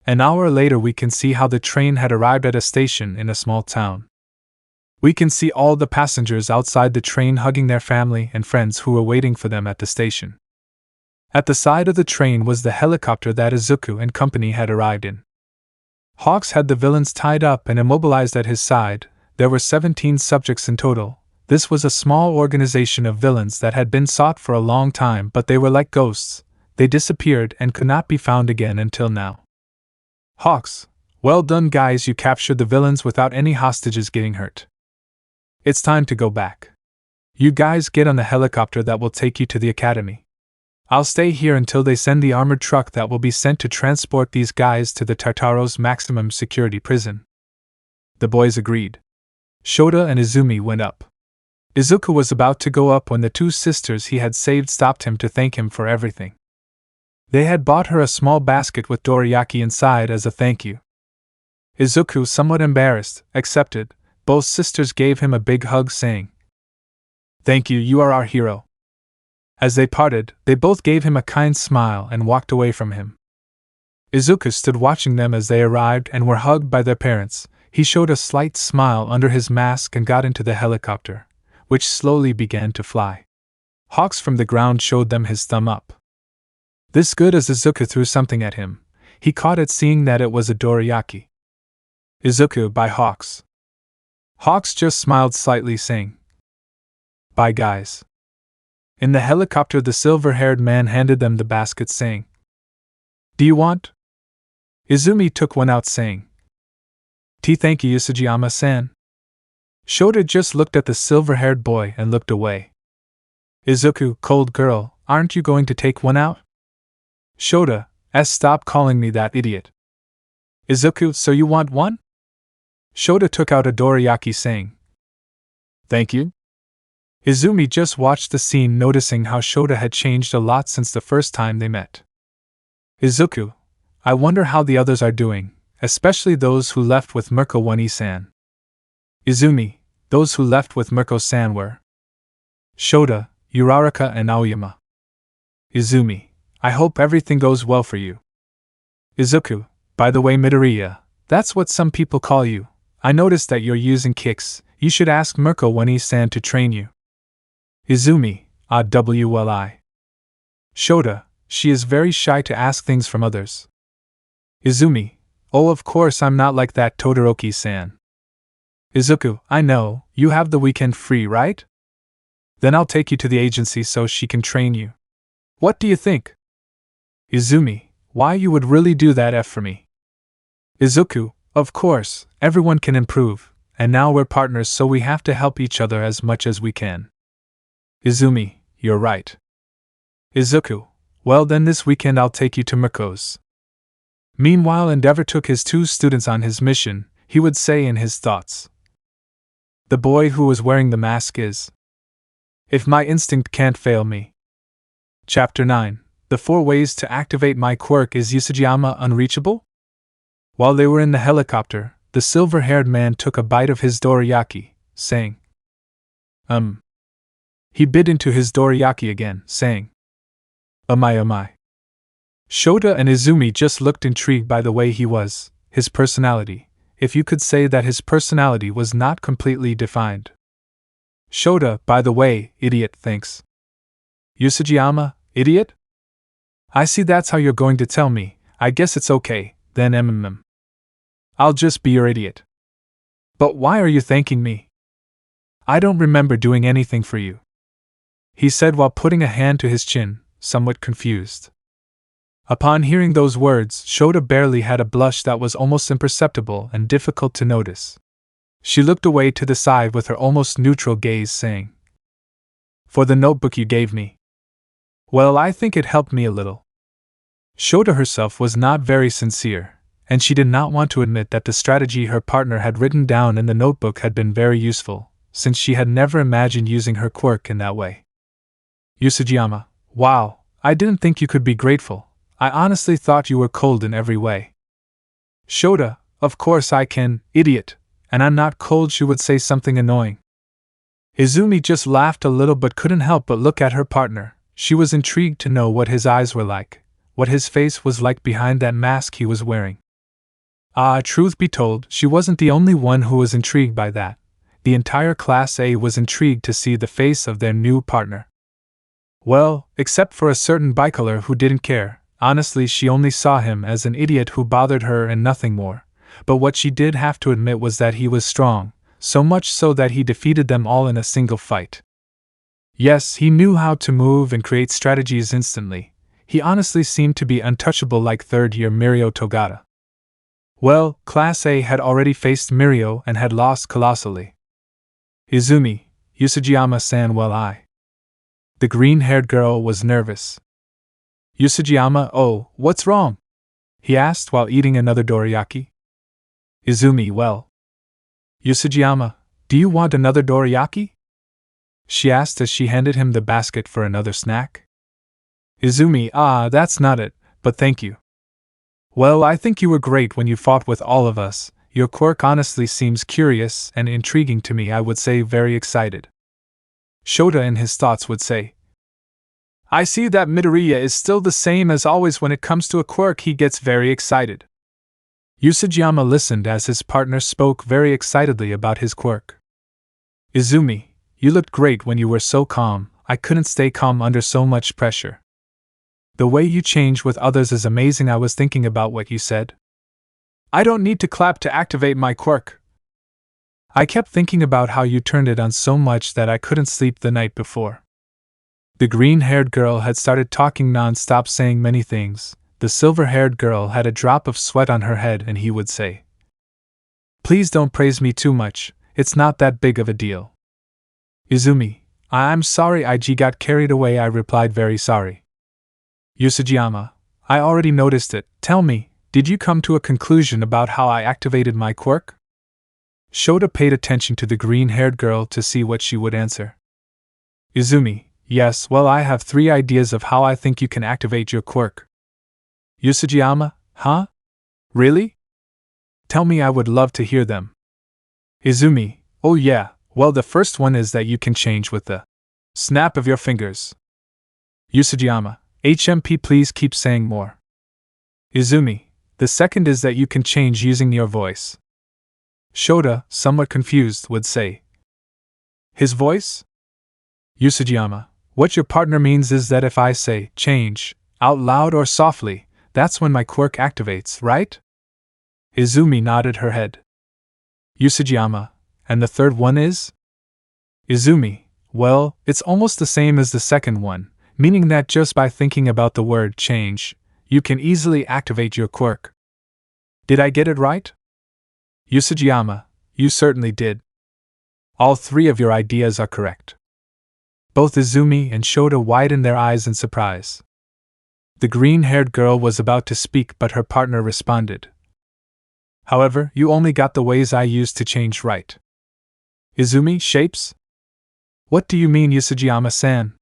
An hour later, we can see how the train had arrived at a station in a small town. We can see all the passengers outside the train hugging their family and friends who were waiting for them at the station. At the side of the train was the helicopter that Izuku and company had arrived in. Hawks had the villains tied up and immobilized at his side. There were 17 subjects in total. This was a small organization of villains that had been sought for a long time, but they were like ghosts. They disappeared and could not be found again until now. Hawks, well done guys, you captured the villains without any hostages getting hurt. It's time to go back. You guys get on the helicopter that will take you to the academy. I'll stay here until they send the armored truck that will be sent to transport these guys to the Tartaro's maximum security prison. The boys agreed. Shota and Izumi went up. Izuku was about to go up when the 2 sisters he had saved stopped him to thank him for everything. They had bought her a small basket with dorayaki inside as a thank you. Izuku, somewhat embarrassed, accepted. Both sisters gave him a big hug, saying, "Thank you, you are our hero." As they parted, they both gave him a kind smile and walked away from him. Izuku stood watching them as they arrived and were hugged by their parents. He showed a slight smile under his mask and got into the helicopter, which slowly began to fly. Hawks from the ground showed them his thumb up. This good as Izuku threw something at him. He caught it, seeing that it was a dorayaki. Izuku by Hawks. Hawks just smiled slightly, saying, "Bye guys." In the helicopter, the silver-haired man handed them the basket, saying, "Do you want?" Izumi took one out, saying, "Thank you, Isujiyama-san." Shota just looked at the silver-haired boy and looked away. "Izuku, cold girl, aren't you going to take one out?" Shota, stop calling me that, idiot. Izuku, so you want one? Shota took out a dorayaki, saying, "Thank you." Izumi just watched the scene, noticing how Shota had changed a lot since the first time they met. Izuku, I wonder how the others are doing, especially those who left with Mirko One-san. Izumi, those who left with Mirko-san were Shota, Uraraka and Aoyama. Izumi, I hope everything goes well for you. Izuku, by the way, Midoriya, that's what some people call you. I noticed that you're using kicks. You should ask Mirko One-san to train you. Izumi, WLI. Shota, she is very shy to ask things from others. Izumi, oh, of course I'm not like that, Todoroki-san. Izuku, I know, you have the weekend free, right? Then I'll take you to the agency so she can train you. What do you think? Izumi, why you would really do that for me? Izuku, of course, everyone can improve, and now we're partners, so we have to help each other as much as we can. Izumi, you're right. Izuku, well then this weekend I'll take you to Mirko's. Meanwhile, Endeavor took his 2 students on his mission. He would say in his thoughts, "The boy who was wearing the mask is. If my instinct can't fail me." Chapter 9. The 4 ways to activate my quirk. Is Isujiyama unreachable? While they were in the helicopter, the silver-haired man took a bite of his dorayaki, saying, He bit into his dorayaki again, saying, Oh my. Shota and Izumi just looked intrigued by the way he was, his personality, if you could say that his personality was not completely defined. Shota, by the way, idiot, thanks. Isujiyama, idiot? I see that's how you're going to tell me. I guess it's okay, then I'll just be your idiot. But why are you thanking me? I don't remember doing anything for you, he said while putting a hand to his chin, somewhat confused. Upon hearing those words, Shota barely had a blush that was almost imperceptible and difficult to notice. She looked away to the side with her almost neutral gaze, saying, For the notebook you gave me. Well, I think it helped me a little. Shota herself was not very sincere, and she did not want to admit that the strategy her partner had written down in the notebook had been very useful, since she had never imagined using her quirk in that way. Yusujiyama, wow, I didn't think you could be grateful. I honestly thought you were cold in every way. Shota, of course I can, idiot, and I'm not cold, she would say something annoying. Izumi just laughed a little but couldn't help but look at her partner. She was intrigued to know what his eyes were like, what his face was like behind that mask he was wearing. Truth be told, she wasn't the only one who was intrigued by that. The entire Class A was intrigued to see the face of their new partner. Well, except for a certain bicolor who didn't care. Honestly, she only saw him as an idiot who bothered her and nothing more. But what she did have to admit was that he was strong, so much so that he defeated them all in a single fight. Yes, he knew how to move and create strategies instantly. He honestly seemed to be untouchable like third-year Mirio Togata. Well, Class A had already faced Mirio and had lost colossally. Izumi, Yusujiyama-san, The green-haired girl was nervous. Yusujiyama, oh, what's wrong? He asked while eating another dorayaki. Izumi, well. Yusujiyama, do you want another dorayaki? She asked as she handed him the basket for another snack. Izumi, that's not it, but thank you. Well, I think you were great when you fought with all of us. Your quirk honestly seems curious and intriguing to me, I would say very excited. Shota in his thoughts would say, I see that Midoriya is still the same as always when it comes to a quirk, he gets very excited. Yusujiyama listened as his partner spoke very excitedly about his quirk. Izumi, you looked great when you were so calm. I couldn't stay calm under so much pressure. The way you change with others is amazing. I was thinking about what you said. I don't need to clap to activate my quirk. I kept thinking about how you turned it on so much that I couldn't sleep the night before. The green-haired girl had started talking non-stop, saying many things. The silver-haired girl had a drop of sweat on her head and he would say, Please don't praise me too much, it's not that big of a deal. Izumi, I'm sorry, I got carried away, I replied, very sorry. Yusujiyama, I already noticed it. Tell me, did you come to a conclusion about how I activated my quirk? Shota paid attention to the green-haired girl to see what she would answer. Izumi, yes, well, I have 3 ideas of how I think you can activate your quirk. Yusujiyama, huh? Really? Tell me, I would love to hear them. Izumi, oh yeah, well, the first one is that you can change with the snap of your fingers. Yusujiyama, HMP, please keep saying more. Izumi, the second is that you can change using your voice. Shota, somewhat confused, would say, his voice? Yusujiyama, what your partner means is that if I say change out loud or softly, that's when my quirk activates, right? Izumi nodded her head. Yusujiyama, and the third one is? Izumi, well, it's almost the same as the second one, meaning that just by thinking about the word change, you can easily activate your quirk. Did I get it right? Yusujiyama, you certainly did. All 3 of your ideas are correct. Both Izumi and Shota widened their eyes in surprise. The green-haired girl was about to speak, but her partner responded. However, you only got the ways I used to change right. Izumi, shapes? What do you mean, Yusujiyama-san?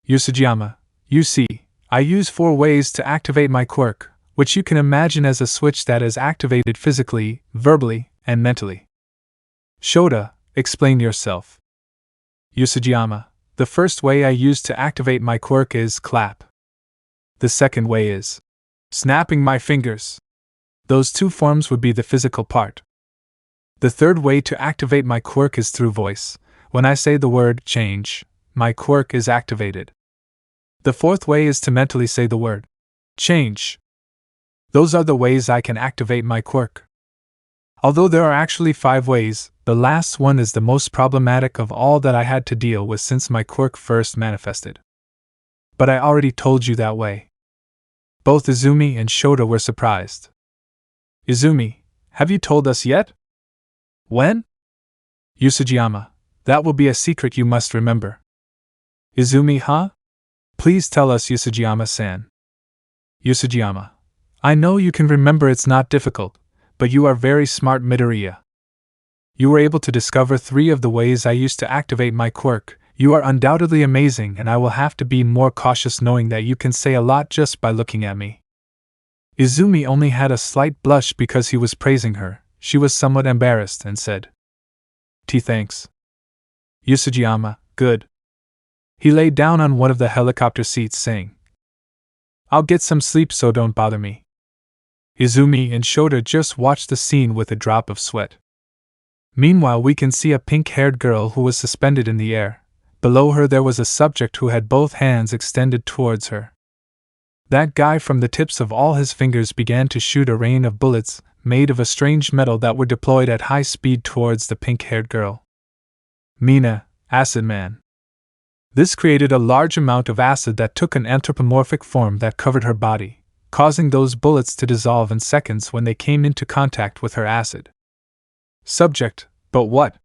Yusujiyama, you see, I use 4 ways to activate my quirk, which you can imagine as a switch that is activated physically, verbally, and mentally. Shota, explain yourself. Yusujiyama, the first way I use to activate my quirk is clap. The second way is snapping my fingers. Those 2 forms would be the physical part. The third way to activate my quirk is through voice. When I say the word change, my quirk is activated. The fourth way is to mentally say the word change. Those are the ways I can activate my quirk. Although there are actually 5 ways, the last one is the most problematic of all that I had to deal with since my quirk first manifested. But I already told you that way. Both Izumi and Shota were surprised. Izumi, have you told us yet? When? Yusujiyama, that will be a secret, you must remember. Izumi, huh? Please tell us, Yusujiyama-san. Yusujiyama. I know you can remember, it's not difficult, but you are very smart, Midoriya. You were able to discover 3 of the ways I used to activate my quirk. You are undoubtedly amazing, and I will have to be more cautious knowing that you can say a lot just by looking at me. Izumi only had a slight blush because he was praising her. She was somewhat embarrassed and said, Thanks. Yusujiyama, good. He lay down on one of the helicopter seats saying, I'll get some sleep, so don't bother me. Izumi and Shota just watched the scene with a drop of sweat. Meanwhile, we can see a pink-haired girl who was suspended in the air. Below her there was a subject who had both hands extended towards her. That guy, from the tips of all his fingers, began to shoot a rain of bullets made of a strange metal that were deployed at high speed towards the pink-haired girl. Mina, Acid Man. This created a large amount of acid that took an anthropomorphic form that covered her body, causing those bullets to dissolve in seconds when they came into contact with her acid. Subject, but what?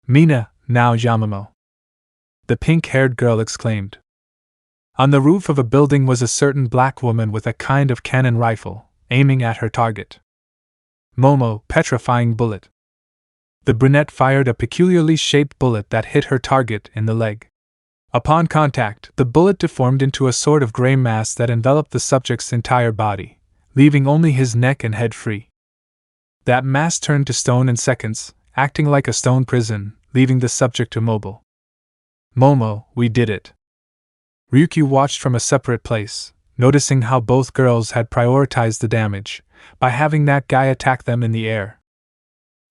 Mina, now Yamamo. The pink-haired girl exclaimed. On the roof of a building was a certain black woman with a kind of cannon rifle, aiming at her target. Momo, petrifying bullet. The brunette fired a peculiarly shaped bullet that hit her target in the leg. Upon contact, the bullet deformed into a sort of gray mass that enveloped the subject's entire body, leaving only his neck and head free. That mass turned to stone in seconds, acting like a stone prison, leaving the subject immobile. Momo, we did it. Ryukyu watched from a separate place, noticing how both girls had prioritized the damage by having that guy attack them in the air.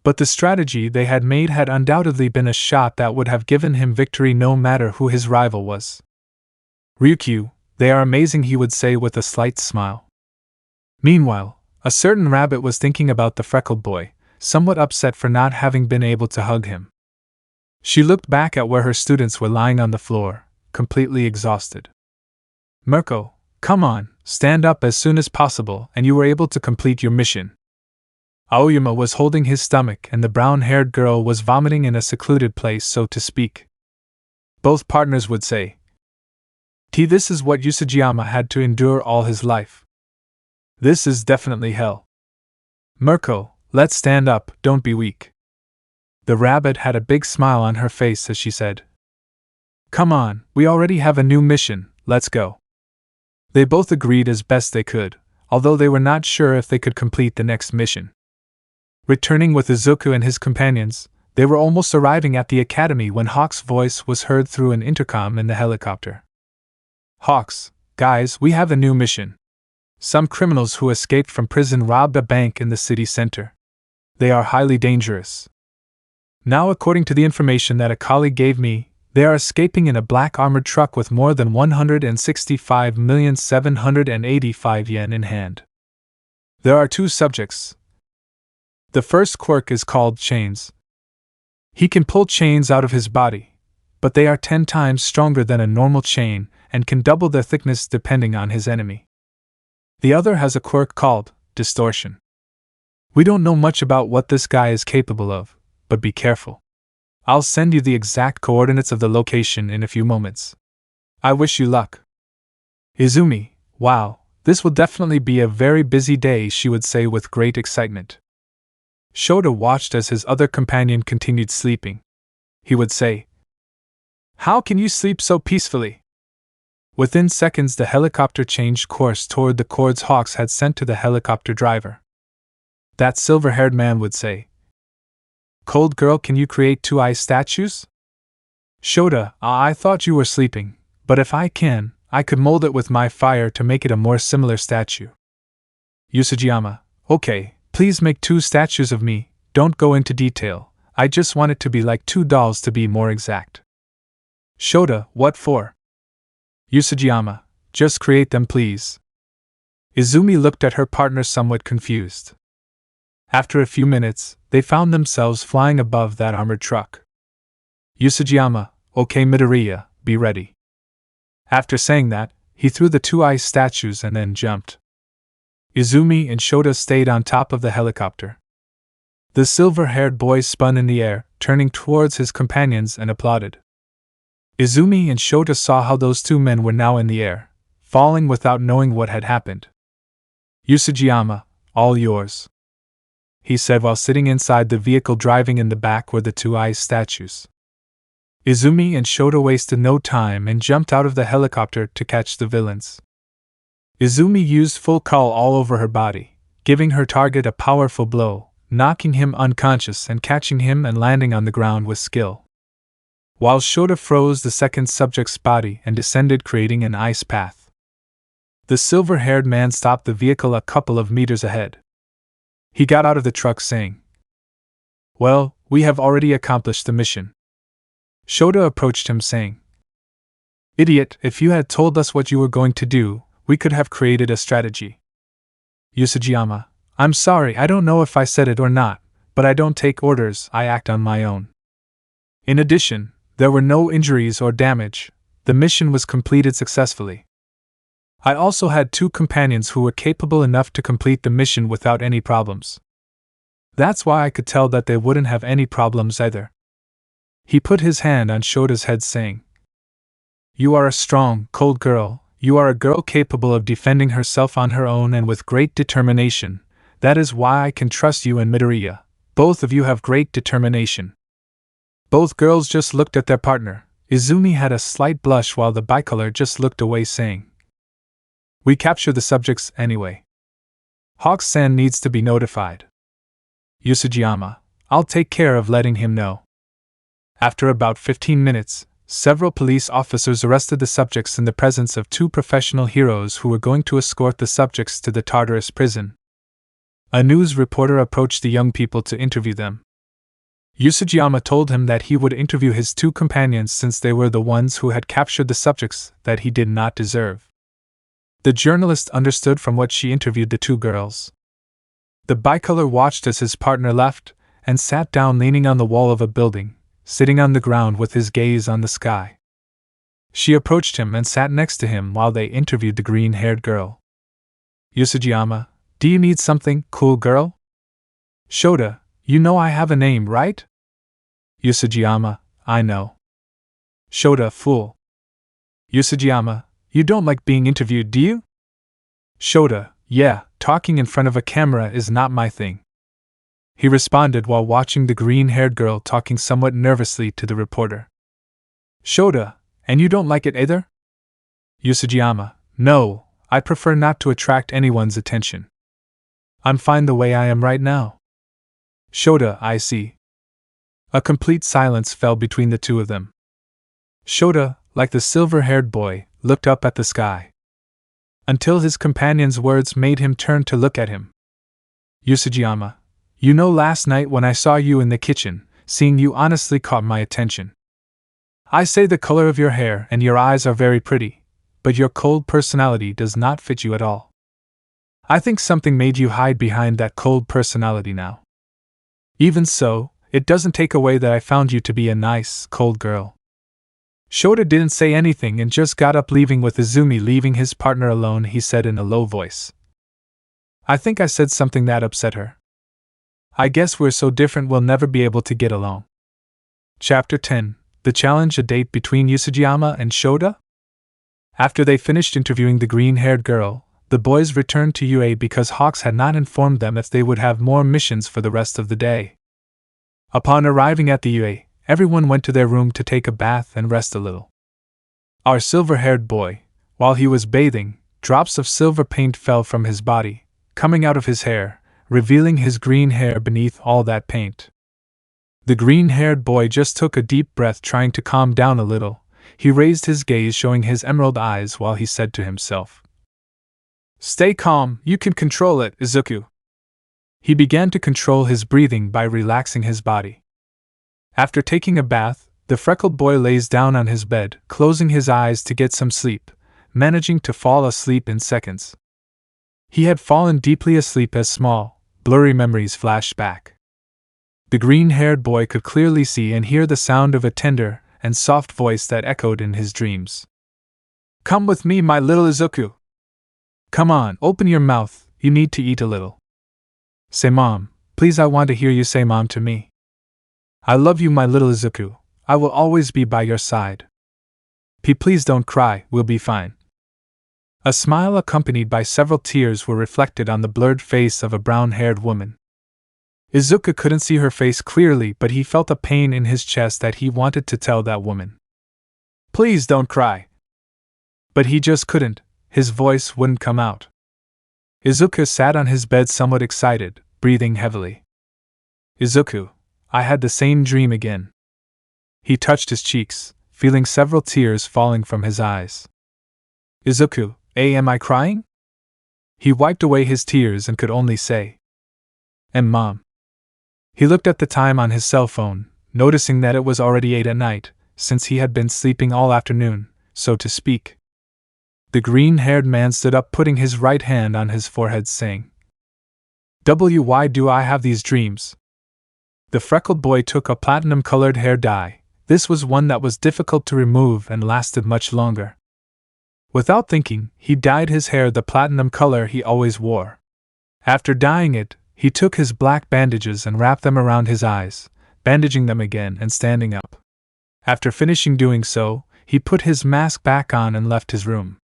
But the strategy they had made had undoubtedly been a shot that would have given him victory no matter who his rival was. Ryukyu, they are amazing, he would say with a slight smile. Meanwhile, a certain rabbit was thinking about the freckled boy, somewhat upset for not having been able to hug him. She looked back at where her students were lying on the floor, completely exhausted. Mirko, come on, stand up as soon as possible and you were able to complete your mission. Aoyama was holding his stomach and the brown-haired girl was vomiting in a secluded place, so to speak. Both partners would say, This is what Yusujiyama had to endure all his life. This is definitely hell. Mirko, let's stand up, don't be weak. The rabbit had a big smile on her face as she said, Come on, we already have a new mission, let's go. They both agreed as best they could, although they were not sure if they could complete the next mission. Returning with Izuku and his companions, they were almost arriving at the academy when Hawk's voice was heard through an intercom in the helicopter. Hawks, guys, we have a new mission. Some criminals who escaped from prison robbed a bank in the city center. They are highly dangerous. Now, according to the information that a colleague gave me, they are escaping in a black armored truck with more than 165,785 yen in hand. There are 2 subjects. The first quirk is called chains. He can pull chains out of his body, but they are 10 times stronger than a normal chain and can double their thickness depending on his enemy. The other has a quirk called distortion. We don't know much about what this guy is capable of, but be careful. I'll send you the exact coordinates of the location in a few moments. I wish you luck. Izumi, wow, this will definitely be a very busy day, she would say with great excitement. Shota watched as his other companion continued sleeping. He would say, How can you sleep so peacefully? Within seconds the helicopter changed course toward the cords Hawks had sent to the helicopter driver. That silver-haired man would say, Cold girl, can you create 2 ice statues? Shota, I thought you were sleeping, but if I can, I could mold it with my fire to make it a more similar statue. Yusujiyama, okay, please make 2 statues of me, don't go into detail, I just want it to be like 2 dolls to be more exact. Shota, what for? Yusujiyama, just create them please. Izumi looked at her partner somewhat confused. After a few minutes, they found themselves flying above that armored truck. Yusujiyama, okay Midoriya, be ready. After saying that, he threw the 2 ice statues and then jumped. Izumi and Shota stayed on top of the helicopter. The silver-haired boy spun in the air, turning towards his companions and applauded. Izumi and Shota saw how those two men were now in the air, falling without knowing what had happened. "Yusujiyama, all yours," he said while sitting inside the vehicle. Driving in the back were the two ice statues. Izumi and Shota wasted no time and jumped out of the helicopter to catch the villains. Izumi used full call all over her body, giving her target a powerful blow, knocking him unconscious and catching him and landing on the ground with skill. While Shota froze the second subject's body and descended, creating an ice path. The silver-haired man stopped the vehicle a couple of meters ahead. He got out of the truck saying, "Well, we have already accomplished the mission." Shota approached him saying, "Idiot, if you had told us what you were going to do, we could have created a strategy." "Yusujiyama, I'm sorry, I don't know if I said it or not, but I don't take orders, I act on my own." In addition, there were no injuries or damage. The mission was completed successfully. I also had two companions who were capable enough to complete the mission without any problems. That's why I could tell that they wouldn't have any problems either. He put his hand on Shota's head saying, "You are a strong, cold girl. You are a girl capable of defending herself on her own and with great determination. That is why I can trust you and Midoriya. Both of you have great determination." Both girls just looked at their partner. Izumi had a slight blush while the bicolor just looked away saying, "We capture the subjects anyway. Hawk-san needs to be notified." "Yusujiyama, I'll take care of letting him know." After about 15 minutes, several police officers arrested the subjects in the presence of two professional heroes who were going to escort the subjects to the Tartarus prison. A news reporter approached the young people to interview them. Yusujiyama told him that he would interview his two companions since they were the ones who had captured the subjects that he did not deserve. The journalist understood from what she interviewed the two girls. The bicolor watched as his partner left, and sat down leaning on the wall of a building, sitting on the ground with his gaze on the sky. She approached him and sat next to him while they interviewed the green-haired girl. "Yusujiyama, do you need something, cool girl?" "Shota, you know I have a name, right?" "Yusujiyama, I know." "Shota, fool." "Yusujiyama, you don't like being interviewed, do you?" "Shota, yeah, talking in front of a camera is not my thing," he responded while watching the green-haired girl talking somewhat nervously to the reporter. "Shota, and you don't like it either?" "Yusujiyama, no, I prefer not to attract anyone's attention. I'm fine the way I am right now." "Shota, I see." A complete silence fell between the two of them. Shota, like the silver-haired boy, looked up at the sky. Until his companion's words made him turn to look at him. "Yusujiyama, you know last night when I saw you in the kitchen, seeing you honestly caught my attention. I say the color of your hair and your eyes are very pretty, but your cold personality does not fit you at all. I think something made you hide behind that cold personality now. Even so, it doesn't take away that I found you to be a nice, cold girl." Shota didn't say anything and just got up, leaving with Izumi. Leaving his partner alone, he said in a low voice, "I think I said something that upset her. I guess we're so different we'll never be able to get along." Chapter 10. The Challenge: A Date Between Yusujiyama and Shota? After they finished interviewing the green-haired girl, the boys returned to UA because Hawks had not informed them if they would have more missions for the rest of the day. Upon arriving at the UA, everyone went to their room to take a bath and rest a little. Our silver-haired boy, while he was bathing, drops of silver paint fell from his body, coming out of his hair, revealing his green hair beneath all that paint. The green-haired boy just took a deep breath, trying to calm down a little. He raised his gaze, showing his emerald eyes, while he said to himself, "Stay calm, you can control it, Izuku." He began to control his breathing by relaxing his body. After taking a bath, the freckled boy lays down on his bed, closing his eyes to get some sleep, managing to fall asleep in seconds. He had fallen deeply asleep as small, blurry memories flashed back. The green-haired boy could clearly see and hear the sound of a tender and soft voice that echoed in his dreams. "Come with me, my little Izuku. Come on, open your mouth, you need to eat a little. Say mom, please, I want to hear you say mom to me. I love you, my little Izuku, I will always be by your side." Please don't cry, we'll be fine. A smile accompanied by several tears were reflected on the blurred face of a brown-haired woman. Izuku couldn't see her face clearly, but he felt a pain in his chest that he wanted to tell that woman. Please don't cry. But he just couldn't, his voice wouldn't come out. Izuku sat on his bed somewhat excited, breathing heavily. Izuku, I had the same dream again. He touched his cheeks, feeling several tears falling from his eyes. Izuku, am I crying? He wiped away his tears and could only say, Mom. He looked at the time on his cell phone, noticing that it was already 8 at night, since he had been sleeping all afternoon, so to speak. The green-haired man stood up, putting his right hand on his forehead, saying, Why do I have these dreams? The freckled boy took a platinum-colored hair dye. This was one that was difficult to remove and lasted much longer. Without thinking, he dyed his hair the platinum color he always wore. After dyeing it, he took his black bandages and wrapped them around his eyes, bandaging them again and standing up. After finishing doing so, he put his mask back on and left his room.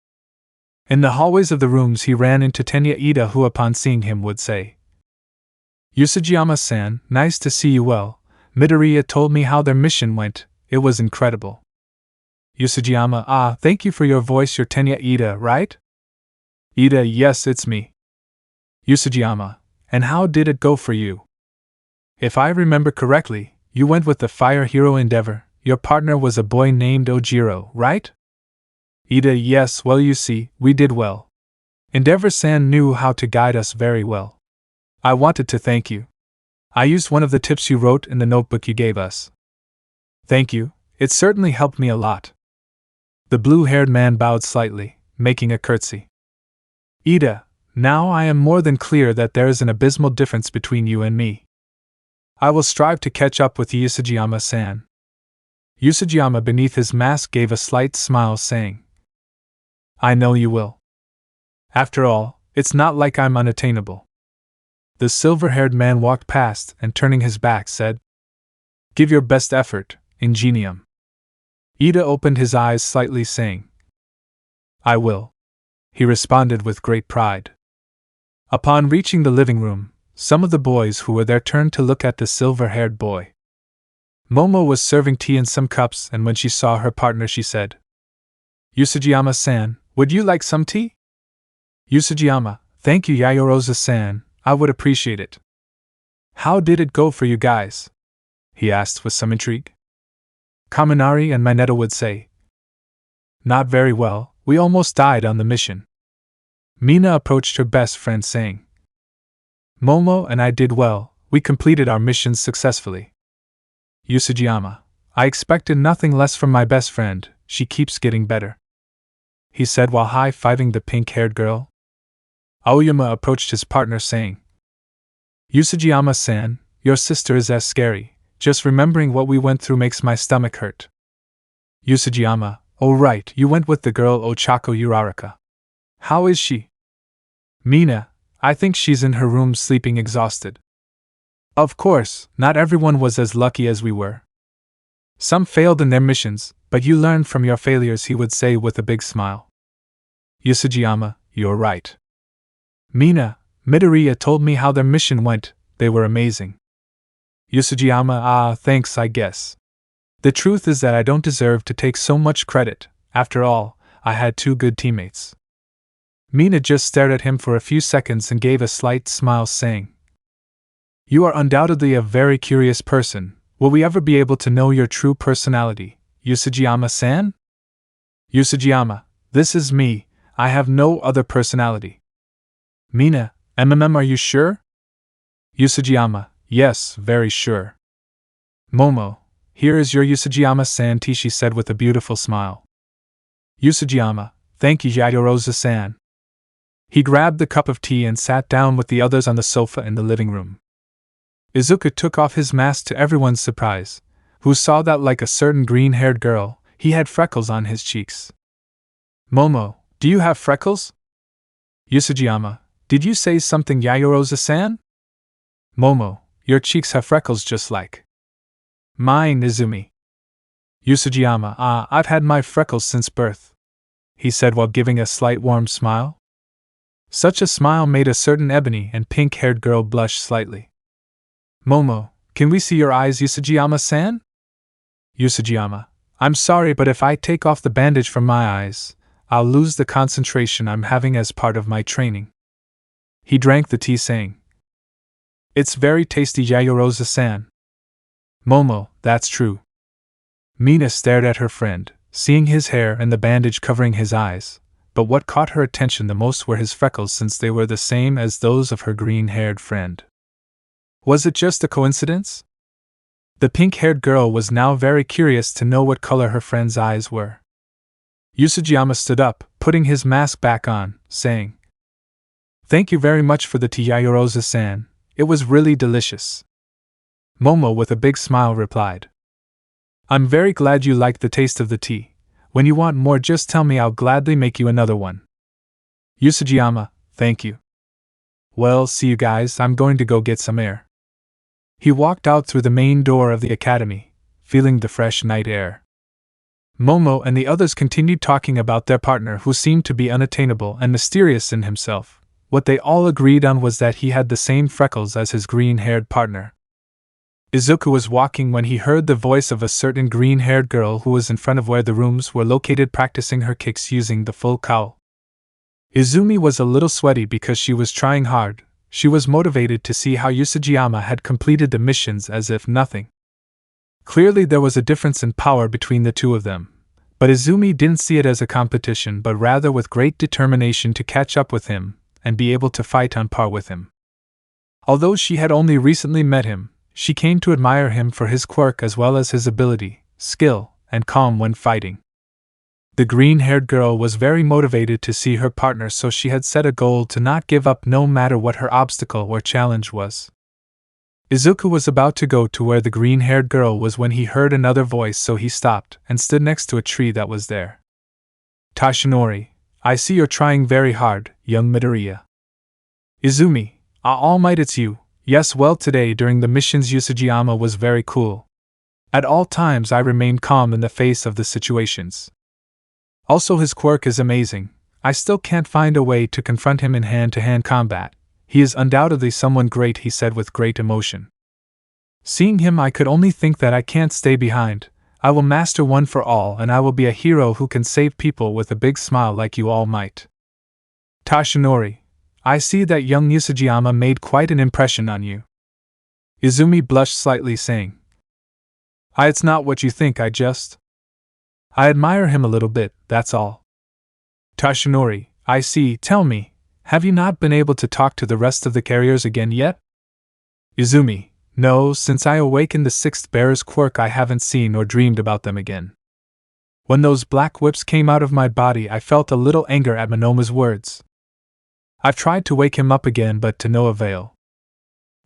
In the hallways of the rooms he ran into Tenya Ida, who upon seeing him would say, Yusujiyama-san, nice to see you well. Midoriya told me how their mission went, it was incredible. Yusujiyama, thank you for your voice, you're Tenya Ida, right? Ida, yes, it's me. Yusujiyama, and how did it go for you? If I remember correctly, you went with the fire hero Endeavor. Your partner was a boy named Ojiro, right? Ida, yes, well you see, we did well. Endeavor-san knew how to guide us very well. I wanted to thank you. I used one of the tips you wrote in the notebook you gave us. Thank you, it certainly helped me a lot. The blue-haired man bowed slightly, making a curtsy. Ida, now I am more than clear that there is an abysmal difference between you and me. I will strive to catch up with Yusujiyama-san. Yusujiyama beneath his mask gave a slight smile, saying, I know you will. After all, it's not like I'm unattainable. The silver-haired man walked past and turning his back said, Give your best effort, Ingenium. Ida opened his eyes slightly, saying, I will. He responded with great pride. Upon reaching the living room, some of the boys who were there turned to look at the silver-haired boy. Momo was serving tea in some cups, and when she saw her partner she said, Yusujiyama-san, would you like some tea? Yusujiyama, thank you Yaoyorozu-san, I would appreciate it. How did it go for you guys? He asked with some intrigue. Kaminari and Mineta would say, Not very well, we almost died on the mission. Mina approached her best friend saying, Momo and I did well, we completed our missions successfully. Yusujiyama, I expected nothing less from my best friend, she keeps getting better. He said while high-fiving the pink-haired girl. Aoyama approached his partner saying, Yusujiyama-san, your sister is as scary, just remembering what we went through makes my stomach hurt. Yusujiyama, oh right, you went with the girl Ochako Uraraka. How is she? Mina, I think she's in her room sleeping exhausted. Of course, not everyone was as lucky as we were. Some failed in their missions, but you learned from your failures, he would say with a big smile. Yusujiyama, you're right. Mina, Midoriya told me how their mission went, they were amazing. Yusujiyama, thanks I guess. The truth is that I don't deserve to take so much credit, after all, I had 2 good teammates. Mina just stared at him for a few seconds and gave a slight smile saying, You are undoubtedly a very curious person, will we ever be able to know your true personality, Yusujiyama-san? Yusujiyama, this is me, I have no other personality. Mina, are you sure? Yusujiyama, yes, very sure. Momo, here is your Yusujiyama-san tea, she said with a beautiful smile. Yusujiyama, thank you Yaoyorozu-san. He grabbed the cup of tea and sat down with the others on the sofa in the living room. Izuku took off his mask to everyone's surprise, who saw that like a certain green-haired girl, he had freckles on his cheeks. Momo, do you have freckles? Yusujiyama, did you say something Yaoyorozu-san? Momo, your cheeks have freckles just like mine, Izumi. Yusujiyama, I've had my freckles since birth, he said while giving a slight warm smile. Such a smile made a certain ebony and pink-haired girl blush slightly. Momo, can we see your eyes, Yusujiyama-san? Yusujiyama, I'm sorry, but if I take off the bandage from my eyes, I'll lose the concentration I'm having as part of my training. He drank the tea saying, It's very tasty, Yayorosa-san. Momo, that's true. Mina stared at her friend, seeing his hair and the bandage covering his eyes, but what caught her attention the most were his freckles, since they were the same as those of her green-haired friend. Was it just a coincidence? The pink-haired girl was now very curious to know what color her friend's eyes were. Yusujiyama stood up, putting his mask back on, saying, Thank you very much for the tea, Yayorosa-san. It was really delicious. Momo with a big smile replied, I'm very glad you liked the taste of the tea. When you want more, just tell me, I'll gladly make you another one. Yusujiyama, thank you. Well, see you guys, I'm going to go get some air. He walked out through the main door of the academy, feeling the fresh night air. Momo and the others continued talking about their partner, who seemed to be unattainable and mysterious in himself. What they all agreed on was that he had the same freckles as his green-haired partner. Izuku was walking when he heard the voice of a certain green-haired girl who was in front of where the rooms were located, practicing her kicks using the full cowl. Izumi was a little sweaty because she was trying hard. She was motivated to see how Yusujiyama had completed the missions as if nothing. Clearly there was a difference in power between the two of them, but Izumi didn't see it as a competition, but rather with great determination to catch up with him and be able to fight on par with him. Although she had only recently met him, she came to admire him for his quirk as well as his ability, skill, and calm when fighting. The green-haired girl was very motivated to see her partner, so she had set a goal to not give up no matter what her obstacle or challenge was. Izuku was about to go to where the green-haired girl was when he heard another voice, so he stopped and stood next to a tree that was there. Tashinori, I see you're trying very hard, young Midoriya. Izumi, All Might, it's you. Yes, well, today during the missions Yusujiyama was very cool. At all times I remained calm in the face of the situations. Also his quirk is amazing. I still can't find a way to confront him in hand-to-hand combat. He is undoubtedly someone great, he said with great emotion. Seeing him, I could only think that I can't stay behind. I will master one for all, and I will be a hero who can save people with a big smile like you all might. Tashinori, I see that young Yusujiyama made quite an impression on you. Izumi blushed slightly, saying, It's not what you think, I admire him a little bit, that's all. Tashinori, I see, tell me, have you not been able to talk to the rest of the carriers again yet? Izumi, no, since I awakened the sixth bearer's quirk I haven't seen or dreamed about them again. When those black whips came out of my body, I felt a little anger at Monoma's words. I've tried to wake him up again, but to no avail.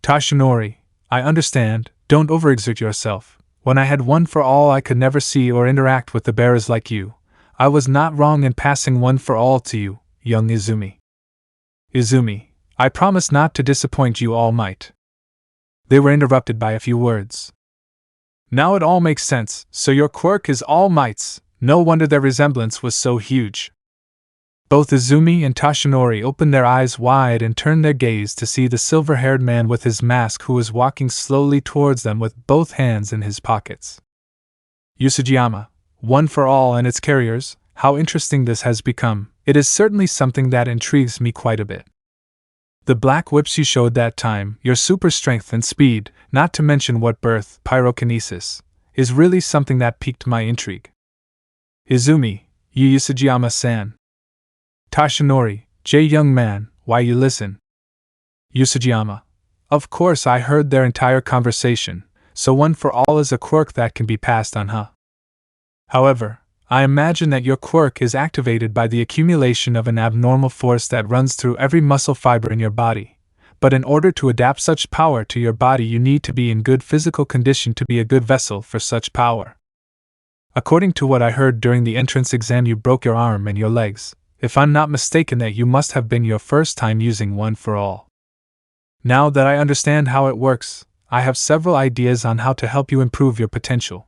Tashinori, I understand, don't overexert yourself. When I had one for all, I could never see or interact with the bearers like you. I was not wrong in passing one for all to you, young Izumi. Izumi, I promise not to disappoint you, All Might. They were interrupted by a few words. Now it all makes sense, so your quirk is All Might's. No wonder their resemblance was so huge. Both Izumi and Tashinori opened their eyes wide and turned their gaze to see the silver-haired man with his mask, who was walking slowly towards them with both hands in his pockets. Yusujiyama, one for all and its carriers, how interesting this has become. It is certainly something that intrigues me quite a bit. The black whips you showed that time, your super strength and speed, not to mention what birth, pyrokinesis, is really something that piqued my intrigue. Izumi, Yusujiyama-san. Tashinori, young man, why you listen? Yusujiyama, of course I heard their entire conversation, so one for all is a quirk that can be passed on, huh? However, I imagine that your quirk is activated by the accumulation of an abnormal force that runs through every muscle fiber in your body, but in order to adapt such power to your body you need to be in good physical condition to be a good vessel for such power. According to what I heard during the entrance exam, you broke your arm and your legs. If I'm not mistaken, that you must have been your first time using one for all. Now that I understand how it works, I have several ideas on how to help you improve your potential.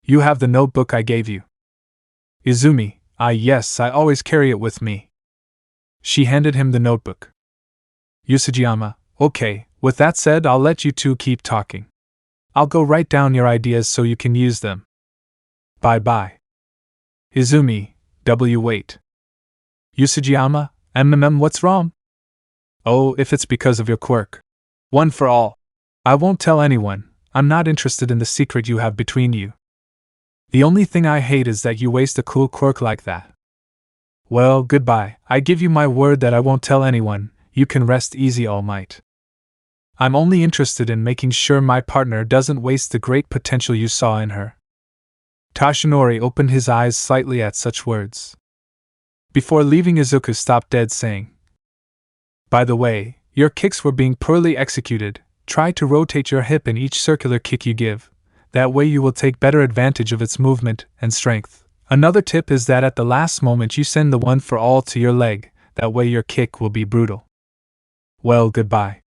You have the notebook I gave you. Izumi, yes, I always carry it with me. She handed him the notebook. Yusujiyama, okay, with that said, I'll let you two keep talking. I'll go write down your ideas so you can use them. Bye-bye. Izumi, wait. Yusujiyama, what's wrong? Oh, if it's because of your quirk. One for all. I won't tell anyone, I'm not interested in the secret you have between you. The only thing I hate is that you waste a cool quirk like that. Well, goodbye, I give you my word that I won't tell anyone, you can rest easy, All Might. I'm only interested in making sure my partner doesn't waste the great potential you saw in her. Tashinori opened his eyes slightly at such words. Before leaving, Izuku stopped dead, saying, By the way, your kicks were being poorly executed. Try to rotate your hip in each circular kick you give. That way you will take better advantage of its movement and strength. Another tip is that at the last moment you send the one for all to your leg, that way your kick will be brutal. Well, goodbye.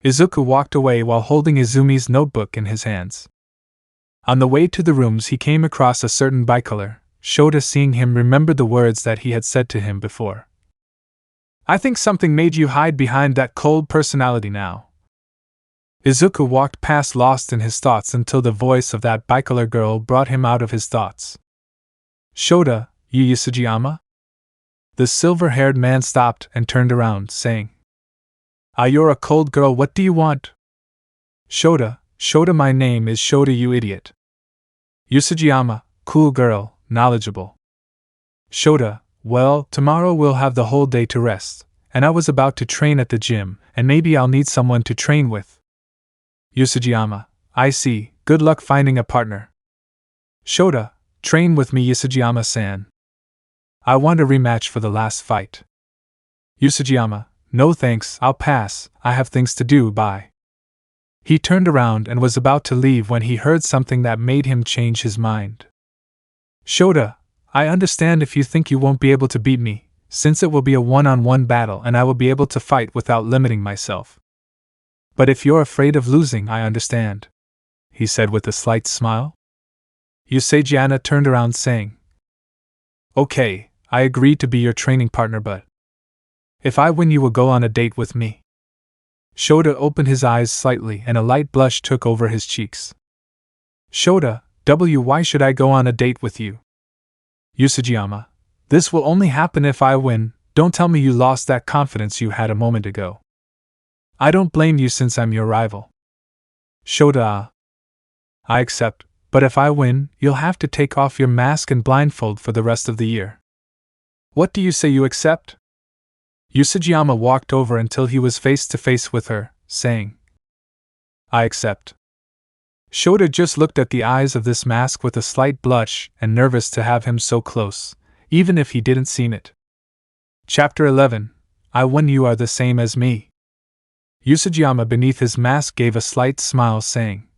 Izuku walked away while holding Izumi's notebook in his hands. On the way to the rooms he came across a certain bicolor. Shota, seeing him, remembered the words that he had said to him before. I think something made you hide behind that cold personality now. Izuku walked past, lost in his thoughts, until the voice of that bicolor girl brought him out of his thoughts. Shota, you Yusujiyama? The silver-haired man stopped and turned around, saying, You're a cold girl, what do you want? Shota, my name is Shota, you idiot. Yusujiyama, cool girl, knowledgeable. Shota, well, tomorrow we'll have the whole day to rest, and I was about to train at the gym, and maybe I'll need someone to train with. Yusujiyama, I see, good luck finding a partner. Shota, train with me, Yusujiyama-san. I want a rematch for the last fight. Yusujiyama, no thanks, I'll pass, I have things to do, bye. He turned around and was about to leave when he heard something that made him change his mind. Shota, I understand if you think you won't be able to beat me, since it will be a one-on-one battle and I will be able to fight without limiting myself. But if you're afraid of losing, I understand, he said with a slight smile. Yusejana turned around, saying, Okay, I agree to be your training partner, but if I win you will go on a date with me. Shota opened his eyes slightly and a light blush took over his cheeks. Shota, why should I go on a date with you? Yusujiyama, this will only happen if I win, don't tell me you lost that confidence you had a moment ago. I don't blame you since I'm your rival. Shota, I accept, but if I win, you'll have to take off your mask and blindfold for the rest of the year. What do you say, you accept? Yusujiyama walked over until he was face to face with her, saying, I accept. Shota just looked at the eyes of this mask with a slight blush and nervous to have him so close, even if he didn't seen it. Chapter 11, I won, you are the same as me. Yusujiyama beneath his mask gave a slight smile, saying,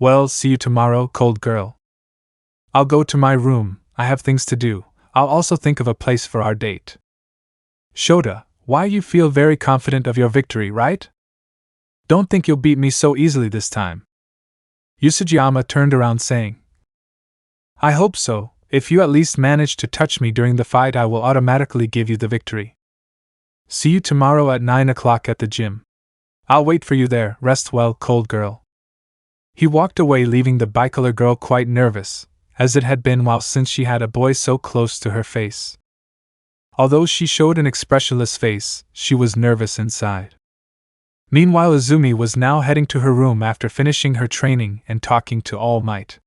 Well, see you tomorrow, cold girl. I'll go to my room, I have things to do, I'll also think of a place for our date. Shota, why you feel very confident of your victory, right? Don't think you'll beat me so easily this time. Yusujiyama turned around, saying, I hope so, if you at least manage to touch me during the fight I will automatically give you the victory. See you tomorrow at 9 o'clock at the gym. I'll wait for you there, rest well, cold girl. He walked away, leaving the bicolor girl quite nervous, as it had been while since she had a boy so close to her face. Although she showed an expressionless face, she was nervous inside. Meanwhile, Izumi was now heading to her room after finishing her training and talking to All Might.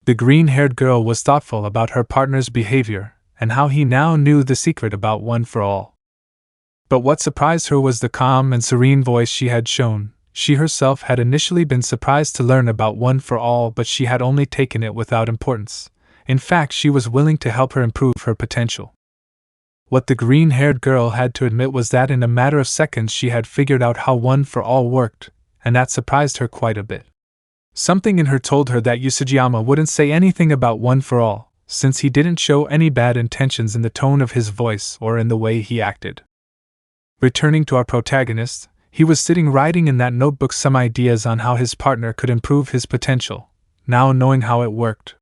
The green-haired girl was thoughtful about her partner's behavior and how he now knew the secret about One for All. But what surprised her was the calm and serene voice she had shown. She herself had initially been surprised to learn about One for All, but she had only taken it without importance. In fact, she was willing to help her improve her potential. What the green-haired girl had to admit was that in a matter of seconds she had figured out how One for All worked, and that surprised her quite a bit. Something in her told her that Yusujiyama wouldn't say anything about One for All, since he didn't show any bad intentions in the tone of his voice or in the way he acted. Returning to our protagonist, he was sitting writing in that notebook some ideas on how his partner could improve his potential. now knowing how it worked.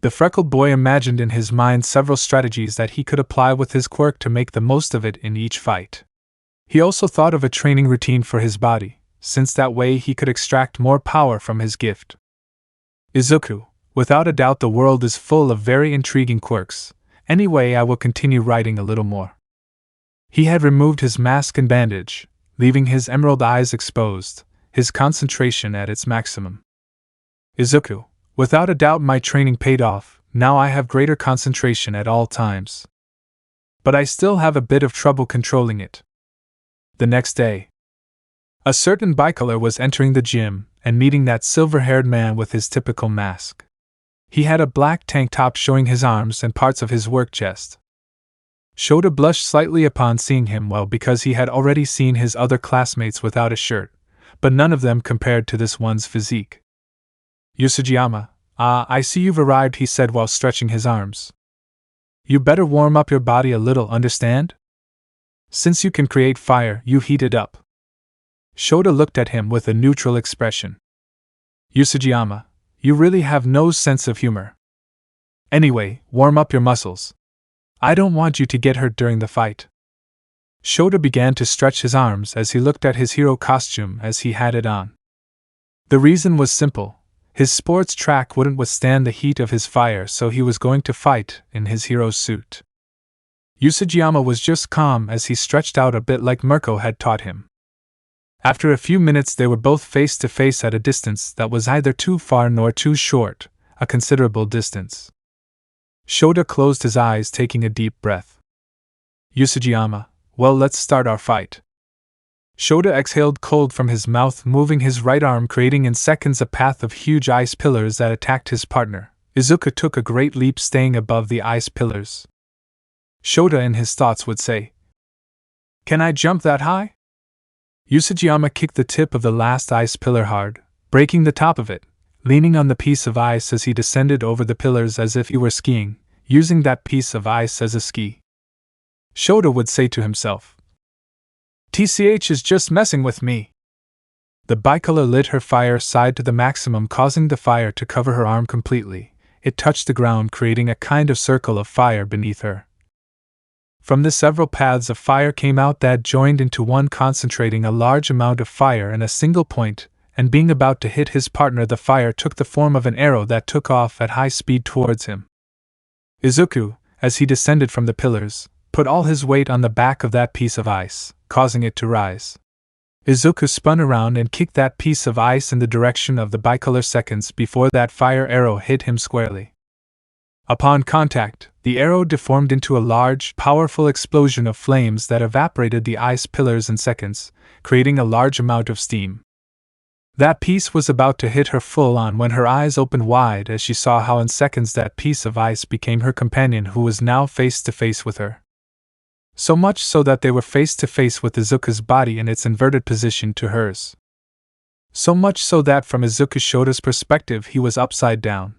The freckled boy imagined in his mind several strategies that he could apply with his quirk to make the most of it in each fight. He also thought of a training routine for his body, since that way he could extract more power from his gift. Izuku, without a doubt the world is full of very intriguing quirks. Anyway, I will continue writing a little more. He had removed his mask and bandage, leaving his emerald eyes exposed, his concentration at its maximum. Izuku, without a doubt my training paid off, now I have greater concentration at all times. But I still have a bit of trouble controlling it. The next day, a certain bicolor was entering the gym and meeting that silver-haired man with his typical mask. He had a black tank top showing his arms and parts of his work chest. Shota blushed slightly upon seeing him, well, because he had already seen his other classmates without a shirt, but none of them compared to this one's physique. Yusujiyama, I see you've arrived, he said while stretching his arms. You better warm up your body a little, understand? Since you can create fire, you heat it up. Shota looked at him with a neutral expression. Yusujiyama, you really have no sense of humor. Anyway, warm up your muscles. I don't want you to get hurt during the fight. Shota began to stretch his arms as he looked at his hero costume as he had it on. The reason was simple. His sports track wouldn't withstand the heat of his fire, so he was going to fight in his hero's suit. Yusujiyama was just calm as he stretched out a bit like Mirko had taught him. After a few minutes they were both face to face at a distance that was neither too far nor too short, a considerable distance. Shota closed his eyes, taking a deep breath. Yusujiyama, well, let's start our fight. Shota exhaled cold from his mouth, moving his right arm, creating in seconds a path of huge ice pillars that attacked his partner. Izuku took a great leap, staying above the ice pillars. Shota in his thoughts would say, "Can I jump that high?" Yusujiyama kicked the tip of the last ice pillar hard, breaking the top of it, leaning on the piece of ice as he descended over the pillars as if he were skiing, using that piece of ice as a ski. Shota would say to himself, "TCH is just messing with me." The bicolor lit her fire side to the maximum, causing the fire to cover her arm completely. It touched the ground, creating a kind of circle of fire beneath her. From this several paths of fire came out that joined into one, concentrating a large amount of fire in a single point, and being about to hit his partner, the fire took the form of an arrow that took off at high speed towards him. Izuku, as he descended from the pillars, put all his weight on the back of that piece of ice, causing it to rise. Izuku spun around and kicked that piece of ice in the direction of the bicolor seconds before that fire arrow hit him squarely. Upon contact, the arrow deformed into a large, powerful explosion of flames that evaporated the ice pillars in seconds, creating a large amount of steam. That piece was about to hit her full on when her eyes opened wide as she saw how in seconds that piece of ice became her companion, who was now face to face with her. So much so that they were face to face with Izuku's body in its inverted position to hers. So much so that from Izuku Shota's perspective he was upside down.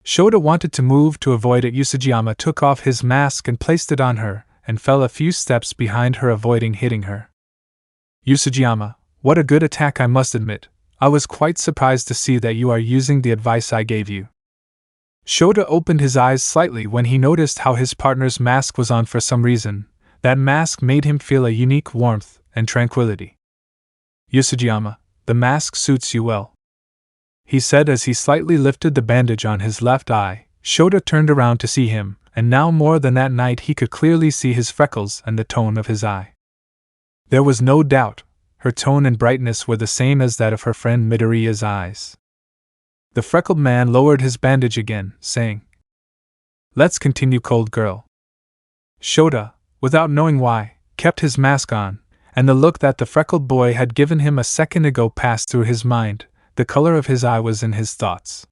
Shota wanted to move to avoid it. Yusujiyama took off his mask and placed it on her, and fell a few steps behind her, avoiding hitting her. Yusujiyama, what a good attack, I must admit. I was quite surprised to see that you are using the advice I gave you. Shota opened his eyes slightly when he noticed how his partner's mask was on. For some reason, that mask made him feel a unique warmth and tranquility. Yusujiyama, the mask suits you well, he said as he slightly lifted the bandage on his left eye. Shota turned around to see him, and now more than that night he could clearly see his freckles and the tone of his eye. There was no doubt, her tone and brightness were the same as that of her friend Midoriya's eyes. The freckled man lowered his bandage again, saying, "Let's continue, cold girl." Shota, without knowing why, kept his mask on, and the look that the freckled boy had given him a second ago passed through his mind. The color of his eye was in his thoughts.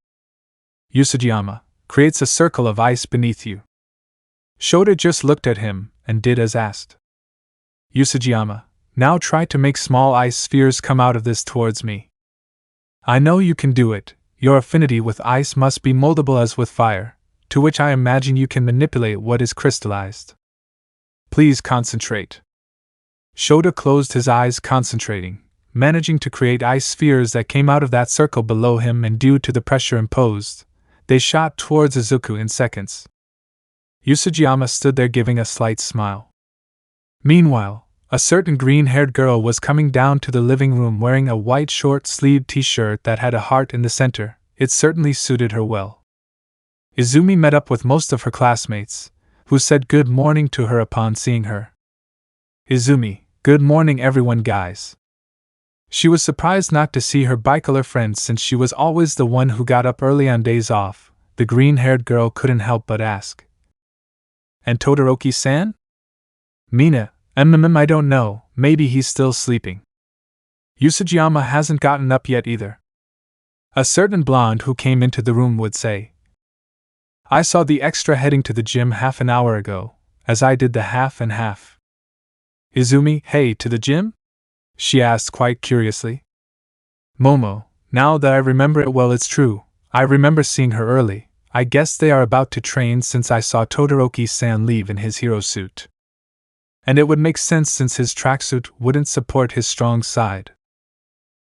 Yusujiyama creates a circle of ice beneath you. Shota just looked at him and did as asked. Yusujiyama, now try to make small ice spheres come out of this towards me. I know you can do it. Your affinity with ice must be moldable as with fire, to which I imagine you can manipulate what is crystallized. Please concentrate. Shota closed his eyes, concentrating, managing to create ice spheres that came out of that circle below him, and due to the pressure imposed, they shot towards Izuku in seconds. Yusujiyama stood there giving a slight smile. Meanwhile, a certain green-haired girl was coming down to the living room wearing a white short-sleeved t-shirt that had a heart in the center. It certainly suited her well. Izumi met up with most of her classmates, who said good morning to her upon seeing her. Izumi, good morning everyone guys. She was surprised not to see her bicolor friend since she was always the one who got up early on days off. The green-haired girl couldn't help but ask. And Todoroki-san? Mina, I don't know, maybe he's still sleeping. Yusujiyama hasn't gotten up yet either. A certain blonde who came into the room would say. I saw the extra heading to the gym half an hour ago, as I did the half and half. Izumi, hey, to the gym? She asked quite curiously. Momo, now that I remember it well, it's true. I remember seeing her early. I guess they are about to train since I saw Todoroki-san leave in his hero suit. And it would make sense since his tracksuit wouldn't support his strong side.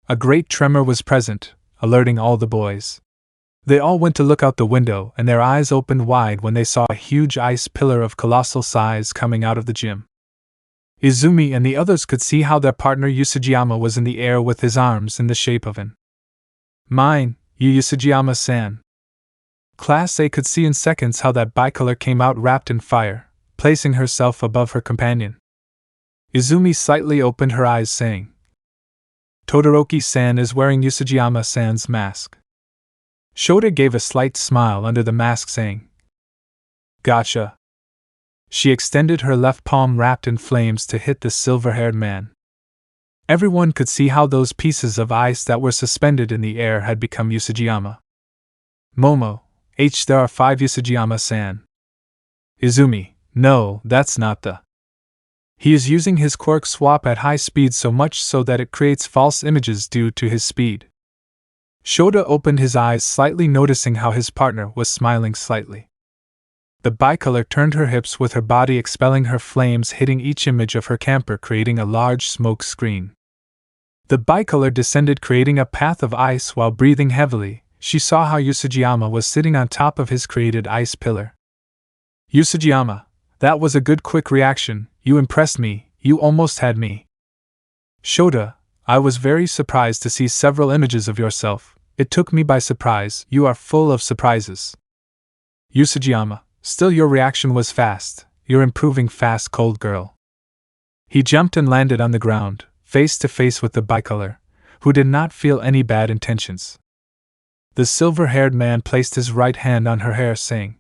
A great tremor was present, alerting all the boys. They all went to look out the window, and their eyes opened wide when they saw a huge ice pillar of colossal size coming out of the gym. Izumi and the others could see how their partner Yusujiyama was in the air with his arms in the shape of an mine, Yusujiyama-san. Class A could see in seconds how that bicolor came out wrapped in fire, placing herself above her companion. Izumi slightly opened her eyes, saying, Todoroki-san is wearing Yusujiyama-san's mask. Shota gave a slight smile under the mask, saying, Gotcha. She extended her left palm wrapped in flames to hit the silver-haired man. Everyone could see how those pieces of ice that were suspended in the air had become Yusujiyama. Momo, there are 5 Yusujiyama-san. Izumi, no, that's not the. He is using his quirk swap at high speed so much so that it creates false images due to his speed. Shota opened his eyes slightly, noticing how his partner was smiling slightly. The bicolor turned her hips with her body expelling her flames, hitting each image of her camper, creating a large smoke screen. The bicolor descended, creating a path of ice while breathing heavily. She saw how Yusujiyama was sitting on top of his created ice pillar. Yusujiyama, that was a good quick reaction, you impressed me, you almost had me. Shota, I was very surprised to see several images of yourself, it took me by surprise, you are full of surprises. Yusujiyama, still your reaction was fast, you're improving fast, cold girl. He jumped and landed on the ground, face to face with the bicolor, who did not feel any bad intentions. The silver-haired man placed his right hand on her hair, saying,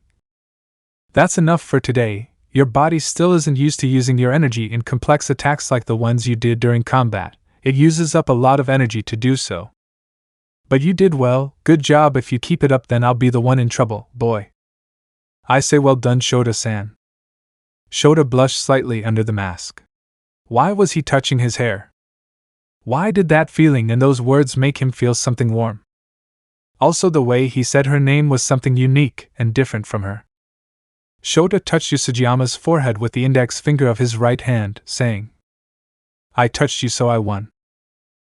That's enough for today, your body still isn't used to using your energy in complex attacks like the ones you did during combat, it uses up a lot of energy to do so. But you did well, good job. If you keep it up then I'll be the one in trouble, boy. I say well done, Shota-san. Shota blushed slightly under the mask. Why was he touching his hair? Why did that feeling and those words make him feel something warm? Also the way he said her name was something unique and different from her. Shota touched Yusujiyama's forehead with the index finger of his right hand, saying, I touched you so I won.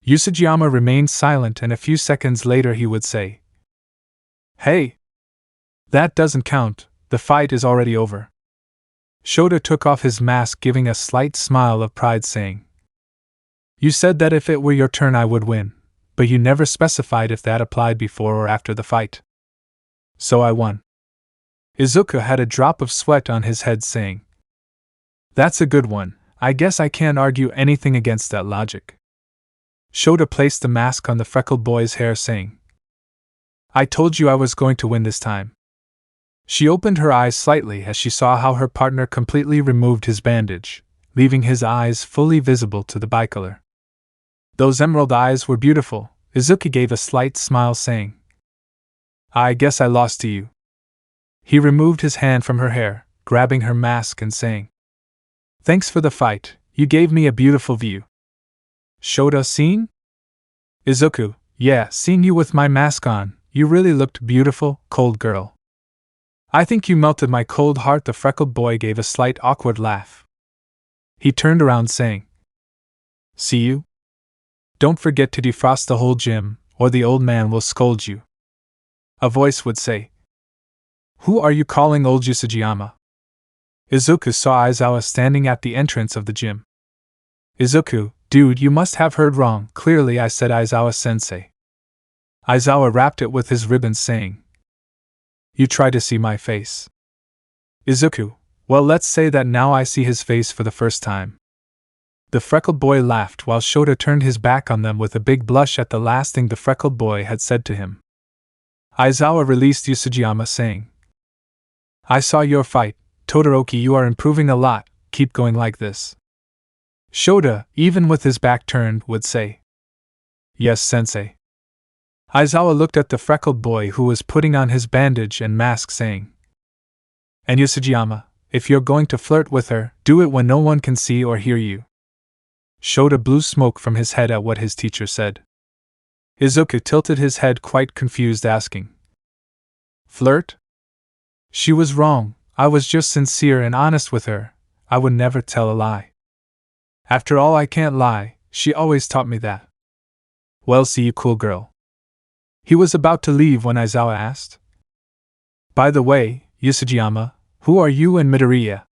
Yusujiyama remained silent, and a few seconds later he would say, Hey! That doesn't count, the fight is already over. Shota took off his mask, giving a slight smile of pride, saying, You said that if it were your turn I would win, but you never specified if that applied before or after the fight. So I won. Izuku had a drop of sweat on his head, saying, That's a good one, I guess I can't argue anything against that logic. Shota placed the mask on the freckled boy's hair, saying, I told you I was going to win this time. She opened her eyes slightly as she saw how her partner completely removed his bandage, leaving his eyes fully visible to the bicolor. Those emerald eyes were beautiful. Izuku gave a slight smile, saying, I guess I lost to you. He removed his hand from her hair, grabbing her mask and saying, Thanks for the fight, you gave me a beautiful view. Shota, seen? Izuku, yeah, seen you with my mask on, you really looked beautiful, cold girl. I think you melted my cold heart. The freckled boy gave a slight awkward laugh. He turned around, saying, See you? Don't forget to defrost the whole gym, or the old man will scold you. A voice would say. Who are you calling old Yusujiyama? Izuku saw Aizawa standing at the entrance of the gym. Izuku, dude, you must have heard wrong. Clearly I said Aizawa-sensei. Aizawa wrapped it with his ribbons, saying. You try to see my face. Izuku, well, let's say that now I see his face for the first time. The freckled boy laughed while Shota turned his back on them with a big blush at the last thing the freckled boy had said to him. Aizawa released Yusujiyama, saying, I saw your fight, Todoroki, you are improving a lot, keep going like this. Shota, even with his back turned, would say, Yes, sensei. Aizawa looked at the freckled boy who was putting on his bandage and mask, saying, And Yusujiyama, if you're going to flirt with her, do it when no one can see or hear you. Shota blew smoke from his head at what his teacher said. Izuku tilted his head quite confused, asking, Flirt? She was wrong, I was just sincere and honest with her, I would never tell a lie. After all, I can't lie, she always taught me that. Well, see you, cool girl. He was about to leave when Aizawa asked, By the way, Yusujiyama, who are you and Midoriya?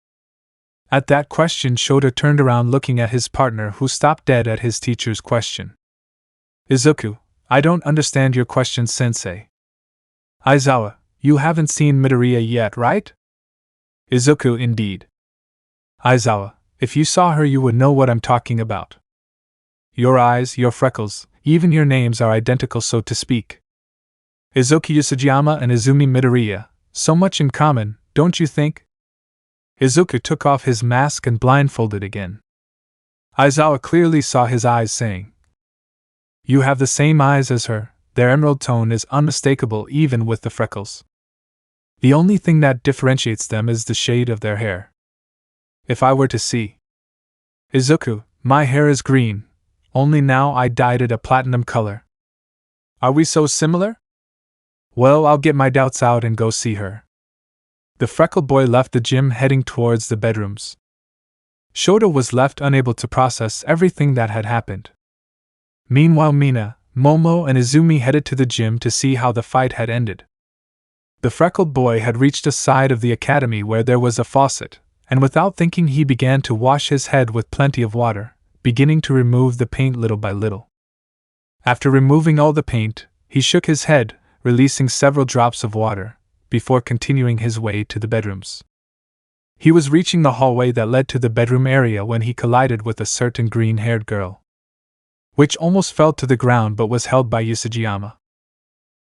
At that question, Shota turned around looking at his partner, who stopped dead at his teacher's question. Izuku, I don't understand your question, sensei. Aizawa, you haven't seen Midoriya yet, right? Izuku, indeed. Aizawa, if you saw her you would know what I'm talking about. Your eyes, your freckles, even your names are identical, so to speak. Izuku Yusujiyama and Izumi Midoriya, so much in common, don't you think? Izuku took off his mask and blindfolded again. Aizawa clearly saw his eyes, saying, You have the same eyes as her, their emerald tone is unmistakable even with the freckles. The only thing that differentiates them is the shade of their hair. If I were to see Izuku, my hair is green, only now I dyed it a platinum color. Are we so similar? Well, I'll get my doubts out and go see her. The freckled boy left the gym heading towards the bedrooms. Shota was left unable to process everything that had happened. Meanwhile, Mina, Momo, and Izumi headed to the gym to see how the fight had ended. The freckled boy had reached a side of the academy where there was a faucet, and without thinking he began to wash his head with plenty of water, beginning to remove the paint little by little. After removing all the paint, he shook his head, releasing several drops of water, before continuing his way to the bedrooms. He was reaching the hallway that led to the bedroom area when he collided with a certain green-haired girl, which almost fell to the ground but was held by Yusujiyama.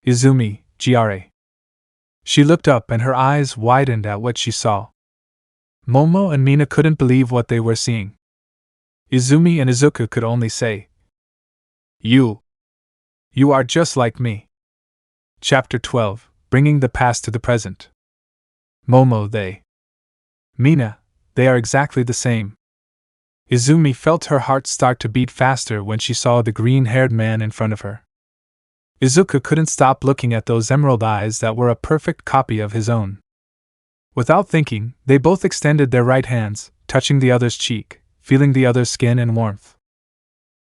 Izumi, GRA. She looked up and her eyes widened at what she saw. Momo and Mina couldn't believe what they were seeing. Izumi and Izuku could only say, You are just like me. Chapter 12, Bringing the Past to the Present. Momo, they. Mina, they are exactly the same. Izumi felt her heart start to beat faster when she saw the green-haired man in front of her. Izuku couldn't stop looking at those emerald eyes that were a perfect copy of his own. Without thinking, they both extended their right hands, touching the other's cheek, feeling the other's skin and warmth.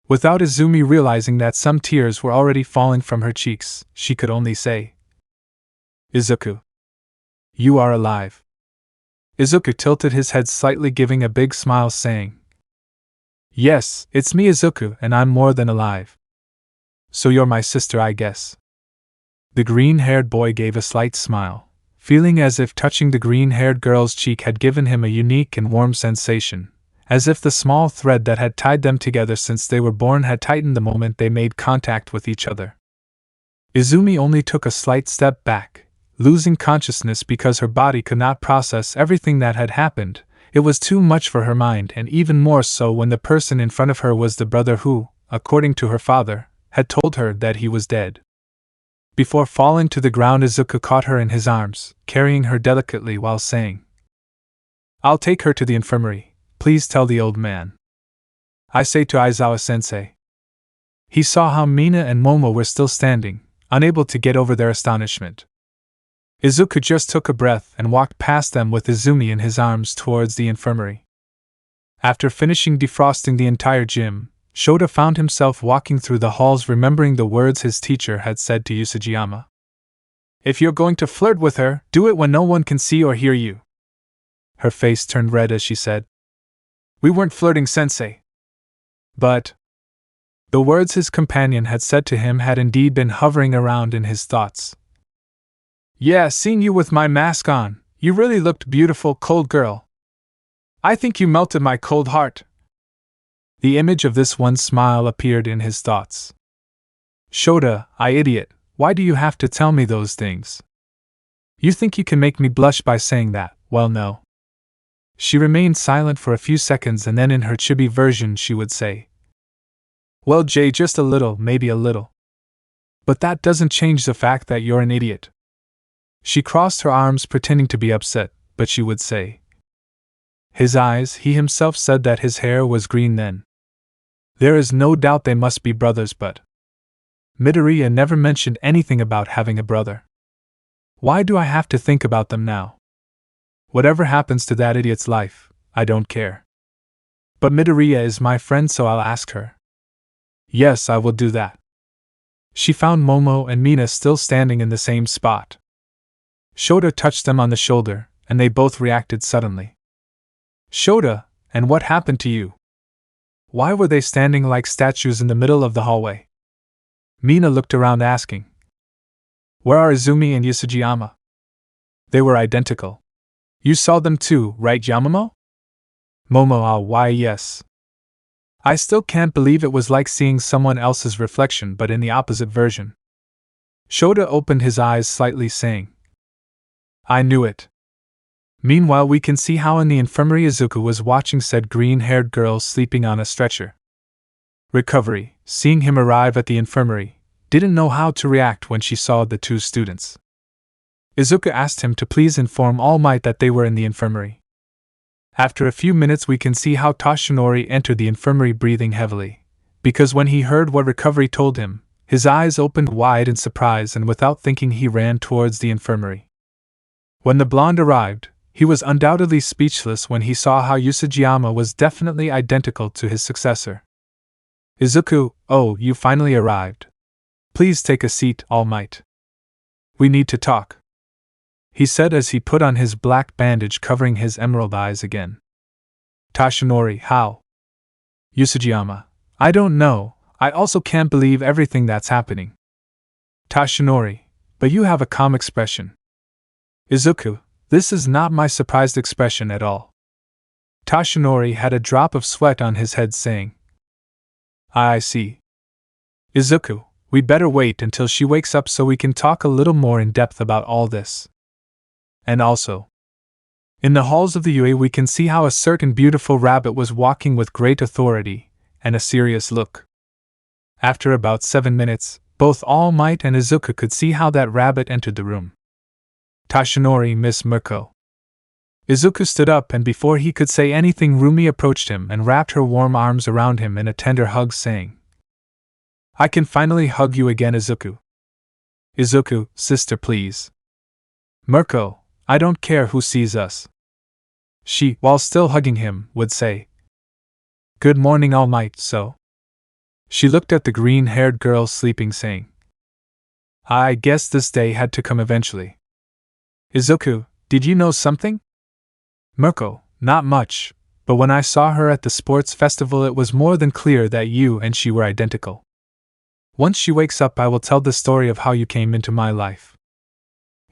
Without Izumi realizing that some tears were already falling from her cheeks, she could only say, Izuku, you are alive. Izuku tilted his head slightly, giving a big smile, saying, Yes, it's me, Izuku, and I'm more than alive. So you're my sister, I guess. The green-haired boy gave a slight smile, feeling as if touching the green-haired girl's cheek had given him a unique and warm sensation, as if the small thread that had tied them together since they were born had tightened the moment they made contact with each other. Izumi only took a slight step back, losing consciousness because her body could not process everything that had happened. It was too much for her mind, and even more so when the person in front of her was the brother who, according to her father, had told her that he was dead. Before falling to the ground, Izuku caught her in his arms, carrying her delicately while saying, I'll take her to the infirmary, please tell the old man. I say to Aizawa-sensei. He saw how Mina and Momo were still standing, unable to get over their astonishment. Izuku just took a breath and walked past them with Izumi in his arms towards the infirmary. After finishing defrosting the entire gym, Shota found himself walking through the halls remembering the words his teacher had said to Usujiyama. If you're going to flirt with her, do it when no one can see or hear you. Her face turned red as she said, We weren't flirting, sensei. But the words his companion had said to him had indeed been hovering around in his thoughts. Yeah, seeing you with my mask on, you really looked beautiful, cold girl. I think you melted my cold heart. The image of this one smile appeared in his thoughts. Shota, I idiot, why do you have to tell me those things? You think you can make me blush by saying that? Well, no. She remained silent for a few seconds and then in her chibi version she would say, Well, Jay, just a little, maybe a little. But that doesn't change the fact that you're an idiot. She crossed her arms pretending to be upset, but she would say, His eyes, he himself said that his hair was green then. There is no doubt they must be brothers, but Midoriya never mentioned anything about having a brother. Why do I have to think about them now? Whatever happens to that idiot's life, I don't care. But Midoriya is my friend, so I'll ask her. Yes, I will do that. She found Momo and Mina still standing in the same spot. Shota touched them on the shoulder, and they both reacted suddenly. Shota, and what happened to you? Why were they standing like statues in the middle of the hallway? Mina looked around asking. Where are Izumi and Usujiyama? They were identical. You saw them too, right, Yamamoto? Momo, ah, why yes. I still can't believe it was like seeing someone else's reflection but in the opposite version. Shota opened his eyes slightly saying, I knew it. Meanwhile we can see how in the infirmary Izuku was watching said green-haired girl sleeping on a stretcher. Recovery, seeing him arrive at the infirmary, didn't know how to react when she saw the two students. Izuku asked him to please inform All Might that they were in the infirmary. After a few minutes we can see how Toshinori entered the infirmary breathing heavily, because when he heard what Recovery told him, his eyes opened wide in surprise and without thinking he ran towards the infirmary. When the blonde arrived, he was undoubtedly speechless when he saw how Usujiyama was definitely identical to his successor. Izuku, oh, you finally arrived. Please take a seat, All Might. We need to talk, he said as he put on his black bandage covering his emerald eyes again. Toshinori, how? Usujiyama, I don't know, I also can't believe everything that's happening. Toshinori, but you have a calm expression. Izuku, this is not my surprised expression at all. Toshinori had a drop of sweat on his head saying, I see. Izuku, we'd better wait until she wakes up so we can talk a little more in depth about all this. And also, in the halls of the UA we can see how a certain beautiful rabbit was walking with great authority and a serious look. After about 7 minutes, both All Might and Izuku could see how that rabbit entered the room. Toshinori, Miss Mirko. Izuku stood up and before he could say anything Rumi approached him and wrapped her warm arms around him in a tender hug saying, I can finally hug you again, Izuku. Izuku, sister, please. Mirko, I don't care who sees us. She, while still hugging him, would say, Good morning, All Might, so. She looked at the green-haired girl sleeping saying, I guess this day had to come eventually. Izuku, did you know something? Mirko, not much, but when I saw her at the sports festival it was more than clear that you and she were identical. Once she wakes up I will tell the story of how you came into my life.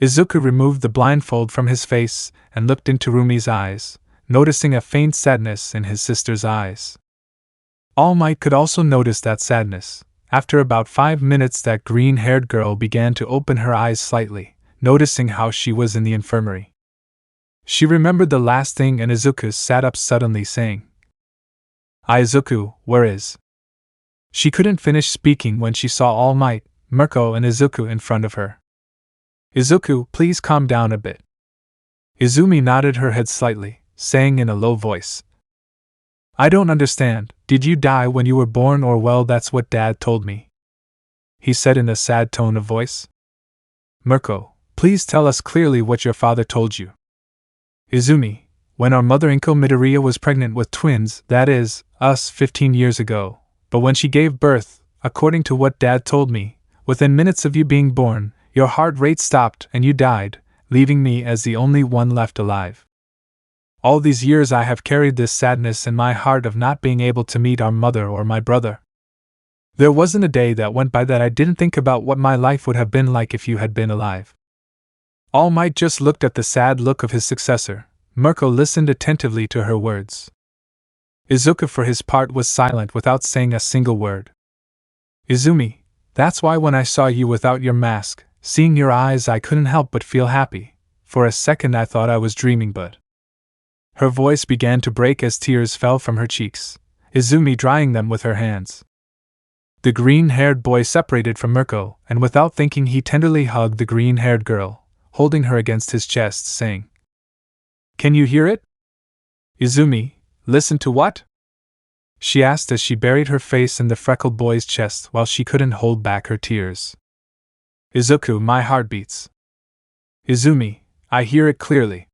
Izuku removed the blindfold from his face and looked into Rumi's eyes, noticing a faint sadness in his sister's eyes. All Might could also notice that sadness. After about 5 minutes that green-haired girl began to open her eyes slightly, noticing how she was in the infirmary. She remembered the last thing and Izuku sat up suddenly saying, Izuku, where is? She couldn't finish speaking when she saw All Might, Mirko and Izuku in front of her. Izuku, please calm down a bit. Izumi nodded her head slightly, saying in a low voice, I don't understand, did you die when you were born or well that's what Dad told me? He said in a sad tone of voice. Mirko, please tell us clearly what your father told you. Izumi, when our mother Inko Midoriya was pregnant with twins, that is, us 15 years ago, but when she gave birth, according to what Dad told me, within minutes of you being born, your heart rate stopped and you died, leaving me as the only one left alive. All these years I have carried this sadness in my heart of not being able to meet our mother or my brother. There wasn't a day that went by that I didn't think about what my life would have been like if you had been alive." All Might just looked at the sad look of his successor. Mirko listened attentively to her words. Izuku for his part was silent without saying a single word. "Izumi, that's why when I saw you without your mask, seeing your eyes I couldn't help but feel happy. For a second I thought I was dreaming but—" Her voice began to break as tears fell from her cheeks, Izumi drying them with her hands. The green-haired boy separated from Mirko, and without thinking he tenderly hugged the green-haired girl, holding her against his chest, saying, "Can you hear it? Izumi, listen to what?" she asked as she buried her face in the freckled boy's chest while she couldn't hold back her tears. "Izuku, my heart beats. Izumi, I hear it clearly.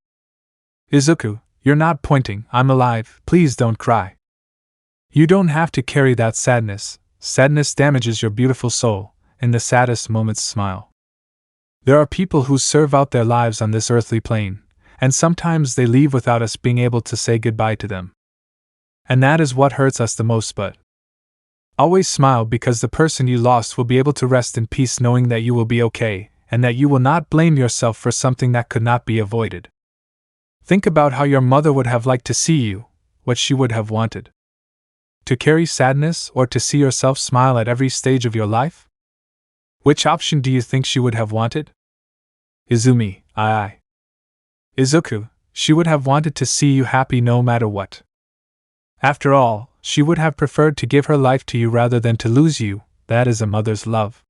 Izuku, you're not pointing, I'm alive, please don't cry. You don't have to carry that sadness. Sadness damages your beautiful soul, in the saddest moments smile. There are people who serve out their lives on this earthly plane, and sometimes they leave without us being able to say goodbye to them. And that is what hurts us the most, but always smile because the person you lost will be able to rest in peace knowing that you will be okay, and that you will not blame yourself for something that could not be avoided. Think about how your mother would have liked to see you, what she would have wanted. To carry sadness or to see yourself smile at every stage of your life? Which option do you think she would have wanted? Izumi, Izuku, she would have wanted to see you happy no matter what. After all, she would have preferred to give her life to you rather than to lose you. That is a mother's love.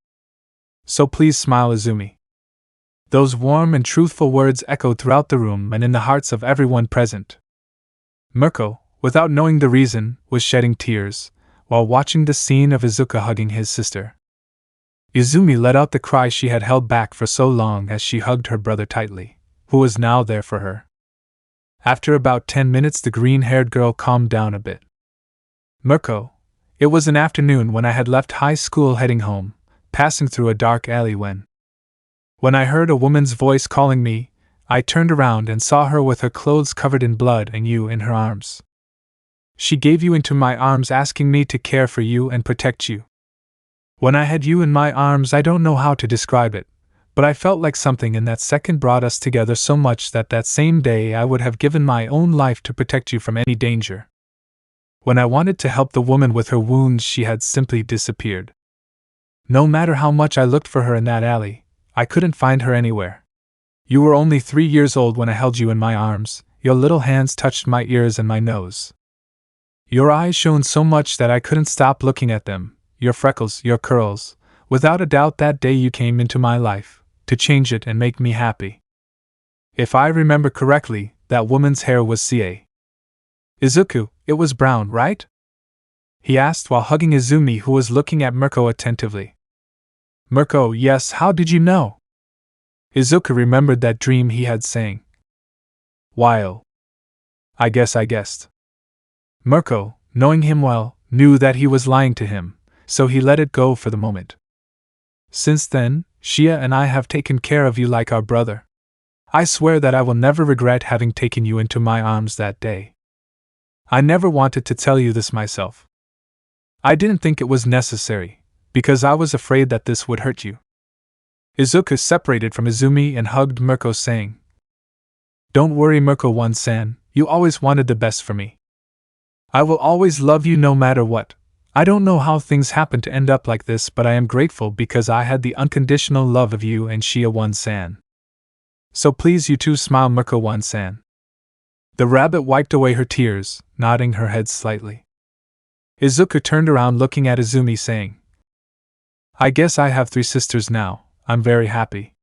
So please smile, Izumi." Those warm and truthful words echoed throughout the room and in the hearts of everyone present. Mirko, without knowing the reason, was shedding tears, while watching the scene of Izuku hugging his sister. Izumi let out the cry she had held back for so long as she hugged her brother tightly, who was now there for her. After about 10 minutes the green-haired girl calmed down a bit. "Mirko, it was an afternoon when I had left high school heading home, passing through a dark alley when I heard a woman's voice calling me. I turned around and saw her with her clothes covered in blood and you in her arms. She gave you into my arms asking me to care for you and protect you. When I had you in my arms I don't know how to describe it, but I felt like something in that second brought us together so much that same day I would have given my own life to protect you from any danger. When I wanted to help the woman with her wounds she had simply disappeared. No matter how much I looked for her in that alley, I couldn't find her anywhere. You were only 3 years old when I held you in my arms, your little hands touched my ears and my nose. Your eyes shone so much that I couldn't stop looking at them, your freckles, your curls. Without a doubt that day you came into my life, to change it and make me happy. If I remember correctly, that woman's hair was CA. Izuku, it was brown, right?" he asked while hugging Izumi who was looking at Mirko attentively. Mirko, yes, how did you know? Izuku remembered that dream he had saying. While I guessed. Mirko, knowing him well, knew that he was lying to him, so he let it go for the moment. Since then, Shia and I have taken care of you like our brother. I swear that I will never regret having taken you into my arms that day. I never wanted to tell you this myself. I didn't think it was necessary, because I was afraid that this would hurt you. Izuku separated from Izumi and hugged Mirko saying, "Don't worry, Mirko-san, you always wanted the best for me. I will always love you no matter what. I don't know how things happened to end up like this, but I am grateful because I had the unconditional love of you and Shia-san. So please you too smile, Mirko-san." The rabbit wiped away her tears, nodding her head slightly. Izuku turned around looking at Izumi saying, "I guess I have 3 sisters now, I'm very happy."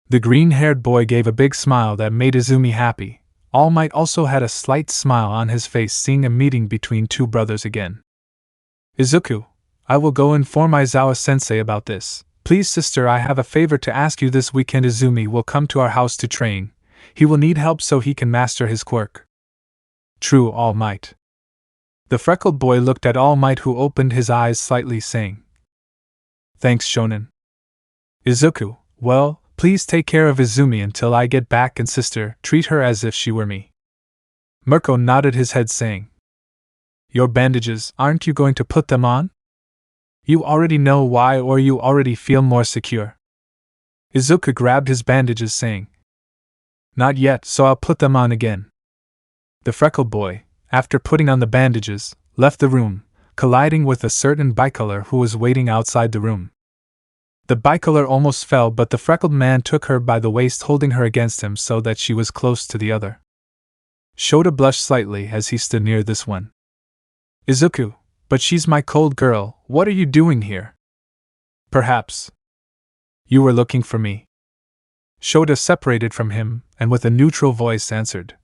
The green-haired boy gave a big smile that made Izumi happy. All Might also had a slight smile on his face seeing a meeting between 2 brothers again. "Izuku, I will go inform Aizawa-sensei about this. Please sister, I have a favor to ask you. This weekend Izumi will come to our house to train. He will need help so he can master his quirk." "True, All Might." The freckled boy looked at All Might, who opened his eyes slightly, saying, "Thanks, Shonen." Izuku, well, please take care of Izumi until I get back, and sister, treat her as if she were me. Mirko nodded his head, saying, "Your bandages, aren't you going to put them on? You already know why, or you already feel more secure?" Izuku grabbed his bandages, saying, "Not yet, so I'll put them on again." The freckled boy, after putting on the bandages, left the room, colliding with a certain bicolor who was waiting outside the room. The bicolor almost fell, but the freckled man took her by the waist, holding her against him so that she was close to the other. Shota blushed slightly as he stood near this one. "Izuku, but she's my cold girl, what are you doing here?" "Perhaps you were looking for me." Shota separated from him, and with a neutral voice answered,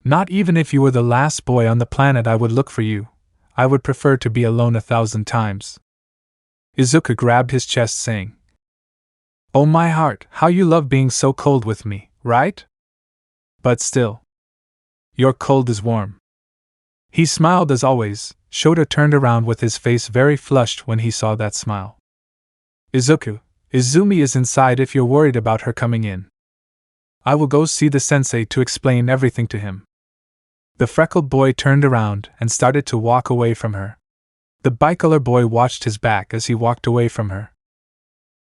"Not even if you were the last boy on the planet I would look for you. I would prefer to be alone 1,000 times. Izuku grabbed his chest, saying, "Oh my heart, how you love being so cold with me, right? But still, your cold is warm." He smiled as always. Shota turned around with his face very flushed when he saw that smile. "Izuku, Izumi is inside if you're worried about her coming in. I will go see the sensei to explain everything to him." The freckled boy turned around and started to walk away from her. The bicolor boy watched his back as he walked away from her.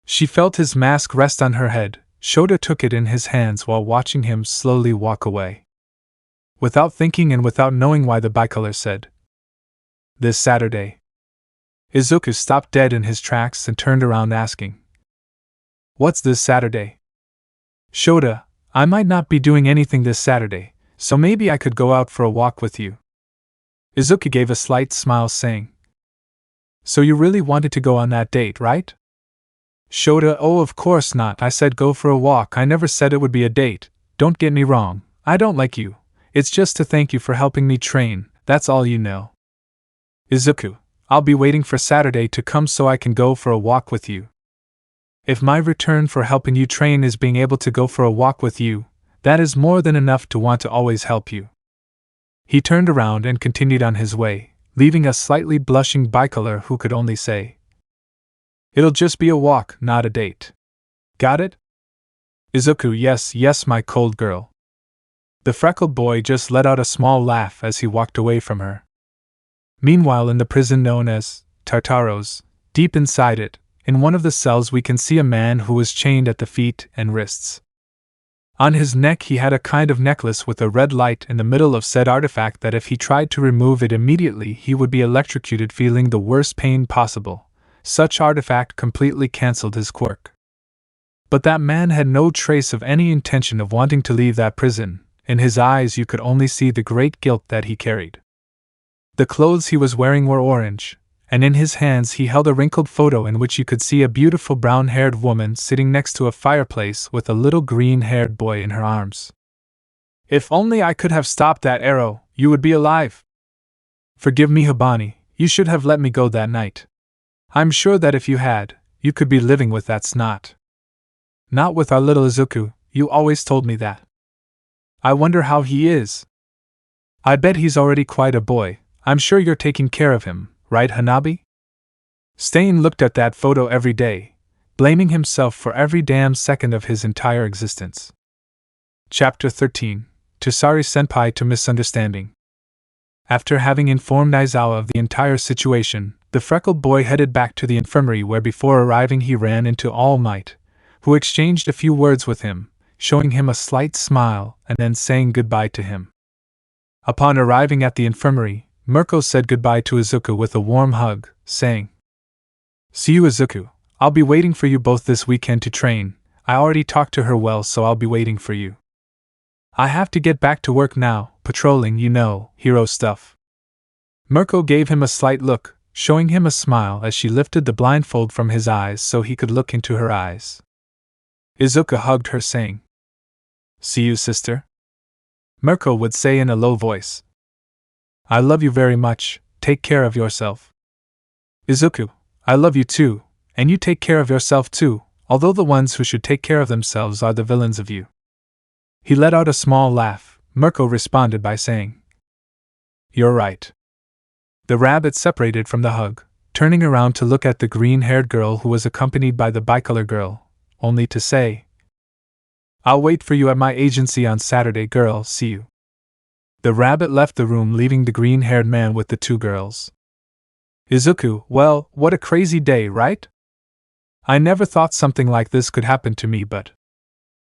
She felt his mask rest on her head. Shota took it in his hands while watching him slowly walk away. Without thinking and without knowing why, the bicolor said, "This Saturday." Izuku stopped dead in his tracks and turned around, asking, "What's this Saturday?" "Shota, I might not be doing anything this Saturday, so maybe I could go out for a walk with you." Izuku gave a slight smile, saying, "So you really wanted to go on that date, right?" Shota, "Oh, of course not. I said go for a walk. I never said it would be a date. Don't get me wrong. I don't like you. It's just to thank you for helping me train, that's all, you know." "Izuku, I'll be waiting for Saturday to come so I can go for a walk with you. If my return for helping you train is being able to go for a walk with you, that is more than enough to want to always help you." He turned around and continued on his way, leaving a slightly blushing bicolor who could only say, "It'll just be a walk, not a date. Got it?" Izuku, yes, my cold girl." The freckled boy just let out a small laugh as he walked away from her. Meanwhile, in the prison known as Tartaro's, deep inside it, in one of the cells, we can see a man who was chained at the feet and wrists. On his neck he had a kind of necklace with a red light in the middle of said artifact that if he tried to remove it immediately he would be electrocuted, feeling the worst pain possible. Such artifact completely cancelled his quirk. But that man had no trace of any intention of wanting to leave that prison. In his eyes you could only see the great guilt that he carried. The clothes he was wearing were orange, and in his hands he held a wrinkled photo in which you could see a beautiful brown-haired woman sitting next to a fireplace with a little green-haired boy in her arms. "If only I could have stopped that arrow, you would be alive. Forgive me, Habani, you should have let me go that night. I'm sure that if you had, you could be living with that snot. Not with our little Izuku, you always told me that. I wonder how he is. I bet he's already quite a boy. I'm sure you're taking care of him, right, Hanabi?" Stain looked at that photo every day, blaming himself for every damn second of his entire existence. Chapter 13. Tosari Senpai to Misunderstanding. After having informed Aizawa of the entire situation, the freckled boy headed back to the infirmary, where before arriving he ran into All Might, who exchanged a few words with him, showing him a slight smile and then saying goodbye to him. Upon arriving at the infirmary, Mirko said goodbye to Izuku with a warm hug, saying, "See you, Izuku. I'll be waiting for you both this weekend to train. I already talked to her well, so I'll be waiting for you. I have to get back to work now, patrolling, you know, hero stuff." Mirko gave him a slight look, showing him a smile as she lifted the blindfold from his eyes so he could look into her eyes. Izuku hugged her, saying, "See you, sister?" Mirko would say in a low voice, "I love you very much, take care of yourself." Izuku, "I love you too, and you take care of yourself too, although the ones who should take care of themselves are the villains of you." He let out a small laugh. Mirko responded by saying, "You're right. The rabbit separated from the hug, turning around to look at the green-haired girl who was accompanied by the bicolor girl, only to say, "I'll wait for you at my agency on Saturday, girl, see you." The rabbit left the room, leaving the green-haired man with the two girls. Izuku, well, what a crazy day, right? I never thought something like this could happen to me, but...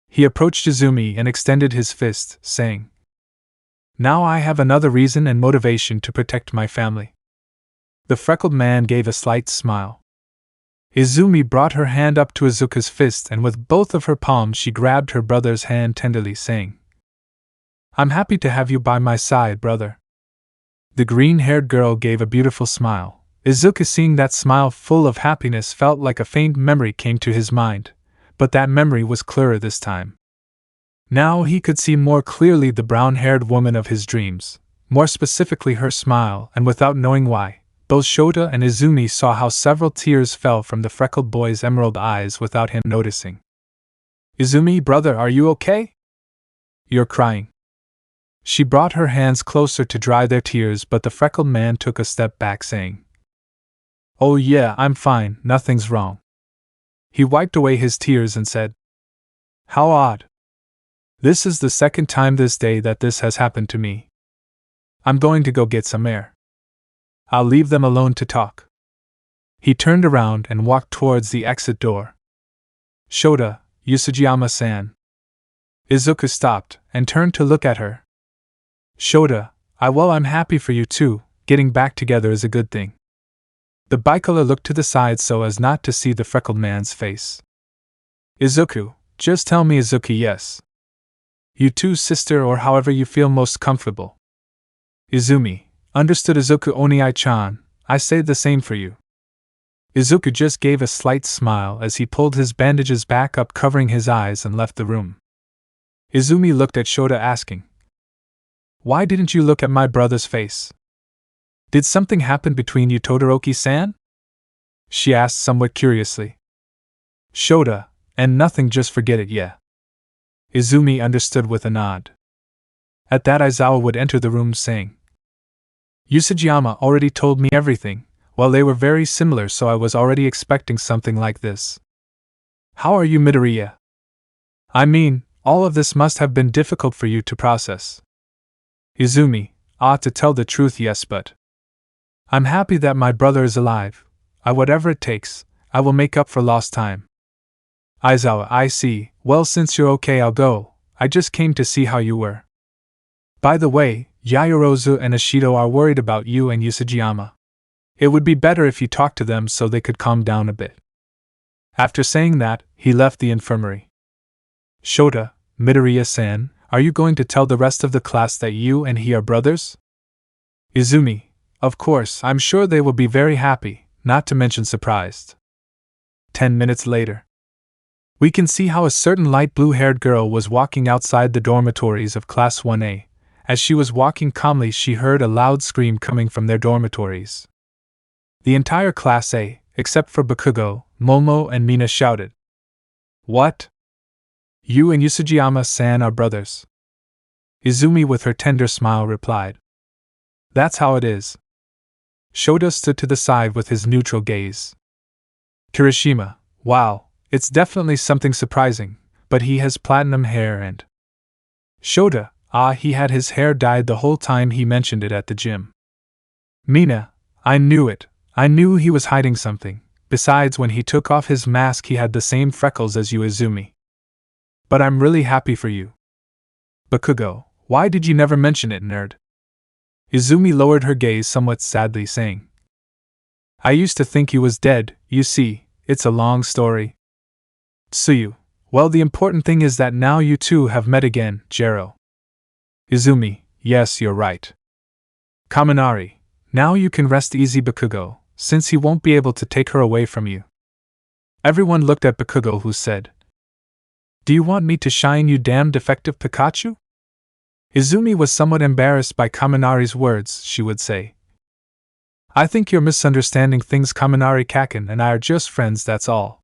He approached Izumi and extended his fist, saying, "Now I have another reason and motivation to protect my family." The freckled man gave a slight smile. Izumi brought her hand up to Izuku's fist, and with both of her palms she grabbed her brother's hand tenderly, saying, "I'm happy to have you by my side, brother." The green-haired girl gave a beautiful smile. Izuku, seeing that smile full of happiness, felt like a faint memory came to his mind, but that memory was clearer this time. Now he could see more clearly the brown-haired woman of his dreams, more specifically her smile, and without knowing why, both Shota and Izumi saw how several tears fell from the freckled boy's emerald eyes without him noticing. "Izumi, brother, are you okay? You're crying." She brought her hands closer to dry their tears, but the freckled man took a step back, saying, "Oh yeah, I'm fine, nothing's wrong." He wiped away his tears and said, "How odd. This is the second time this day that this has happened to me. I'm going to go get some air. I'll leave them alone to talk." He turned around and walked towards the exit door. "Shota, Yusujiyama-san." Izuku stopped and turned to look at her. "Shota, I'm happy for you too. Getting back together is a good thing." The bicolor looked to the side so as not to see the freckled man's face. "Izuku, just tell me Izuku, yes. You too, sister, or however you feel most comfortable." "Izumi, understood Izuku Oniai-chan, I say the same for you." Izuku just gave a slight smile as he pulled his bandages back up, covering his eyes, and left the room. Izumi looked at Shota, asking, "Why didn't you look at my brother's face? Did something happen between you, Todoroki-san?" she asked somewhat curiously. "Shota, and nothing, just forget it, yeah." Izumi understood with a nod. At that, Aizawa would enter the room, saying, "Yusujiyama already told me everything. Well, they were very similar, so I was already expecting something like this. How are you, Midoriya? I mean, all of this must have been difficult for you to process." Izumi, to tell the truth, yes, but I'm happy that my brother is alive. Whatever it takes, I will make up for lost time. Aizawa, I see. Well, since you're okay, I'll go. I just came to see how you were. By the way, Yayorozu and Ashido are worried about you and Yusujiyama. It would be better if you talked to them so they could calm down a bit." After saying that, he left the infirmary. "Shota, Midoriya-san, are you going to tell the rest of the class that you and he are brothers?" Izumi, of course, I'm sure they will be very happy, not to mention surprised. 10 minutes later. We can see how a certain light blue-haired girl was walking outside the dormitories of Class 1A. As she was walking calmly, she heard a loud scream coming from their dormitories. The entire Class A, except for Bakugo, Momo, and Mina, shouted, "What? You and Yusujiyama-san are brothers?" Izumi, with her tender smile, replied, "That's how it is." Shota stood to the side with his neutral gaze. Kirishima, wow, it's definitely something surprising, but he has platinum hair and... Shota, he had his hair dyed the whole time he mentioned it at the gym. Mina, I knew it. I knew he was hiding something. Besides, when he took off his mask he had the same freckles as you, Izumi. But I'm really happy for you. Bakugo, why did you never mention it, nerd? Izumi lowered her gaze somewhat sadly, saying, I used to think he was dead, you see, it's a long story. Tsuyu, well, the important thing is that now you two have met again, Jero. Izumi, yes, you're right. Kaminari, now you can rest easy, Bakugo, since he won't be able to take her away from you. Everyone looked at Bakugo, who said, Do you want me to shine, you damn defective Pikachu? Izumi was somewhat embarrassed by Kaminari's words. She would say, I think you're misunderstanding things. Kaminari Kaken and I are just friends, that's all.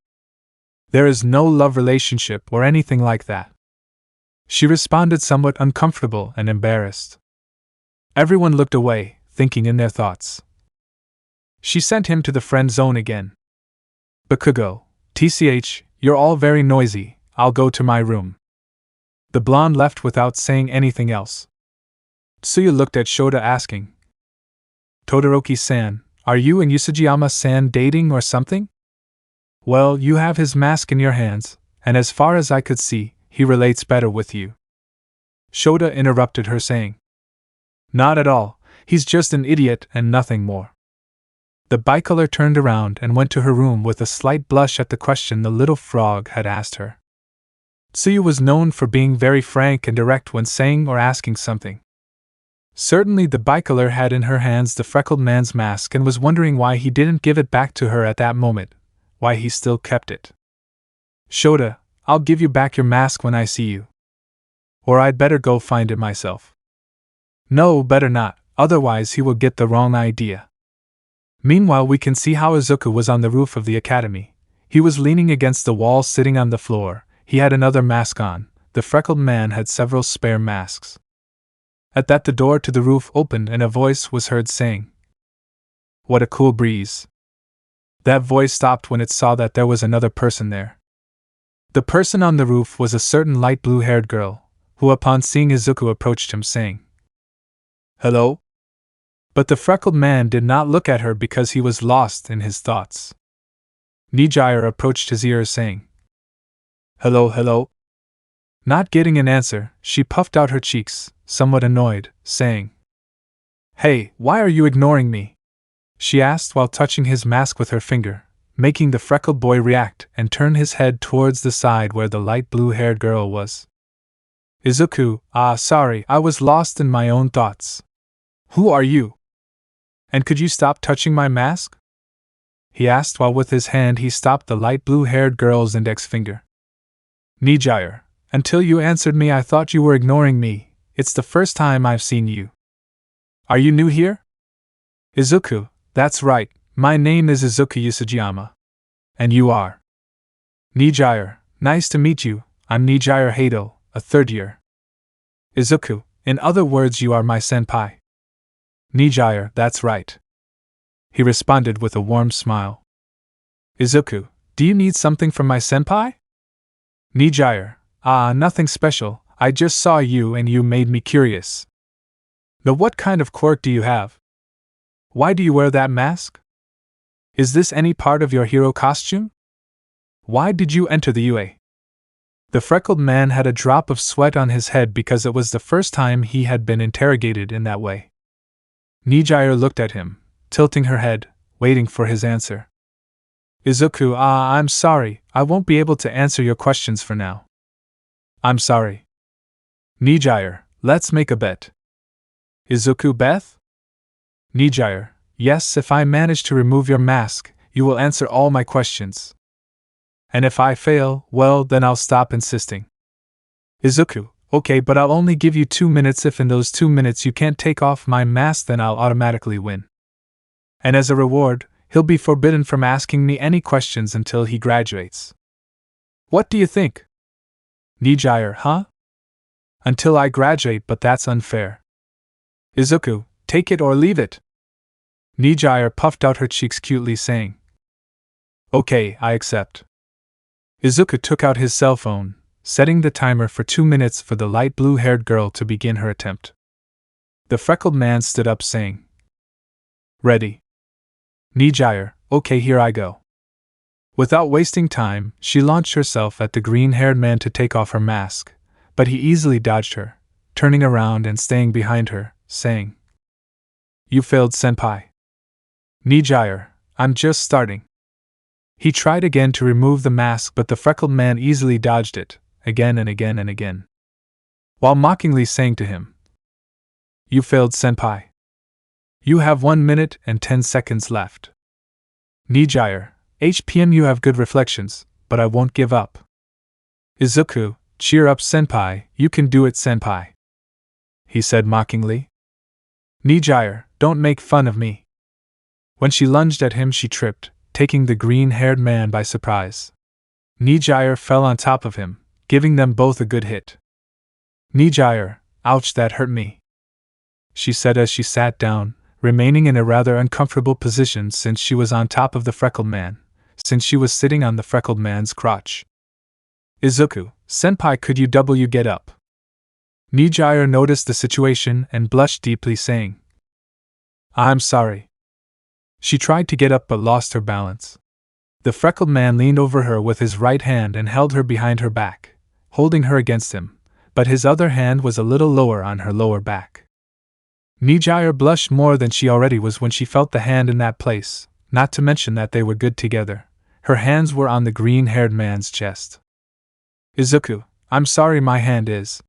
There is no love relationship or anything like that. She responded, somewhat uncomfortable and embarrassed. Everyone looked away, thinking in their thoughts, She sent him to the friend zone again. Bakugo, TCH, you're all very noisy, I'll go to my room. The blonde left without saying anything else. Tsuyu looked at Shota asking, Todoroki-san, are you and Yusujiyama-san dating or something? Well, you have his mask in your hands, and as far as I could see, he relates better with you. Shota interrupted her saying, Not at all, he's just an idiot and nothing more. The bicolor turned around and went to her room with a slight blush at the question the little frog had asked her. Tsuyu was known for being very frank and direct when saying or asking something. Certainly the bicolor had in her hands the freckled man's mask and was wondering why he didn't give it back to her at that moment, why he still kept it. Shota, I'll give you back your mask when I see you. Or I'd better go find it myself. No, better not, otherwise he will get the wrong idea. Meanwhile we can see how Izuku was on the roof of the academy. He was leaning against the wall sitting on the floor, he had another mask on, the freckled man had several spare masks. At that the door to the roof opened and a voice was heard saying, What a cool breeze. That voice stopped when it saw that there was another person there. The person on the roof was a certain light blue-haired girl, who upon seeing Izuku approached him saying, Hello? But the freckled man did not look at her because he was lost in his thoughts. Nijire approached his ear saying, Hello, hello? Not getting an answer, she puffed out her cheeks, somewhat annoyed, saying, Hey, why are you ignoring me? She asked while touching his mask with her finger, making the freckled boy react and turn his head towards the side where the light blue-haired girl was. Izuku, sorry, I was lost in my own thoughts. Who are you? And could you stop touching my mask? He asked while with his hand he stopped the light blue-haired girl's index finger. Nijire, until you answered me I thought you were ignoring me, it's the first time I've seen you. Are you new here? Izuku, that's right, my name is Izuku Yusujiyama. And you are? Nijire, nice to meet you, I'm Nijire Hado, a third year. Izuku, in other words you are my senpai. Nijire, that's right. He responded with a warm smile. Izuku, do you need something from my senpai? Nijire, nothing special, I just saw you and you made me curious. Now what kind of quirk do you have? Why do you wear that mask? Is this any part of your hero costume? Why did you enter the UA? The freckled man had a drop of sweat on his head because it was the first time he had been interrogated in that way. Nijire looked at him, tilting her head, waiting for his answer. Izuku, I'm sorry, I won't be able to answer your questions for now. I'm sorry. Nijire, let's make a bet. Izuku, Beth? Nijire, yes, if I manage to remove your mask, you will answer all my questions. And if I fail, well, then I'll stop insisting. Izuku, okay, but I'll only give you 2 minutes. If in those 2 minutes you can't take off my mask, then I'll automatically win. And as a reward, he'll be forbidden from asking me any questions until he graduates. What do you think? Nijire, huh? Until I graduate, but that's unfair. Izuku, take it or leave it. Nijire puffed out her cheeks cutely, saying, Okay, I accept. Izuku took out his cell phone, setting the timer for 2 minutes for the light blue-haired girl to begin her attempt. The freckled man stood up saying, Ready. Nijire, okay, here I go. Without wasting time, she launched herself at the green-haired man to take off her mask, but he easily dodged her, turning around and staying behind her, saying, You failed, senpai. Nijire, I'm just starting. He tried again to remove the mask, but the freckled man easily dodged it, again and again and again, while mockingly saying to him, You failed, senpai. You have 1 minute and 10 seconds left. Nijire, HPM, you have good reflections, but I won't give up. Izuku, cheer up, senpai, you can do it, senpai. He said mockingly. Nijire, don't make fun of me. When she lunged at him, she tripped, taking the green-haired man by surprise. Nijire fell on top of him, giving them both a good hit. Nijire, ouch, that hurt me, she said as she sat down, remaining in a rather uncomfortable position since she was on top of the freckled man, since she was sitting on the freckled man's crotch. Izuku, senpai, could you get up? Nijire noticed the situation and blushed deeply, saying, I'm sorry. She tried to get up but lost her balance. The freckled man leaned over her with his right hand and held her behind her back, holding her against him, but his other hand was a little lower on her lower back. Nijire blushed more than she already was when she felt the hand in that place, not to mention that they were good together. Her hands were on the green-haired man's chest. Izuku, I'm sorry, my hand is.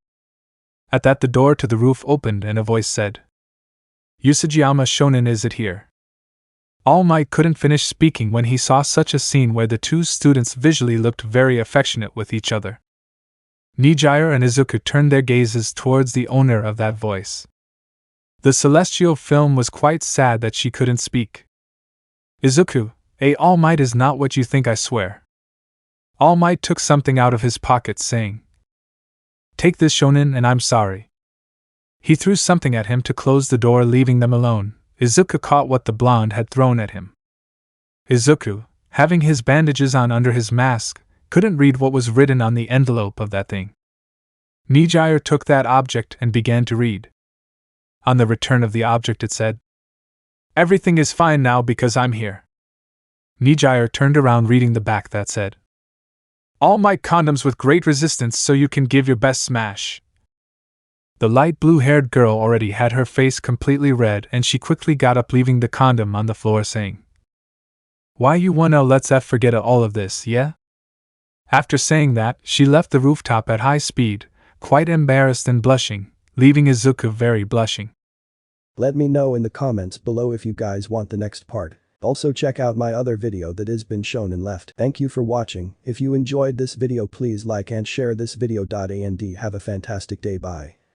At that the door to the roof opened and a voice said, Usajiyama Shonen, is it here? All Might couldn't finish speaking when he saw such a scene where the two students visually looked very affectionate with each other. Nijire and Izuku turned their gazes towards the owner of that voice. The celestial film was quite sad that she couldn't speak. Izuku, All Might is not what you think, I swear. All Might took something out of his pocket, saying, Take this, Shonen, and I'm sorry. He threw something at him to close the door, leaving them alone. Izuku caught what the blonde had thrown at him. Izuku, having his bandages on under his mask, couldn't read what was written on the envelope of that thing. Nijire took that object and began to read. On the return of the object it said, Everything is fine now because I'm here. Nijire turned around, reading the back that said, All Might condoms with great resistance, so you can give your best smash. The light blue-haired girl already had her face completely red and she quickly got up, leaving the condom on the floor, saying, Why you wanna let's forget all of this, yeah? After saying that, she left the rooftop at high speed, quite embarrassed and blushing, leaving Izuku very blushing. Let me know in the comments below if you guys want the next part. Also check out my other video that has been shown and left. Thank you for watching. If you enjoyed this video, please like and share this video. And have a fantastic day. Bye.